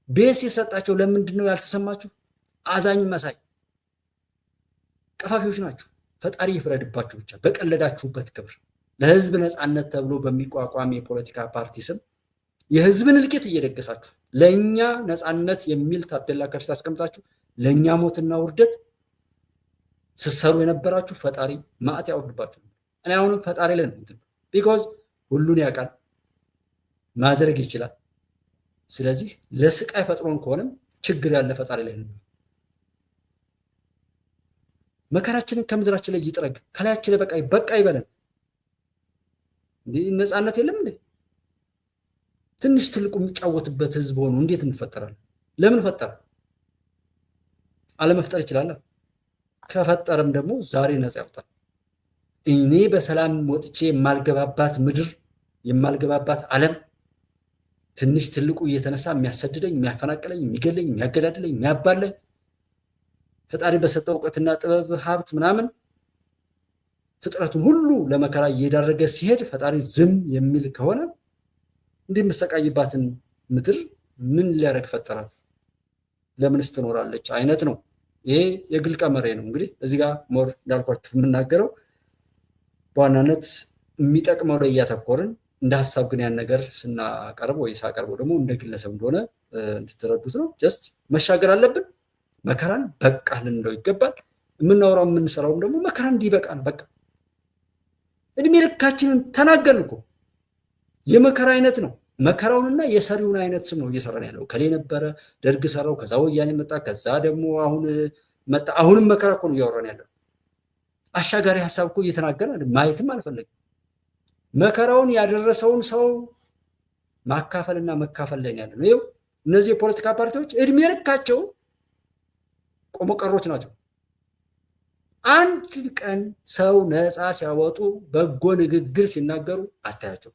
ቤት ሲሰጣቸው ለምንድን ነው ያልተሰማችሁ? አዛኝ መሳይ ቀፋፊዎች ናችሁ። ፈጣሪ ይፍረድባችሁ። ብቻ በቀለዳችሁበት ክብር ለህዝብ ነፃነት ተብሎ በሚቋቋም የፖለቲካ ፓርቲ ስም የህዝብን እልቂት እየደገሳችሁ ለእኛ ነፃነት የሚል ታፔላ ከፊት አስቀምጣችሁ ለእኛ ሞትና ውርደት ስትሰሩ የነበራችሁ ፈጣሪ ማዕት ያወርድባችሁ። እኔ አሁንም ፈጣሪ ላይ ነው ቢኮዝ ሁሉን ያውቃል፣ ማድረግ ይችላል። ስለዚህ ለስቃይ ፈጥሮን ከሆነም ችግር ያለ ፈጣሪ ላይ ነው። መከራችንን ከምድራችን ላይ ይጥረግ፣ ከላያችን ላይ በቃ ይበለን። እንዲህ ነፃነት የለም እንዴ? ትንሽ ትልቁ የሚጫወትበት ህዝብ ሆኖ እንዴት እንፈጠራለን? ለምን ፈጠረ? አለመፍጠር ይችላል። ከፈጠረም ደግሞ ዛሬ ነፃ ያውጣል። እኔ በሰላም ወጥቼ የማልገባባት ምድር የማልገባባት ዓለም ትንሽ ትልቁ እየተነሳ የሚያሰድደኝ፣ የሚያፈናቅለኝ፣ የሚገለኝ፣ የሚያገዳድለኝ፣ የሚያባለኝ ፈጣሪ በሰጠው እውቀትና ጥበብ ሀብት ምናምን ፍጥረቱን ሁሉ ለመከራ እየዳረገ ሲሄድ ፈጣሪ ዝም የሚል ከሆነ እንዲህ የምሰቃይባትን ምድር ምን ሊያደርግ ፈጠራት? ለምንስ ትኖራለች አይነት ነው። ይሄ የግል ቀመሬ ነው። እንግዲህ እዚህ ጋር ሞር እንዳልኳችሁ የምናገረው በዋናነት የሚጠቅመው ላይ እያተኮርን እንደ ሀሳብ ግን ያን ነገር ስናቀርበው ወይ ሳቀርበው ደግሞ እንደ ግለሰብ እንደሆነ እንድትረዱት ነው። ጀስት መሻገር አለብን። መከራን በቃ ልንለው ይገባል። የምናወራው የምንሰራውም ደግሞ መከራ እንዲበቃን በቃ እድሜ ልካችንን ተናገርን እኮ የመከራ አይነት ነው መከራውንና የሰሪውን አይነት ስም ነው እየሰራን ያለው። ከሌ ነበረ ደርግ ሰራው፣ ከዛ ወያኔ መጣ፣ ከዛ ደግሞ አሁን መጣ። አሁንም መከራ እኮ ነው እያወራን ያለው። አሻጋሪ ሐሳብ እኮ እየተናገረን ማየትም አልፈለግም። መከራውን ያደረሰውን ሰው ማካፈልና መካፈል ላይ ያለ ነው። ይኸው እነዚህ የፖለቲካ ፓርቲዎች እድሜ ልካቸው ቆሞ ቀሮች ናቸው። አንድ ቀን ሰው ነፃ ሲያወጡ በጎ ንግግር ሲናገሩ አታያቸው።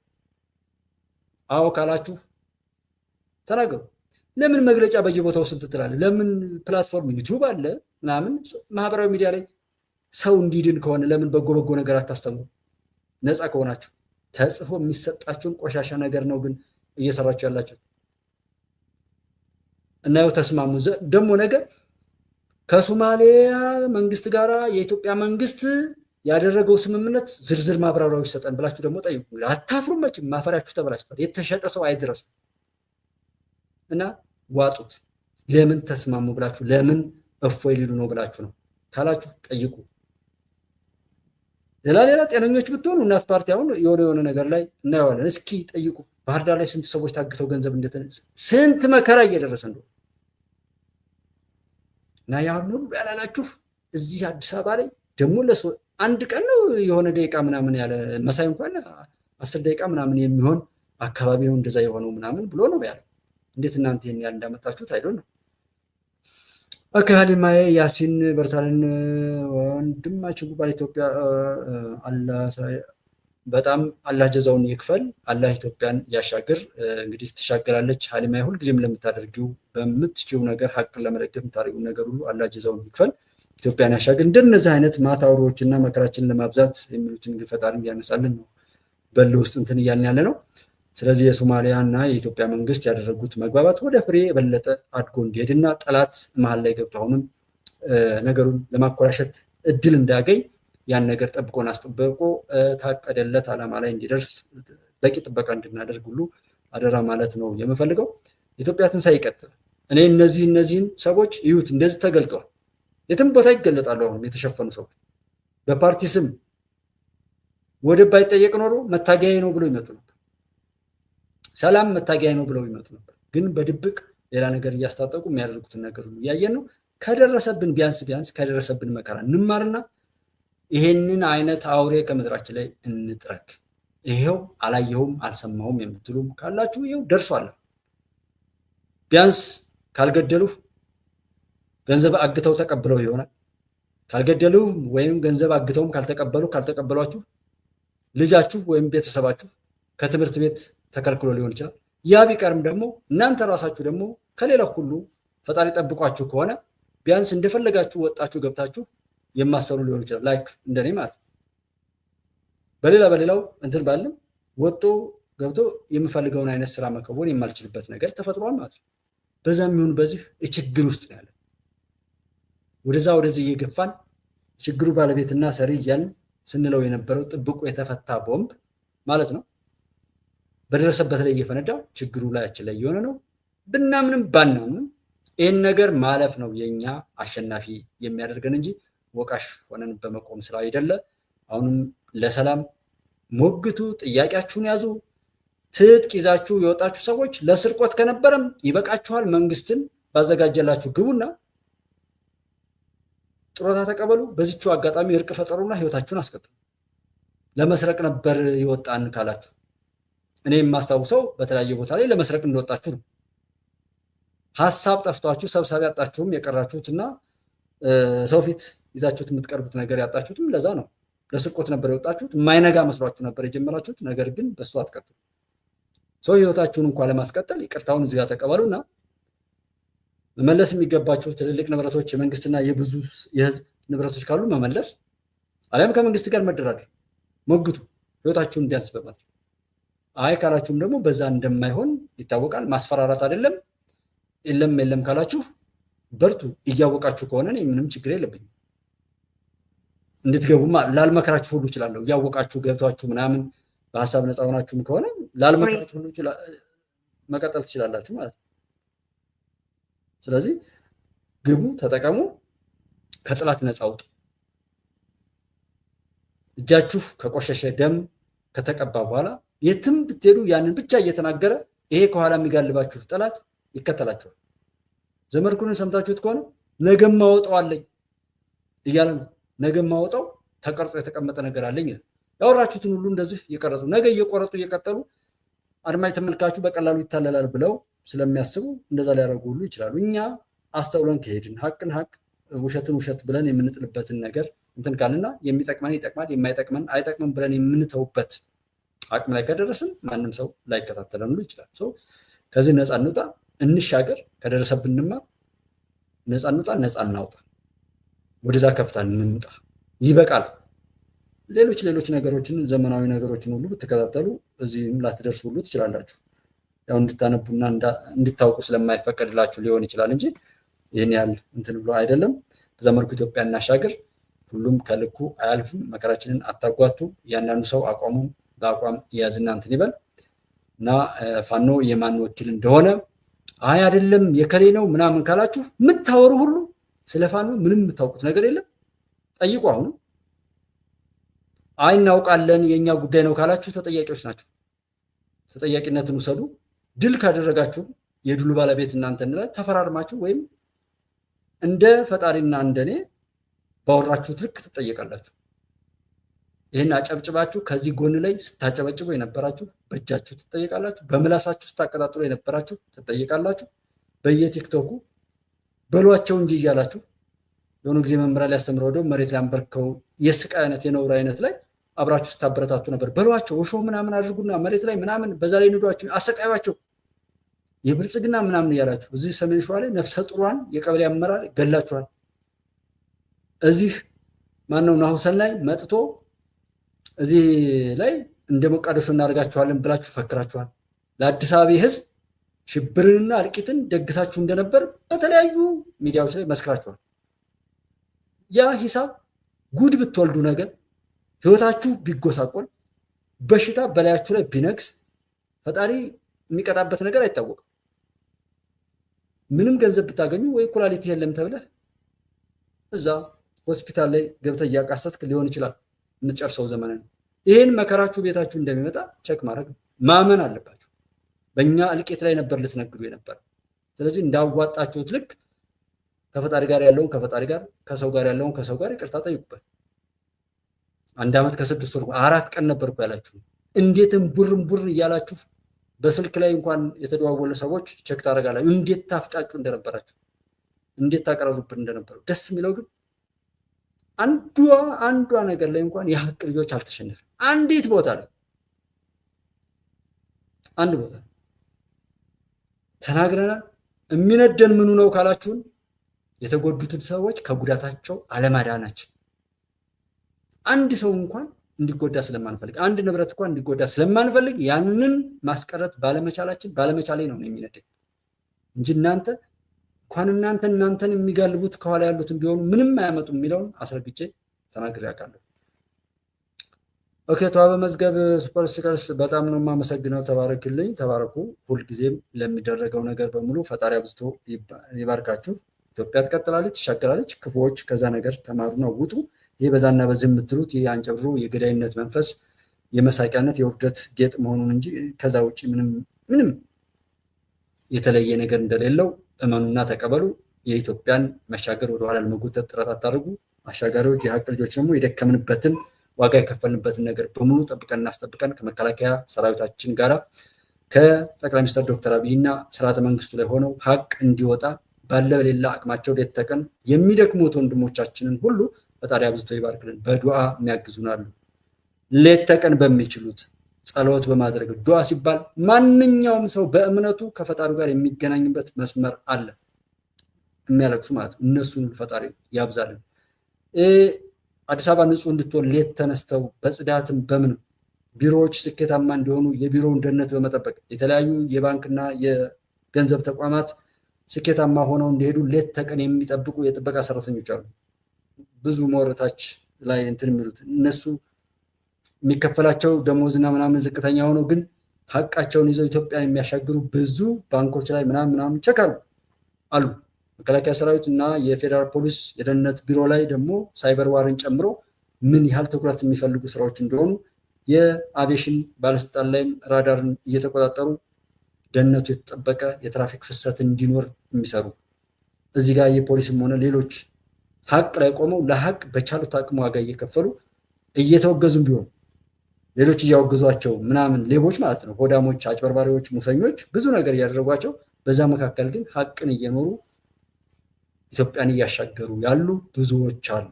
አዎ ካላችሁ ተናገሩ። ለምን መግለጫ በየቦታው ስንት ትላለህ? ለምን ፕላትፎርም ዩቲዩብ አለ ምናምን ማህበራዊ ሚዲያ ላይ ሰው እንዲድን ከሆነ ለምን በጎ ነገር አታስተምሩ? ነፃ ከሆናችሁ ተጽፎ የሚሰጣችሁን ቆሻሻ ነገር ነው ግን እየሰራችሁ ያላችሁ። እናየው ተስማሙ። ደግሞ ነገር ከሶማሊያ መንግስት ጋራ የኢትዮጵያ መንግስት ያደረገው ስምምነት ዝርዝር ማብራሪያዎች ይሰጠን ብላችሁ ደግሞ ጠይቁ። አታፍሩም? መቼም ማፈሪያችሁ ተበላሽቷል። የተሸጠ ሰው አይድረስ እና ዋጡት። ለምን ተስማሙ ብላችሁ ለምን እፎይ ሊሉ ነው ብላችሁ ነው ካላችሁ ጠይቁ። ሌላ ጤነኞች ብትሆኑ እናት ፓርቲ አሁን የሆነ ነገር ላይ እናየዋለን። እስኪ ጠይቁ። ባህር ዳር ላይ ስንት ሰዎች ታግተው ገንዘብ እንደተነሳ ስንት መከራ እየደረሰ እንደሆነ እና ያን ሁሉ ያላላችሁ እዚህ አዲስ አበባ ላይ ደግሞ አንድ ቀን ነው የሆነ ደቂቃ ምናምን ያለ መሳይ እንኳን 10 ደቂቃ ምናምን የሚሆን አካባቢ ነው እንደዛ የሆነው ምናምን ብሎ ነው ያለው። እንዴት እናንተ ይሄን ያህል እንዳመጣችሁት አይደል ነው። አካሊማዬ ያሲን በርታልን ወንድማችን ጉባኤ ኢትዮጵያ በጣም አላህ ጀዛውን ይክፈል። አላህ ኢትዮጵያን ያሻግር። እንግዲህ ትሻገራለች። ሀሊማዬ ሁልጊዜም ለምታደርጊው በምትችው ነገር ሀቅን ለመደገፍ የምታደርጊው ነገር ሁሉ አላህ ጀዛውን ይክፈል። ኢትዮጵያን ያሻግር። እንደነዚህ አይነት ማታውሮችና መከራችንን ለማብዛት የሚሉትን እንግዲህ ፈጣሪ ያነሳልን ነው በል ውስጥ እንትን እያልን ያለ ነው። ስለዚህ የሶማሊያና የኢትዮጵያ መንግስት ያደረጉት መግባባት ወደ ፍሬ የበለጠ አድጎ እንዲሄድና ጠላት መሀል ላይ ገብቶ አሁንም ነገሩን ለማኮላሸት እድል እንዳያገኝ ያን ነገር ጠብቆን አስጠብቆ ታቀደለት ዓላማ ላይ እንዲደርስ በቂ ጥበቃ እንድናደርግ ሁሉ አደራ ማለት ነው የምፈልገው። ኢትዮጵያ ትንሣኤ ይቀጥላል። እኔ እነዚህን ሰዎች ይዩት፣ እንደዚህ ተገልጠዋል። የትም ቦታ ይገለጣሉ። አሁን የተሸፈኑ ሰዎች በፓርቲ ስም ወደብ ባይጠየቅ ኖሮ መታገያ ነው ብሎ ይመጡ ነበር። ሰላም መታገያ ነው ብለው ይመጡ ነበር። ግን በድብቅ ሌላ ነገር እያስታጠቁ የሚያደርጉትን ነገር ሁሉ እያየን ነው። ከደረሰብን ቢያንስ ከደረሰብን መከራ እንማርና ይሄንን አይነት አውሬ ከምድራችን ላይ እንጥረግ። ይሄው አላየሁም አልሰማሁም የምትሉም ካላችሁ ይሄው ደርሷል። ቢያንስ ካልገደሉ ገንዘብ አግተው ተቀብለው ይሆናል። ካልገደሉ ወይም ገንዘብ አግተውም ካልተቀበሏችሁ ልጃችሁ ወይም ቤተሰባችሁ ከትምህርት ቤት ተከልክሎ ሊሆን ይችላል። ያ ቢቀርም ደግሞ እናንተ ራሳችሁ ደግሞ ከሌላ ሁሉ ፈጣሪ ጠብቋችሁ ከሆነ ቢያንስ እንደፈለጋችሁ ወጣችሁ ገብታችሁ የማሰሩ ሊሆን ይችላል። ላይክ እንደኔ ማለት በሌላው እንትን ባለም ወጦ ገብቶ የምፈልገውን አይነት ስራ መከወን የማልችልበት ነገር ተፈጥሯል ማለት ነው። በዛም ይሁን በዚህ ችግር ውስጥ ነው ያለ። ወደዚህ እየገፋን ችግሩ ባለቤትና ሰሪ እያልን ስንለው የነበረው ጥብቁ የተፈታ ቦምብ ማለት ነው በደረሰበት ላይ እየፈነዳ ችግሩ ላያችን ላይ የሆነ ነው። ብናምንም ባናምንም ይህን ነገር ማለፍ ነው የኛ አሸናፊ የሚያደርገን እንጂ ወቃሽ ሆነን በመቆም ስራ አይደለ። አሁንም ለሰላም ሞግቱ፣ ጥያቄያችሁን ያዙ። ትጥቅ ይዛችሁ የወጣችሁ ሰዎች ለስርቆት ከነበረም ይበቃችኋል። መንግስትን ባዘጋጀላችሁ ግቡና ጥሮታ ተቀበሉ። በዚህው አጋጣሚ እርቅ ፈጠሩና ህይወታችሁን አስቀጥሉ። ለመስረቅ ነበር የወጣን ካላችሁ እኔ የማስታውሰው በተለያየ ቦታ ላይ ለመስረቅ እንደወጣችሁ ነው። ሀሳብ ጠፍቷችሁ ሰብሳቢ ያጣችሁም የቀራችሁትና ሰው ፊት ይዛችሁት የምትቀርቡት ነገር ያጣችሁትም ለዛ ነው። ለስርቆት ነበር የወጣችሁት። የማይነጋ መስሏችሁ ነበር የጀመራችሁት። ነገር ግን በሱ አትቀጥሉ። ሰው ህይወታችሁን እንኳን ለማስቀጠል ይቅርታውን እዚህ ጋር ተቀበሉና መመለስ የሚገባችሁ ትልልቅ ንብረቶች የመንግስትና የብዙ የህዝብ ንብረቶች ካሉ መመለስ፣ አሊያም ከመንግስት ጋር መደራደር፣ ሞግቱ ህይወታችሁን ቢያንስ በማድረግ። አይ ካላችሁም ደግሞ በዛ እንደማይሆን ይታወቃል። ማስፈራራት አይደለም። የለም ካላችሁ በርቱ። እያወቃችሁ ከሆነ ምንም ችግር የለብኝም። እንድትገቡ ላልመከራችሁ ሁሉ እችላለሁ። እያወቃችሁ ገብታችሁ ምናምን በሀሳብ ነፃ ሆናችሁም ከሆነ ላልመከራችሁ ሁሉ መቀጠል ትችላላችሁ ማለት ነው። ስለዚህ ግቡ፣ ተጠቀሙ፣ ከጥላት ነፃ አውጡ። እጃችሁ ከቆሸሸ ደም ከተቀባ በኋላ የትም ብትሄዱ ያንን ብቻ እየተናገረ ይሄ ከኋላ የሚጋልባችሁ ጠላት ይከተላችኋል። ዘመድኩንን ሰምታችሁት ከሆነ ነገም ማወጣዋለኝ እያለ ነው። ነገም ማወጣው ተቀርጾ የተቀመጠ ነገር አለኝ። ያወራችሁትን ሁሉ እንደዚህ እየቀረጹ ነገ እየቆረጡ እየቀጠሉ አድማጭ ተመልካቹ በቀላሉ ይታለላል ብለው ስለሚያስቡ እንደዛ ሊያደርጉ ሁሉ ይችላሉ። እኛ አስተውለን ከሄድን ሀቅን ሀቅ ውሸትን ውሸት ብለን የምንጥልበትን ነገር እንትን ካልና የሚጠቅመን ይጠቅማል የማይጠቅመን አይጠቅመን ብለን የምንተውበት አቅም ላይ ከደረስን ማንም ሰው ላይከታተለን ሁሉ ይችላል። ከዚህ ነፃ እንውጣ፣ እንሻገር፣ ከደረሰብንማ ነፃ እንውጣ፣ ነፃ እናውጣ፣ ወደዛ ከፍታ እንምጣ። ይበቃል። ሌሎች ነገሮችን ዘመናዊ ነገሮችን ሁሉ ብትከታተሉ እዚህም ላትደርሱ ሁሉ ትችላላችሁ። ያው እንድታነቡና እንድታውቁ ስለማይፈቀድላችሁ ሊሆን ይችላል እንጂ ይህን ያህል እንትን ብሎ አይደለም። በዛ መልኩ ኢትዮጵያ እናሻገር። ሁሉም ከልኩ አያልፍም። መከራችንን አታጓቱ። እያንዳንዱ ሰው አቋሙን በአቋም እያዝና እንትን ይበል እና ፋኖ የማን ወኪል እንደሆነ አይ አይደለም የከሌ ነው ምናምን ካላችሁ የምታወሩ ሁሉ ስለ ፋኖ ምንም የምታውቁት ነገር የለም። ጠይቁ። አሁን አይ እናውቃለን የኛ ጉዳይ ነው ካላችሁ ተጠያቂዎች ናቸው። ተጠያቂነትን ውሰዱ። ድል ካደረጋችሁ የድሉ ባለቤት እናንተ እንላለን። ተፈራርማችሁ ወይም እንደ ፈጣሪና እንደኔ ባወራችሁት ልክ ትጠየቃላችሁ። ይህን አጨብጭባችሁ ከዚህ ጎን ላይ ስታጨበጭቡ የነበራችሁ በእጃችሁ ትጠየቃላችሁ። በምላሳችሁ ስታቀጣጥሉ የነበራችሁ ትጠየቃላችሁ። በየቲክቶኩ በሏቸው እንጂ እያላችሁ የሆነ ጊዜ መምህራን ሊያስተምረው ወደው መሬት ላይ አንበርከው የስቃይ አይነት የነውር አይነት ላይ አብራችሁ ስታበረታቱ ነበር። በሏቸው እሾህ ምናምን አድርጉና መሬት ላይ ምናምን በዛ ላይ ንዷቸው አሰቃያቸው የብልጽግና ምናምን እያላችሁ እዚህ ሰሜን ሸዋ ላይ ነፍሰ ጡሯን የቀበሌ አመራር ገላችኋል። እዚህ ማነው ናሁሰናይ መጥቶ እዚህ ላይ እንደ ሞቃዲሾ እናደርጋችኋለን ብላችሁ ፈክራችኋል። ለአዲስ አበባ ህዝብ ሽብርንና እልቂትን ደግሳችሁ እንደነበር በተለያዩ ሚዲያዎች ላይ መስክራችኋል። ያ ሂሳብ ጉድ ብትወልዱ ነገር ህይወታችሁ ቢጎሳቆል በሽታ በላያችሁ ላይ ቢነግስ ፈጣሪ የሚቀጣበት ነገር አይታወቅም። ምንም ገንዘብ ብታገኙ ወይ ኩላሊት የለም ተብለህ እዛ ሆስፒታል ላይ ገብተህ እያቃሰትክ ሊሆን ይችላል የምትጨርሰው ዘመንን። ይህን መከራችሁ ቤታችሁ እንደሚመጣ ቸክ ማድረግ ማመን አለባችሁ። በእኛ እልቂት ላይ ነበር ልትነግዱ የነበር። ስለዚህ እንዳዋጣችሁት ልክ ከፈጣሪ ጋር ያለውን ከፈጣሪ ጋር፣ ከሰው ጋር ያለውን ከሰው ጋር ይቅርታ ጠይቁበት። 1 ዓመት ከ6 ወር 4 ቀን ነበርኩ ያላችሁ እንዴትም ቡር እያላችሁ በስልክ ላይ እንኳን የተደዋወሉ ሰዎች ቸክ ታደርጋላችሁ። እንዴት ታፍጫጩ እንደነበራችሁ እንዴት ታቀረሩብን እንደነበሩ። ደስ የሚለው ግን አንዷ ነገር ላይ እንኳን የሀቅ ልጆች አልተሸነፍም። አንዲት ቦታ ላይ አንድ ቦታ ተናግረናል። የሚነደን ምኑ ነው ካላችሁን የተጎዱትን ሰዎች ከጉዳታቸው አለማዳናችን። አንድ ሰው እንኳን እንዲጎዳ ስለማንፈልግ አንድ ንብረት እንኳን እንዲጎዳ ስለማንፈልግ ያንን ማስቀረት ባለመቻሌ ነው የሚነደኝ እንጂ እናንተ እንኳን እናንተን የሚጋልቡት ከኋላ ያሉትን ቢሆኑ ምንም አያመጡም የሚለውን አስረግጬ ተናግሬ አውቃለሁ። ኦኬ ተዋበ መዝገብ ሱፐር ስቲከርስ በጣም ነው የማመሰግነው። ተባረክልኝ፣ ተባረኩ። ሁልጊዜም ለሚደረገው ነገር በሙሉ ፈጣሪ አብዝቶ ይባርካችሁ። ኢትዮጵያ ትቀጥላለች፣ ትሻገራለች። ክፉዎች ከዛ ነገር ተማሩና ውጡ። ይህ በዛና በዚህ የምትሉት ይህ አንጨብሮ የገዳይነት መንፈስ የመሳቂያነት የውርደት ጌጥ መሆኑን እንጂ ከዛ ውጭ ምንም የተለየ ነገር እንደሌለው እመኑና ተቀበሉ። የኢትዮጵያን መሻገር ወደኋላ ለመጎተት ጥረት አታድርጉ። አሻጋሪዎች የሀቅ ልጆች ደግሞ የደከምንበትን ዋጋ የከፈልንበትን ነገር በሙሉ ጠብቀን እናስጠብቀን ከመከላከያ ሰራዊታችን ጋራ ከጠቅላይ ሚኒስትር ዶክተር አብይና ስርዓተ መንግስቱ ላይ ሆነው ሀቅ እንዲወጣ ባለ በሌላ አቅማቸው ሌት ተቀን የሚደክሙት ወንድሞቻችንን ሁሉ ፈጣሪ አብዝቶ ይባርክልን። በዱዓ የሚያግዙናሉ። ሌት ተቀን በሚችሉት ጸሎት በማድረግ ዱዓ ሲባል ማንኛውም ሰው በእምነቱ ከፈጣሪው ጋር የሚገናኝበት መስመር አለ። የሚያለቅሱ ማለት እነሱን ፈጣሪ ያብዛልን። አዲስ አበባ ንጹህ እንድትሆን ሌት ተነስተው በጽዳትም በምንም ቢሮዎች ስኬታማ እንዲሆኑ የቢሮውን ደህንነት በመጠበቅ የተለያዩ የባንክና የገንዘብ ተቋማት ስኬታማ ሆነው እንዲሄዱ ሌት ተቀን የሚጠብቁ የጥበቃ ሰራተኞች አሉ። ብዙ መወረታች ላይ እንትን የሚሉት እነሱ የሚከፈላቸው ደሞዝና ምናምን ዝቅተኛ ሆነው ግን ሀቃቸውን ይዘው ኢትዮጵያን የሚያሻግሩ ብዙ ባንኮች ላይ ምናምን ቸክ አሉ። መከላከያ ሰራዊት እና የፌዴራል ፖሊስ የደህንነት ቢሮ ላይ ደግሞ ሳይበር ዋርን ጨምሮ ምን ያህል ትኩረት የሚፈልጉ ስራዎች እንደሆኑ የአቪዬሽን ባለስልጣን ላይም ራዳርን እየተቆጣጠሩ ደህንነቱ የተጠበቀ የትራፊክ ፍሰት እንዲኖር የሚሰሩ እዚህ ጋር የፖሊስም ሆነ ሌሎች ሀቅ ላይ ቆመው ለሀቅ በቻሉት አቅም ዋጋ እየከፈሉ እየተወገዙም ቢሆን ሌሎች እያወገዟቸው ምናምን ሌቦች ማለት ነው፣ ሆዳሞች፣ አጭበርባሪዎች፣ ሙሰኞች ብዙ ነገር እያደረጓቸው በዛ መካከል ግን ሀቅን እየኖሩ ኢትዮጵያን እያሻገሩ ያሉ ብዙዎች አሉ።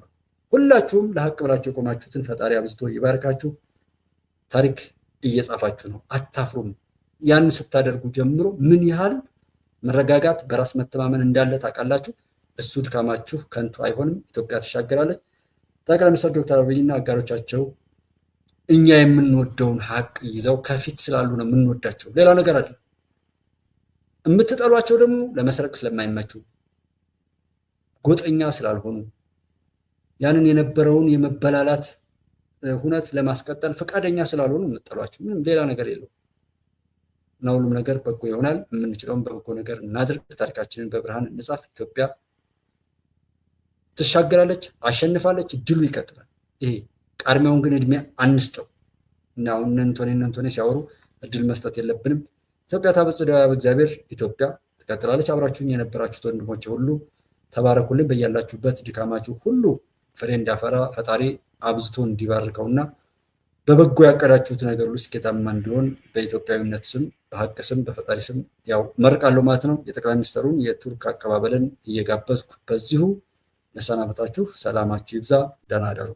ሁላችሁም ለሀቅ ብላችሁ የቆማችሁትን ፈጣሪ አብዝቶ ይባርካችሁ። ታሪክ እየጻፋችሁ ነው፣ አታፍሩም። ያን ስታደርጉ ጀምሮ ምን ያህል መረጋጋት በራስ መተማመን እንዳለ ታውቃላችሁ። እሱ ድካማችሁ ከንቱ አይሆንም። ኢትዮጵያ ትሻገራለች። ጠቅላይ ሚኒስትር ዶክተር አብይና አጋሮቻቸው እኛ የምንወደውን ሀቅ ይዘው ከፊት ስላሉ ነው የምንወዳቸው፣ ሌላ ነገር አይደለም። የምትጠሏቸው ደግሞ ለመስረቅ ስለማይመቹ ጎጠኛ ስላልሆኑ ያንን የነበረውን የመበላላት ሁነት ለማስቀጠል ፈቃደኛ ስላልሆኑ የምትጠሏቸው፣ ምንም ሌላ ነገር የለው እና ሁሉም ነገር በጎ ይሆናል። የምንችለውን በበጎ ነገር እናድርግ። ታሪካችንን በብርሃን እንጻፍ። ኢትዮጵያ ትሻገራለች፣ አሸንፋለች፣ ድሉ ይቀጥላል። ይሄ ቃርሚያውን ግን እድሜ አንስጠው እና አሁን እነንቶኔ ሲያወሩ እድል መስጠት የለብንም። ኢትዮጵያ ታበጽሕዋ በእግዚአብሔር። ኢትዮጵያ ትቀጥላለች። አብራችሁኝ የነበራችሁት ወንድሞቼ ሁሉ ተባረኩልን። በያላችሁበት ድካማችሁ ሁሉ ፍሬ እንዳፈራ ፈጣሪ አብዝቶ እንዲባርከውና በበጎ ያቀዳችሁት ነገር ሁሉ ስኬታማ እንዲሆን በኢትዮጵያዊነት ስም፣ በሀቅ ስም፣ በፈጣሪ ስም ያው መርቃለሁ ማለት ነው። የጠቅላይ ሚኒስትሩን የቱርክ አቀባበልን እየጋበዝኩ በዚሁ ለሰናበታችሁ። ሰላማችሁ ይብዛ። ደህና እደሩ።